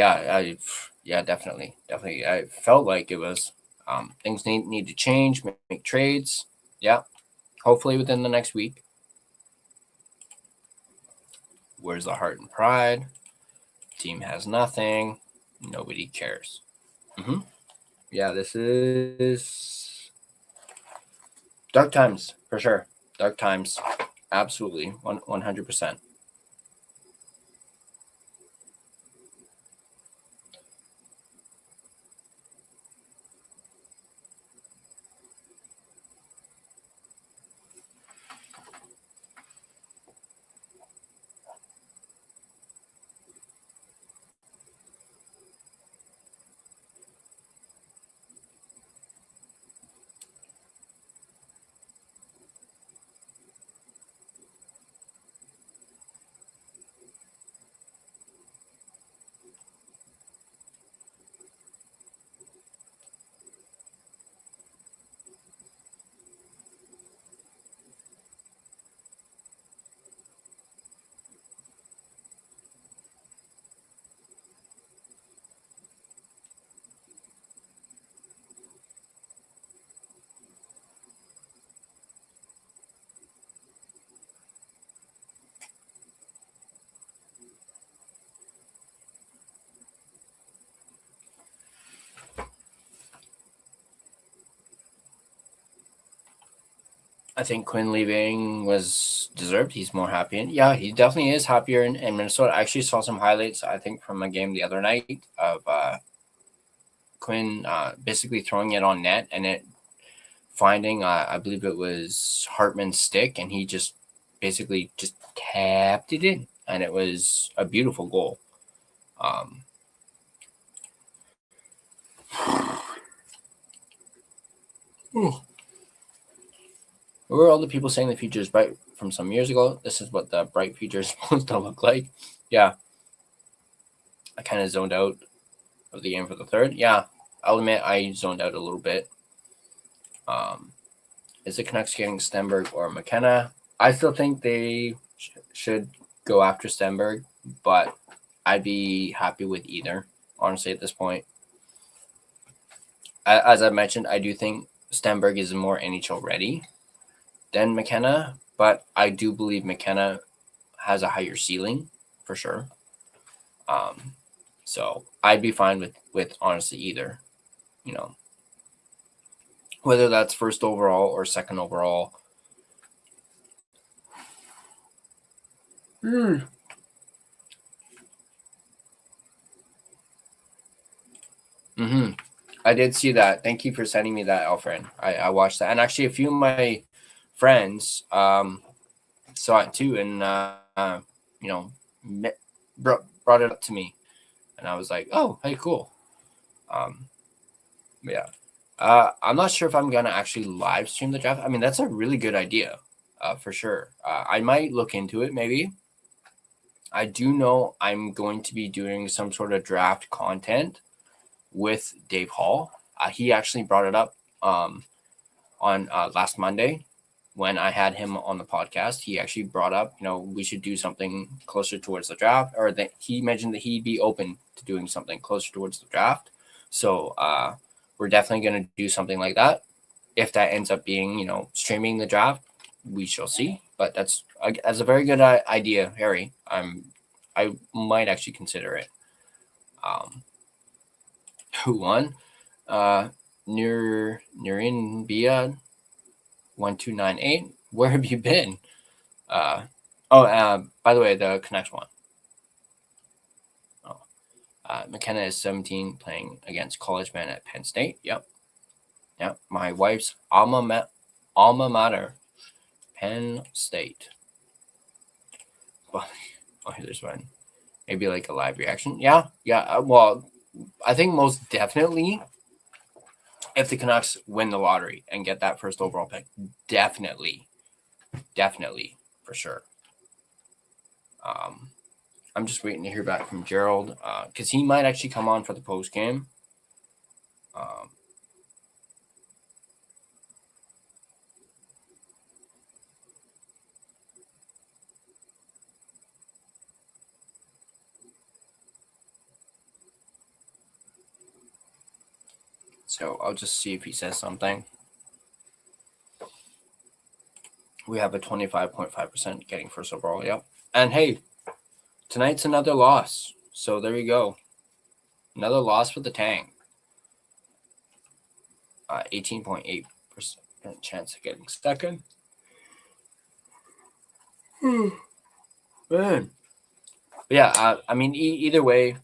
Yeah, definitely. I felt like it was things need to change, make trades. Yeah, hopefully within the next week. Where's the heart and pride? Team has nothing. Nobody cares. Yeah, this is dark times for sure. Dark times, absolutely, 100%. I think Quinn leaving was deserved. He's more happy. And yeah, he definitely is happier in Minnesota. I actually saw some highlights, I think, from a game the other night of Quinn basically throwing it on net and it finding, I believe it was Hartman's stick, and he just basically just tapped it in. And it was a beautiful goal. Were all the people saying the future is bright from some years ago? This is what the bright future is supposed to look like. Yeah. I kind of zoned out of the game for the third. Yeah, I'll admit I zoned out a little bit. Is the Canucks getting Stenberg or McKenna? I still think they should go after Stenberg, but I'd be happy with either, honestly, at this point. As I mentioned, I do think Stenberg is more NHL ready than McKenna, but I do believe McKenna has a higher ceiling for sure. So I'd be fine with honestly either, whether that's first overall or second overall. I did see that. Thank you for sending me that, Alfred. I watched that, and actually a few of my friends saw it too, and brought it up to me, and I was like, oh, hey, cool. Yeah. I'm not sure if I'm gonna actually live stream the draft. I mean, that's a really good idea, for sure. I might look into it, maybe. I do know I'm going to be doing some sort of draft content with Dave Hall. He actually brought it up on last Monday when I had him on the podcast. He actually brought up, we should do something closer towards the draft, or that he mentioned that he'd be open to doing something closer towards the draft. So we're definitely going to do something like that. If that ends up being, streaming the draft, we shall see. But that's a very good idea, Harry. I might actually consider it. Who won? Nurin Bia 1298. Where have you been? By the way, the Canucks won. McKenna is 17, playing against college men at Penn State. Yep. My wife's alma mater, Penn State. Well, there's one. Maybe like a live reaction. Yeah. Well, I think most definitely, if the Canucks win the lottery and get that first overall pick, definitely, for sure. I'm just waiting to hear back from Gerald, because he might actually come on for the post game. So I'll just see if he says something. We have a 25.5% getting first overall. Yep. And hey, tonight's another loss. So there you go. Another loss for the Tang. 18.8% chance of getting second. Man. Yeah, I mean, either way,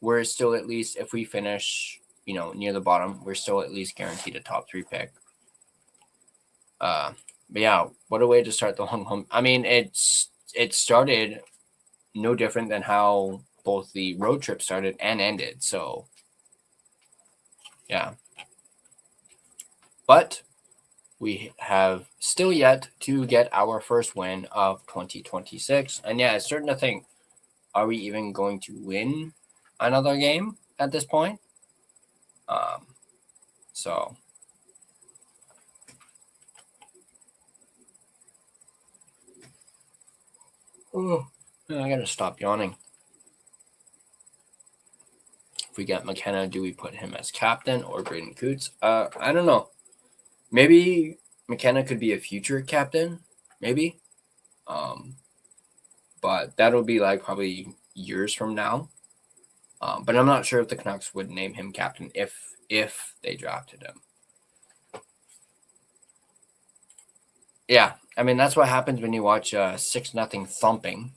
we're still, at least if we finish, near the bottom, we're still at least guaranteed a top 3 pick. But yeah, what a way to start the long home. I mean, it started no different than how both the road trip started and ended. So yeah. But we have still yet to get our first win of 2026. And yeah, it's starting to think, are we even going to win another game at this point? So I gotta stop yawning. If we get McKenna, do we put him as captain or Braden Coots? I don't know. Maybe McKenna could be a future captain, maybe. But that'll be like probably years from now. But I'm not sure if the Canucks would name him captain if they drafted him. Yeah, I mean that's what happens when you watch 6-0 thumping.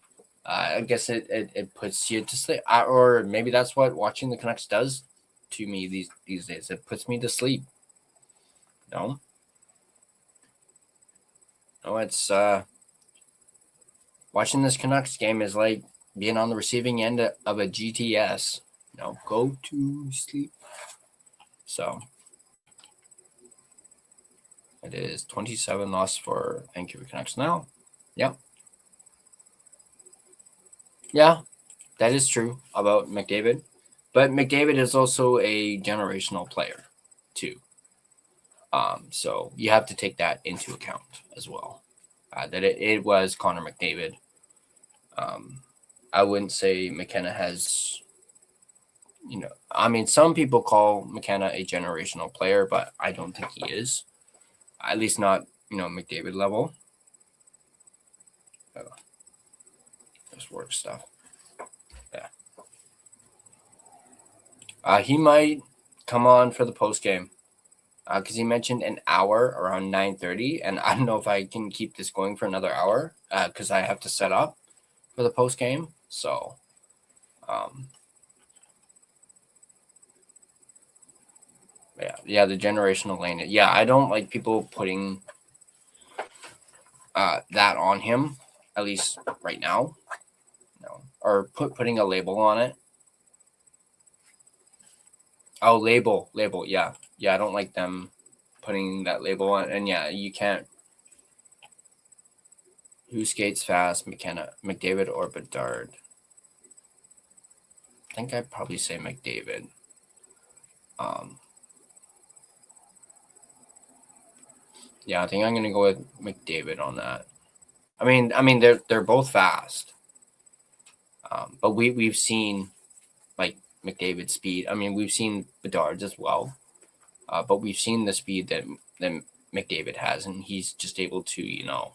I guess it puts you to sleep, or maybe that's what watching the Canucks does to me these days. It puts me to sleep. No, no, it's watching this Canucks game is like being on the receiving end of a GTS. Go to sleep. So it is 27 loss for Vancouver Canucks now. Yep. Yeah, that is true about McDavid. But McDavid is also a generational player, too. So you have to take that into account as well. That it was Connor McDavid. I wouldn't say McKenna has, I mean, some people call McKenna a generational player, but I don't think he is. At least not, McDavid level. Just work stuff. Yeah. He might come on for the post game because he mentioned an hour around 9:30, and I don't know if I can keep this going for another hour because I have to set up for the post game. So, yeah, the generational lane. Yeah, I don't like people putting that on him, at least right now. Or putting a label on it. Oh, label. Yeah. I don't like them putting that label on. And yeah, you can't. Who skates fast, McKenna, McDavid, or Bedard? I think I'd probably say McDavid. Yeah, I think I'm gonna go with McDavid on that. I mean, they're both fast, but we've seen like McDavid's speed. I mean, we've seen Bedard's as well, but we've seen the speed that McDavid has, and he's just able to,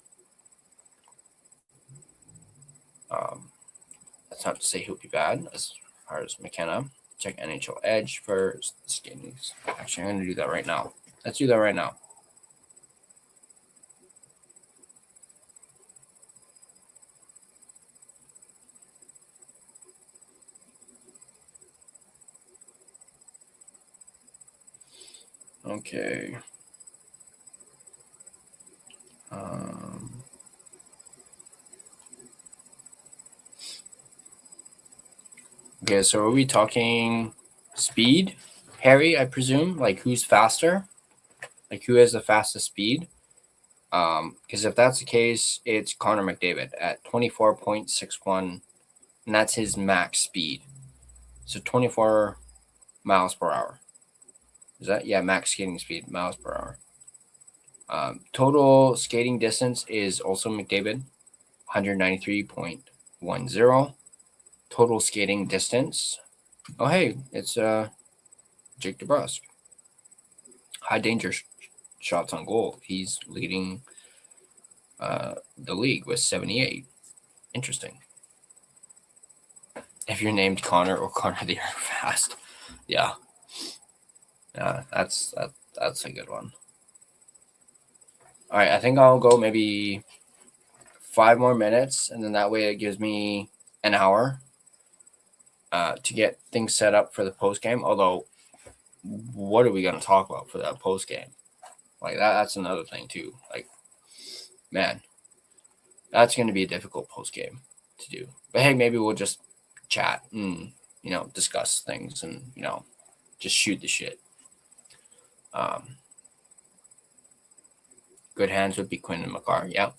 that's not to say he'll be bad as far as McKenna. Check NHL Edge for skating. Actually, I'm gonna do that right now. Let's do that right now. Okay. Okay, so are we talking speed, Harry? I presume, like who's faster, like who has the fastest speed? Because if that's the case, it's Connor McDavid at 24.61, and that's his max speed. So 24 miles per hour. Is that max skating speed, miles per hour? Total skating distance is also McDavid, 193.10. Total skating distance. Oh, hey, it's Jake DeBrusk. High danger shots on goal. He's leading the league with 78. Interesting. If you're named Connor or Connor the Air Fast, yeah, that's a good one. All right, I think I'll go maybe 5 more minutes, and then that way it gives me an hour to get things set up for the post game. Although, what are we going to talk about for that post game? Like that's another thing too. Like, man, that's going to be a difficult post game to do. But hey, maybe we'll just chat and discuss things and just shoot the shit. Good hands would be Quinn and Makar. Yeah.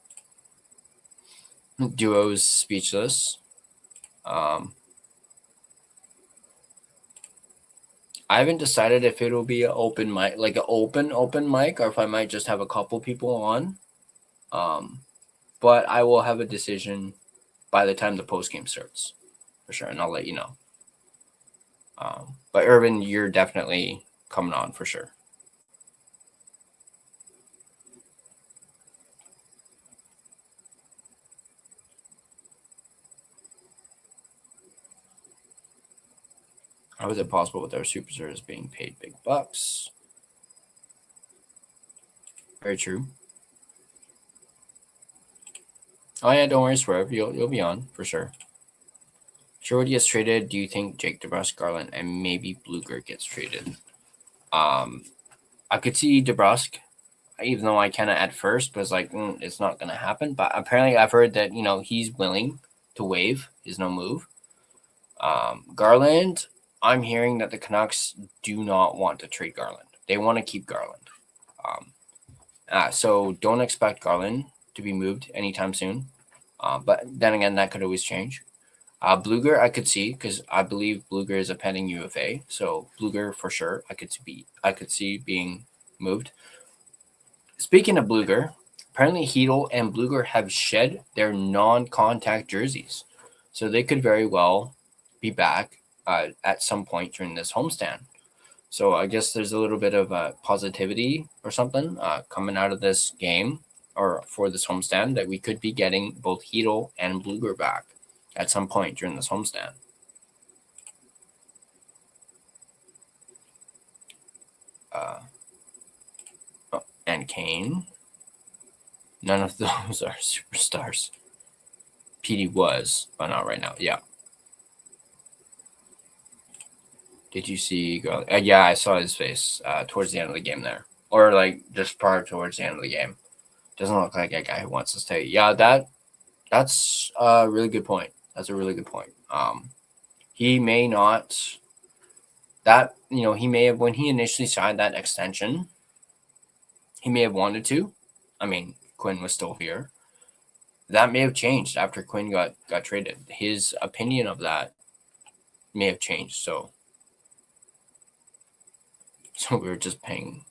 Duo's speechless. I haven't decided if it'll be an open mic, like an open mic, or if I might just have a couple people on. But I will have a decision by the time the post game starts, for sure, and I'll let you know. But Irvin, you're definitely coming on for sure. How is it possible with our superstars being paid big bucks? Very true. Oh yeah, don't worry, Swerve. You'll be on for sure. Sherwood gets traded. Do you think Jake DeBrusk, Garland, and maybe Bluger gets traded? I could see DeBrusk, even though I kind of at first was like, it's not going to happen. But apparently, I've heard that he's willing to waive his no move. Garland, I'm hearing that the Canucks do not want to trade Garland. They want to keep Garland. So don't expect Garland to be moved anytime soon. But then again, that could always change. Bluger, I could see because I believe Bluger is a pending UFA. So Bluger for sure, I could see being moved. Speaking of Bluger, apparently Hedel and Bluger have shed their non-contact jerseys, so they could very well be back at some point during this homestand. So I guess there's a little bit of positivity or something coming out of this game or for this homestand that we could be getting both Hedel and Bluger back at some point during this homestand. And Kane. None of those are superstars. PD was, but not right now. Yeah. Did you see? Yeah, I saw his face towards the end of the game there, or like just prior towards the end of the game. Doesn't look like a guy who wants to stay. Yeah, that's a really good point. That's a really good point. He may not. That he may have when he initially signed that extension. He may have wanted to. I mean, Quinn was still here. That may have changed after Quinn got traded. His opinion of that may have changed. So we were just paying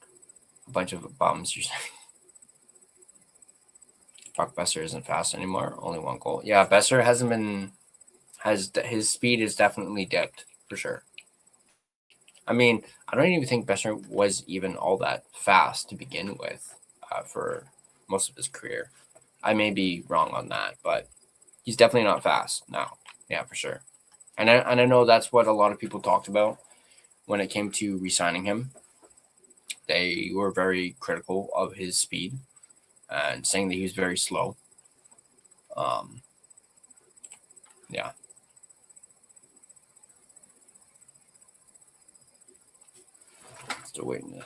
a bunch of bums. You're saying Brock Besser isn't fast anymore. Only one goal. Yeah, Besser hasn't been. His speed is definitely dipped for sure. I mean, I don't even think Besser was even all that fast to begin with for most of his career. I may be wrong on that, but he's definitely not fast now. Yeah, for sure. And I know that's what a lot of people talked about when it came to re-signing him. They were very critical of his speed and saying that he was very slow. Yeah. Still waiting to.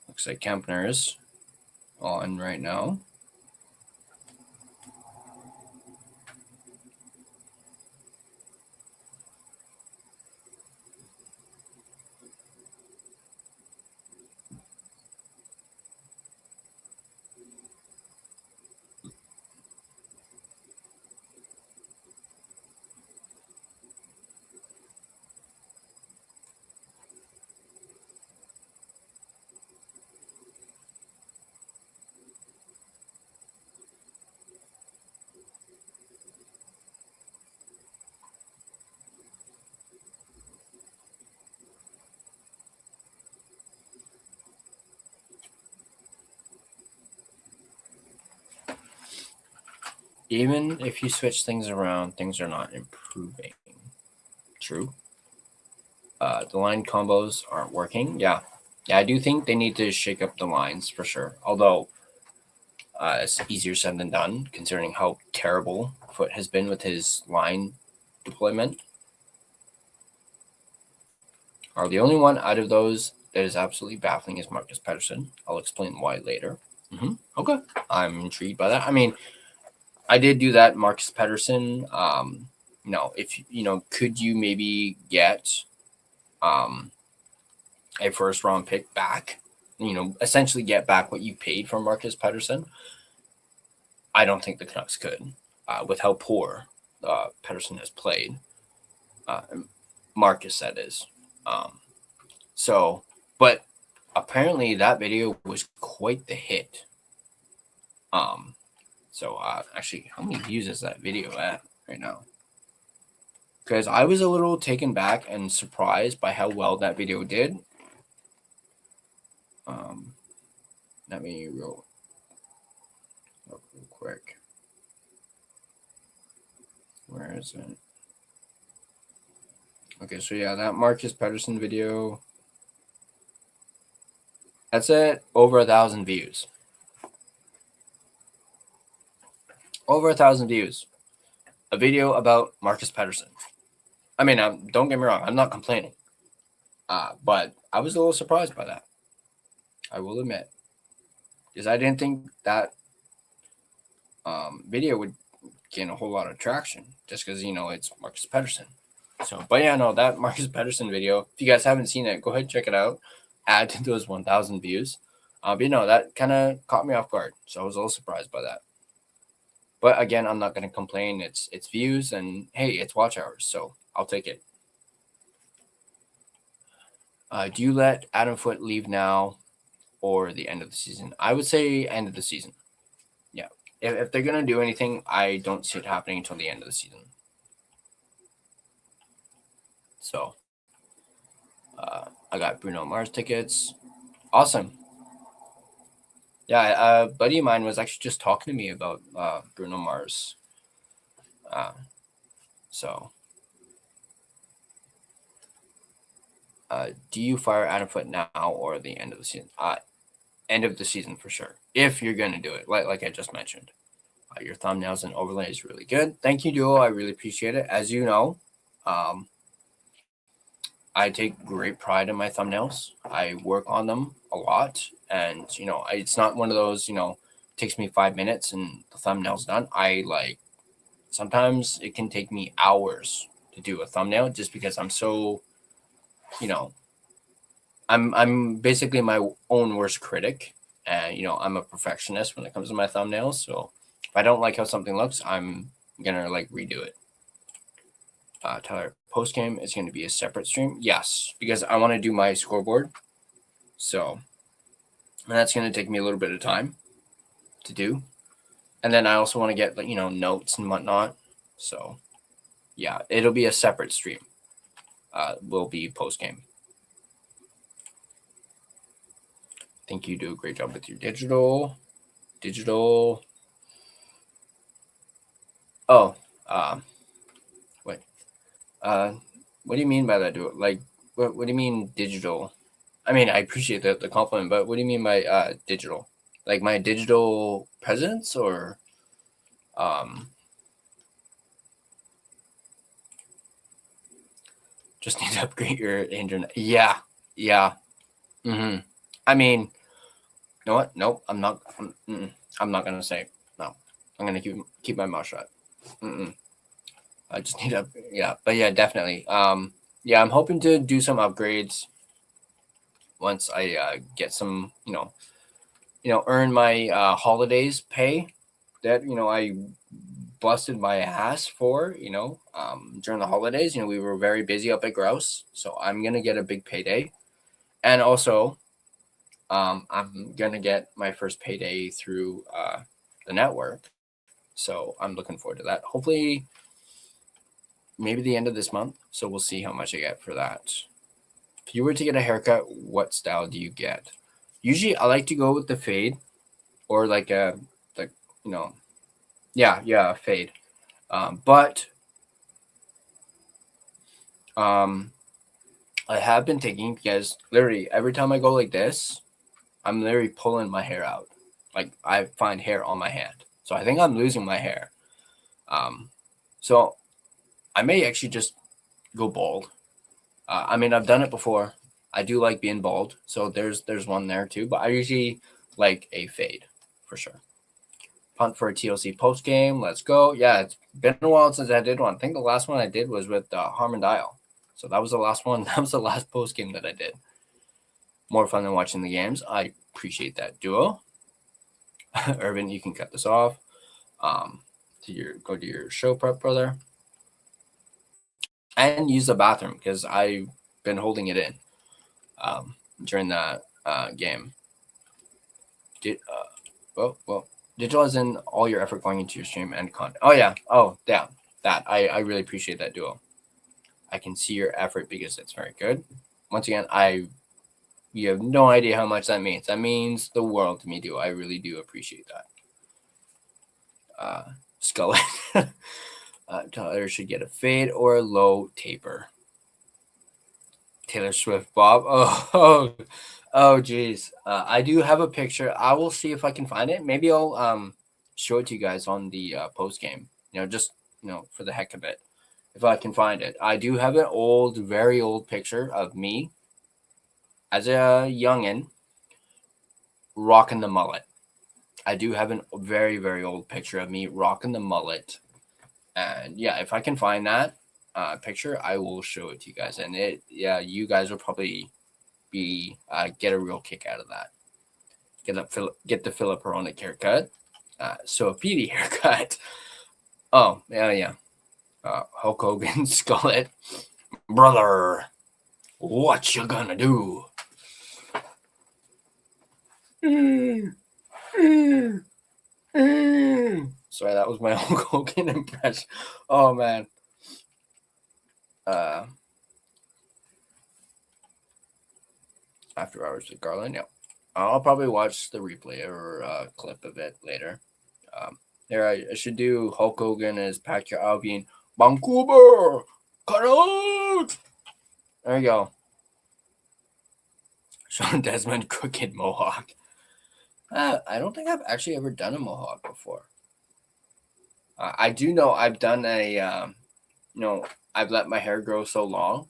Looks like Kempner is on right now. Even if you switch things around, things are not improving. True. The line combos aren't working. Yeah, I do think they need to shake up the lines for sure. Although it's easier said than done, considering how terrible Foot has been with his line deployment. The only one out of those that is absolutely baffling is Marcus Pettersson. I'll explain why later. Okay, I'm intrigued by that. I mean, I did do that, Marcus Pettersson. If could you maybe get a first round pick back? Essentially get back what you paid for Marcus Pettersson. I don't think the Canucks could, with how poor Pettersson has played. Marcus, that is. But apparently that video was quite the hit. Actually, how many views is that video at right now? Because I was a little taken back and surprised by how well that video did. Let me real quick. Where is it? Okay, so yeah, that Marcus Pettersson video. That's it. Over 1,000 views. Over 1,000 views. A video about Marcus Pettersson. I mean, don't get me wrong. I'm not complaining. But I was a little surprised by that. I will admit. Because I didn't think that video would gain a whole lot of traction. Just because, it's Marcus Pettersson. So, but yeah, no, that Marcus Pettersson video, if you guys haven't seen it, go ahead and check it out. Add to those 1,000 views. But that kind of caught me off guard. So I was a little surprised by that. But again, I'm not going to complain. It's views and hey, it's watch hours. So I'll take it. Do you let Adam Foote leave now or the end of the season? I would say end of the season. Yeah. If they're going to do anything, I don't see it happening until the end of the season. So I got Bruno Mars tickets. Awesome. Yeah, a buddy of mine was actually just talking to me about Bruno Mars. Do you fire Adam Foote now or the end of the season? End of the season for sure. If you're going to do it, like I just mentioned. Your thumbnails and overlay is really good. Thank you, Duo. I really appreciate it. As you know, I take great pride in my thumbnails. I work on them a lot. And, it's not one of those, takes me 5 minutes and the thumbnail's done. Sometimes it can take me hours to do a thumbnail just because I'm so, I'm basically my own worst critic. And, I'm a perfectionist when it comes to my thumbnails. So if I don't like how something looks, I'm going to redo it. Tyler, post game is going to be a separate stream. Yes, because I want to do my scoreboard. So that's going to take me a little bit of time to do. And then I also want to get, notes and whatnot. So, yeah, it'll be a separate stream. Will be post game. I think you do a great job with your digital. Oh, wait. What do you mean by that? What do you mean digital? I mean, I appreciate the compliment, but what do you mean by digital? Like my digital presence or just need to upgrade your internet? Yeah. Mm-hmm. I mean, you know what? Nope, I'm not. I'm not gonna say no. I'm gonna keep my mouth shut. I just need to. Yeah, but yeah, definitely. Yeah, I'm hoping to do some upgrades once I get some. Earn my holidays pay that I busted my ass for. During the holidays. We were very busy up at Grouse, so I'm gonna get a big payday, and also. I'm going to get my first payday through the network. So I'm looking forward to that. Hopefully, maybe the end of this month. So we'll see how much I get for that. If you were to get a haircut, what style do you get? Usually, I like to go with the fade or fade. But I have been thinking because literally every time I go like this, I'm literally pulling my hair out. Like I find hair on my hand. So I think I'm losing my hair. So I may actually just go bald. I mean, I've done it before. I do like being bald. So there's one there too. But I usually like a fade for sure. Punt for a TLC post game. Let's go. Yeah, it's been a while since I did one. I think the last one I did was with Harmon Dial. So that was the last one. That was the last post game that I did. More fun than watching the games. I appreciate that, Duo. Urban, you can cut this off. Go to your show prep, brother, and use the bathroom because I've been holding it in during that game. Digital is in all your effort going into your stream and content. Oh yeah, that I really appreciate that, Duo. I can see your effort because it's very good. Once again, you have no idea how much that means. That means the world to me, Duo. I really do appreciate that. Skull. Tyler should get a fade or a low taper. Taylor Swift, Bob. Oh, geez. I do have a picture. I will see if I can find it. Maybe I'll show it to you guys on the post game. Just for the heck of it, if I can find it. I do have an old, very old picture of me as a youngin rocking the mullet. I do have a very, very old picture of me rocking the mullet, and yeah, if I can find that picture, I will show it to you guys. And you guys will probably be get a real kick out of that. Get the Philip Peronic haircut. So a Petey haircut. Oh yeah. Hulk Hogan skullet, brother. What you gonna do? Sorry, that was my Hulk Hogan impression. Oh man. After Hours with Garland, yeah. I'll probably watch the replay or a clip of it later. There, I should do Hulk Hogan as Patrick Albion. Vancouver Canucks. There you go. Sean Desmond crooked mohawk. I don't think I've actually ever done a mohawk before. I do know I've done I've let my hair grow so long.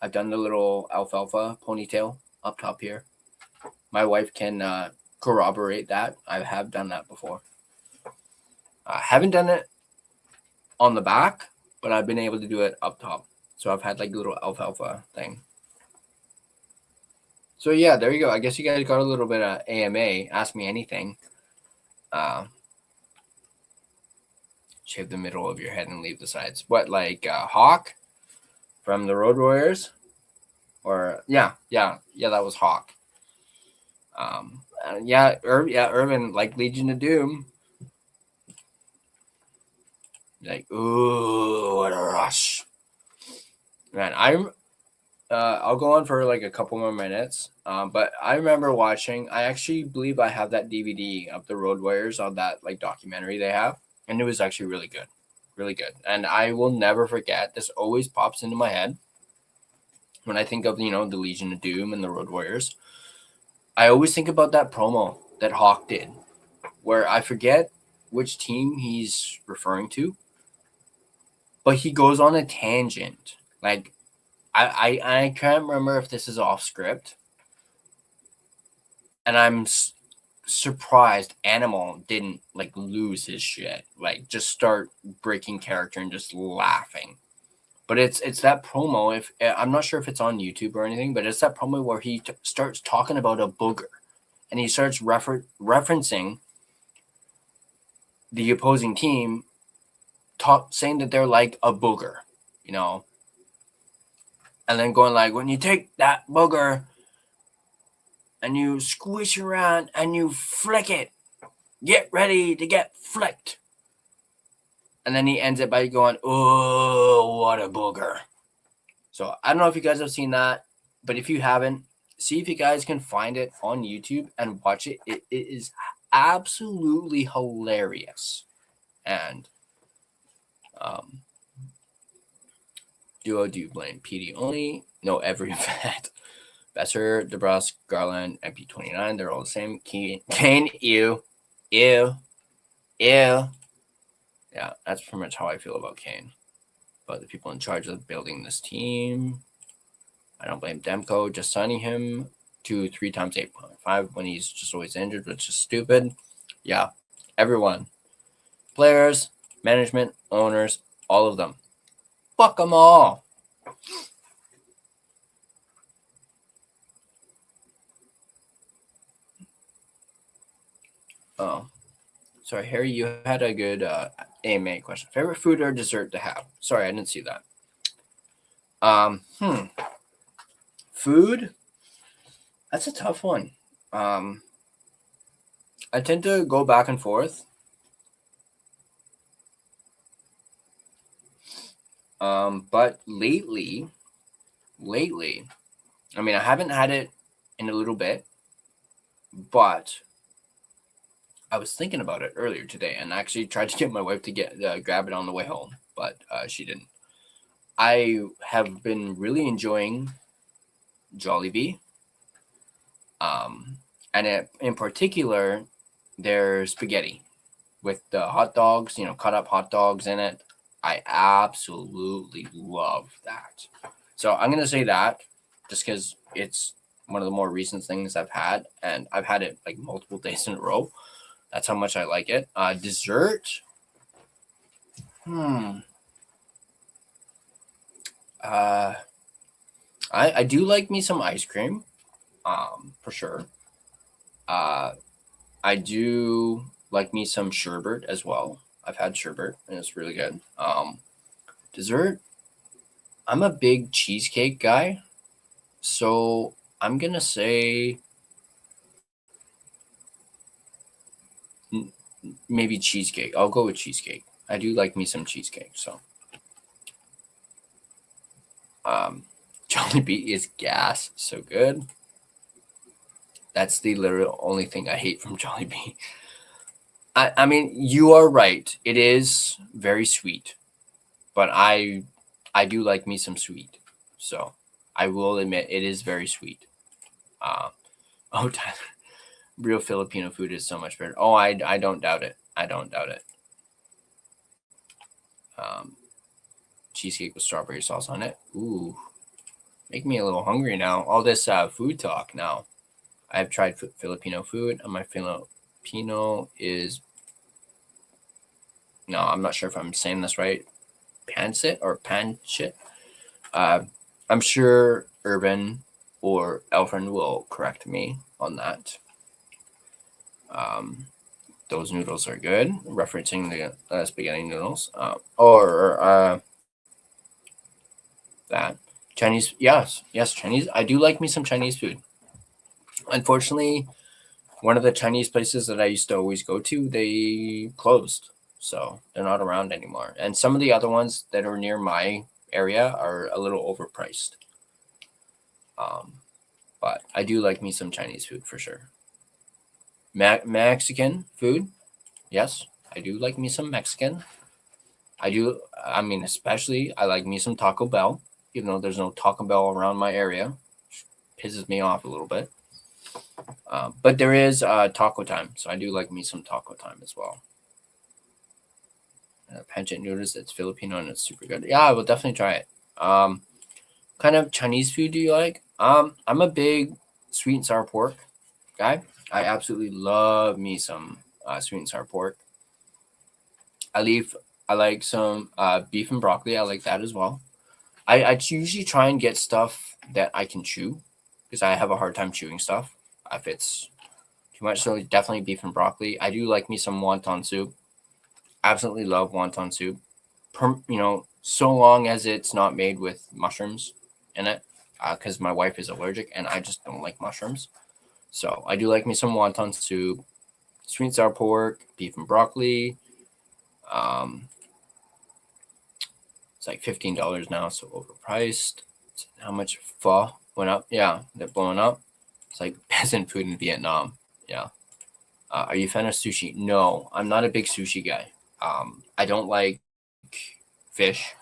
I've done the little alfalfa ponytail up top here. My wife can corroborate that. I have done that before. I haven't done it on the back, but I've been able to do it up top. So I've had like a little alfalfa thing. So yeah, there you go. I guess you guys got a little bit of AMA. Ask me anything. Shave the middle of your head and leave the sides. What, like Hawk from the Road Warriors? Or yeah, that was Hawk. Urban, like Legion of Doom. Like, ooh, what a rush. Man, I'll go on for like a couple more minutes. But I remember watching, I actually believe I have that DVD of the Road Warriors on that like documentary they have. And it was actually really good. Really good. And I will never forget, this always pops into my head when I think of, the Legion of Doom and the Road Warriors. I always think about that promo that Hawk did, where I forget which team he's referring to, but he goes on a tangent. Like, I can't remember if this is off script, and I'm surprised Animal didn't like lose his shit, like just start breaking character and just laughing. But it's that promo. If I'm not sure if it's on YouTube or anything, but it's that promo where he starts talking about a booger, and he starts referencing the opposing team, saying that they're like a booger, and then going like, when you take that booger and you squish around and you flick it, get ready to get flicked. And then he ends it by going, oh, what a booger. So I don't know if you guys have seen that, but if you haven't, see if you guys can find it on YouTube and watch it. It is absolutely hilarious. And do you blame PD only? No, every vet. Besser, DeBrusque, Garland, MP29, they're all the same. Kane, ew. Yeah, that's pretty much how I feel about Kane. But the people in charge of building this team, I don't blame Demko. Just signing him to 3 times 8.5 when he's just always injured, which is stupid. Yeah, everyone. Players, management, owners, all of them. Fuck them all. Oh, sorry, Harry, you had a good AMA question. Favorite food or dessert to have? Sorry, I didn't see that. Food? That's a tough one. I tend to go back and forth. But lately, I mean, I haven't had it in a little bit, but I was thinking about it earlier today and actually tried to get my wife to grab it on the way home, but she didn't. I have been really enjoying Jollibee. And in particular, their spaghetti with the hot dogs, cut up hot dogs in it. I absolutely love that. So I'm going to say that just because it's one of the more recent things I've had, and I've had it like multiple days in a row. That's how much I like it. Dessert. I do like me some ice cream, for sure. I do like me some sherbet as well. I've had sherbet and it's really good. Dessert. I'm a big cheesecake guy, so I'm gonna say maybe cheesecake. I'll go with cheesecake. I do like me some cheesecake. So, Jollibee is gas. So good. That's the literal only thing I hate from Jollibee. I mean, you are right. It is very sweet, but I do like me some sweet. So I will admit it is very sweet. Oh, Tyler, real Filipino food is so much better. Oh, I don't doubt it. I don't doubt it. Cheesecake with strawberry sauce on it. Ooh, make me a little hungry now. All this food talk now. I've tried Filipino food, and my Filipino is, no, I'm not sure if I'm saying this right. Pancit or panchit. I'm sure Urban or Elfrin will correct me on that. Those noodles are good. Referencing the spaghetti noodles. That Chinese. Yes, Chinese. I do like me some Chinese food. Unfortunately, one of the Chinese places that I used to always go to, they closed. So they're not around anymore. And some of the other ones that are near my area are a little overpriced. But I do like me some Chinese food for sure. Mexican food, yes, I do like me some Mexican. I mean, especially I like me some Taco Bell, even though there's no Taco Bell around my area, which pisses me off a little bit. But there is Taco Time, so I do like me some Taco Time as well. Pancit noodles, it's Filipino and it's super good. Yeah, I will definitely try it. Kind of Chinese food do you like? I'm a big sweet and sour pork guy. I absolutely love me some sweet and sour pork. I like some beef and broccoli. I like that as well. I usually try and get stuff that I can chew because I have a hard time chewing stuff if it's too much. So definitely beef and broccoli. I do like me some wonton soup. Absolutely love wonton soup. So long as it's not made with mushrooms in it, because my wife is allergic and I just don't like mushrooms. So I do like me some wonton soup, sweet and sour pork, beef and broccoli. It's like $15 now, so overpriced. How much pho went up? Yeah, they're blowing up. It's like peasant food in Vietnam. Yeah. Are you a fan of sushi? No, I'm not a big sushi guy. I don't like fish.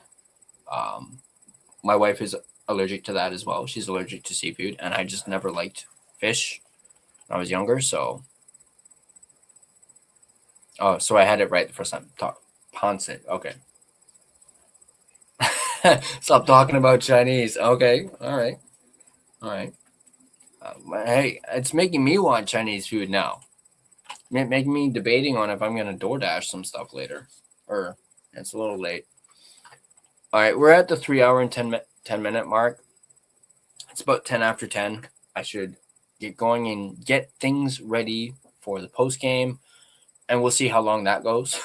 My wife is allergic to that as well. She's allergic to seafood, and I just never liked fish when I was younger. So I had it right the first time. Pancit. Okay. Stop talking about Chinese. Okay. All right. Hey, it's making me want Chinese food now. Making me debating on if I'm going to DoorDash some stuff later. Or it's a little late. All right. We're at the 3 hour and 10 minute mark. It's about 10 after 10. I should get going and get things ready for the post game. And we'll see how long that goes.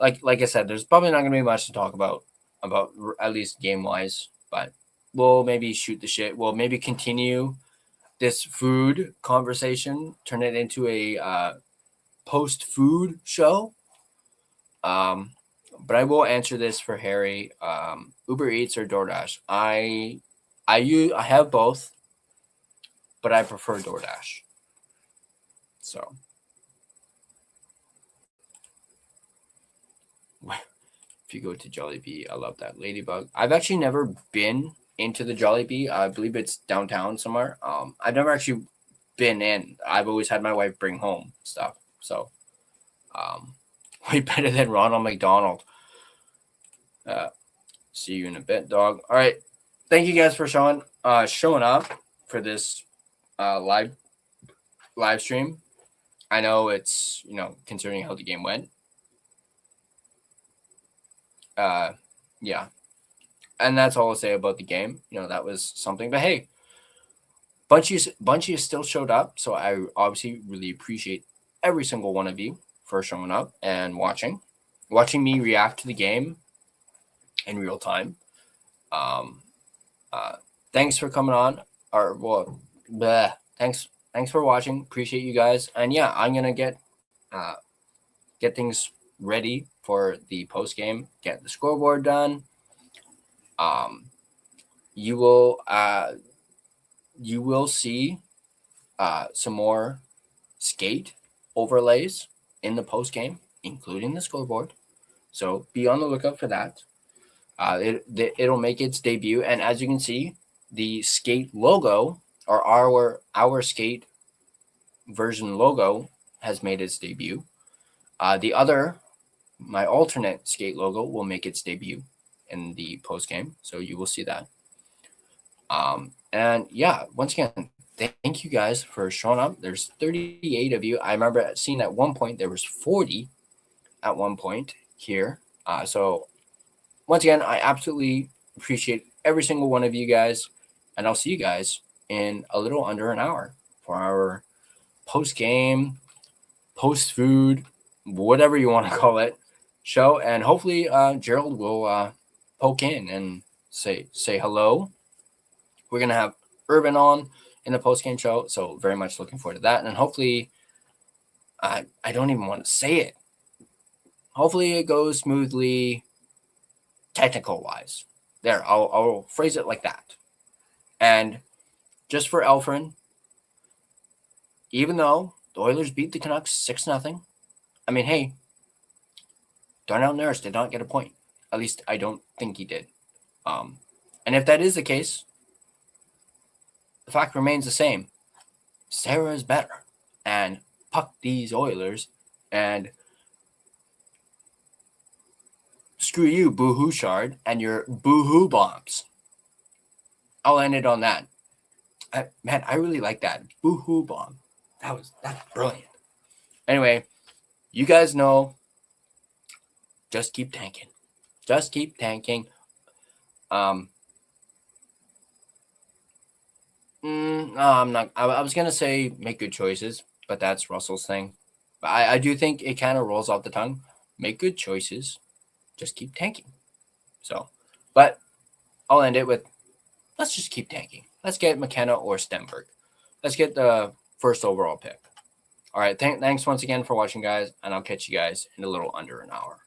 like I said, there's probably not going to be much to talk about at least game wise, but we'll maybe shoot the shit. We'll maybe continue this food conversation, turn it into a post food show. But I will answer this for Harry. Uber Eats or DoorDash? I have both, but I prefer DoorDash. So if you go to Jollibee, I love that ladybug. I've actually never been into the Jollibee. I believe it's downtown somewhere. I've never actually been in. I've always had my wife bring home stuff. So way better than Ronald McDonald. See you in a bit, dog. All right. Thank you guys for showing up for this live stream. I know it's, considering how the game went. Yeah. And that's all I'll say about the game. That was something. But hey, Bunchy still showed up. So I obviously really appreciate every single one of you for showing up and watching me react to the game in real time. Thanks for coming on. Thanks for watching. Appreciate you guys. And yeah, I'm gonna get things ready for the post game. Get the scoreboard done. You will see some more skate overlays in the post game, including the scoreboard. So be on the lookout for that. It'll make its debut, and as you can see, the skate logo, or our skate version logo, has made its debut. My alternate skate logo will make its debut in the post game, so you will see that. And yeah, once again, thank you guys for showing up. There's 38 of you. I remember seeing at one point there was 40 at one point here. So once again, I absolutely appreciate every single one of you guys, and I'll see you guys in a little under an hour for our post-game, post-food, whatever you want to call it, show. And hopefully Gerald will poke in and say hello. We're going to have Urban on in the post-game show, so very much looking forward to that. And hopefully, I don't even want to say it. Hopefully it goes smoothly, technical-wise. There, I'll phrase it like that. And just for Elfrin, even though the Oilers beat the Canucks 6-0, I mean, hey, Darnell Nurse did not get a point. At least I don't think he did. And if that is the case, the fact remains the same. Sarah is better. And puck these Oilers. And screw you, Boo-hoo Shard, and your boo-hoo bombs. I'll end it on that. Man, I really like that. Boo-hoo bomb. That's brilliant. Anyway, you guys know, just keep tanking. Just keep tanking. No, I'm not. I was going to say make good choices, but that's Russell's thing. But I do think it kind of rolls off the tongue. Make good choices. Just keep tanking. So, but I'll end it with, let's just keep tanking. Let's get McKenna or Stenberg. Let's get the first overall pick. All right. Thanks once again for watching, guys, and I'll catch you guys in a little under an hour.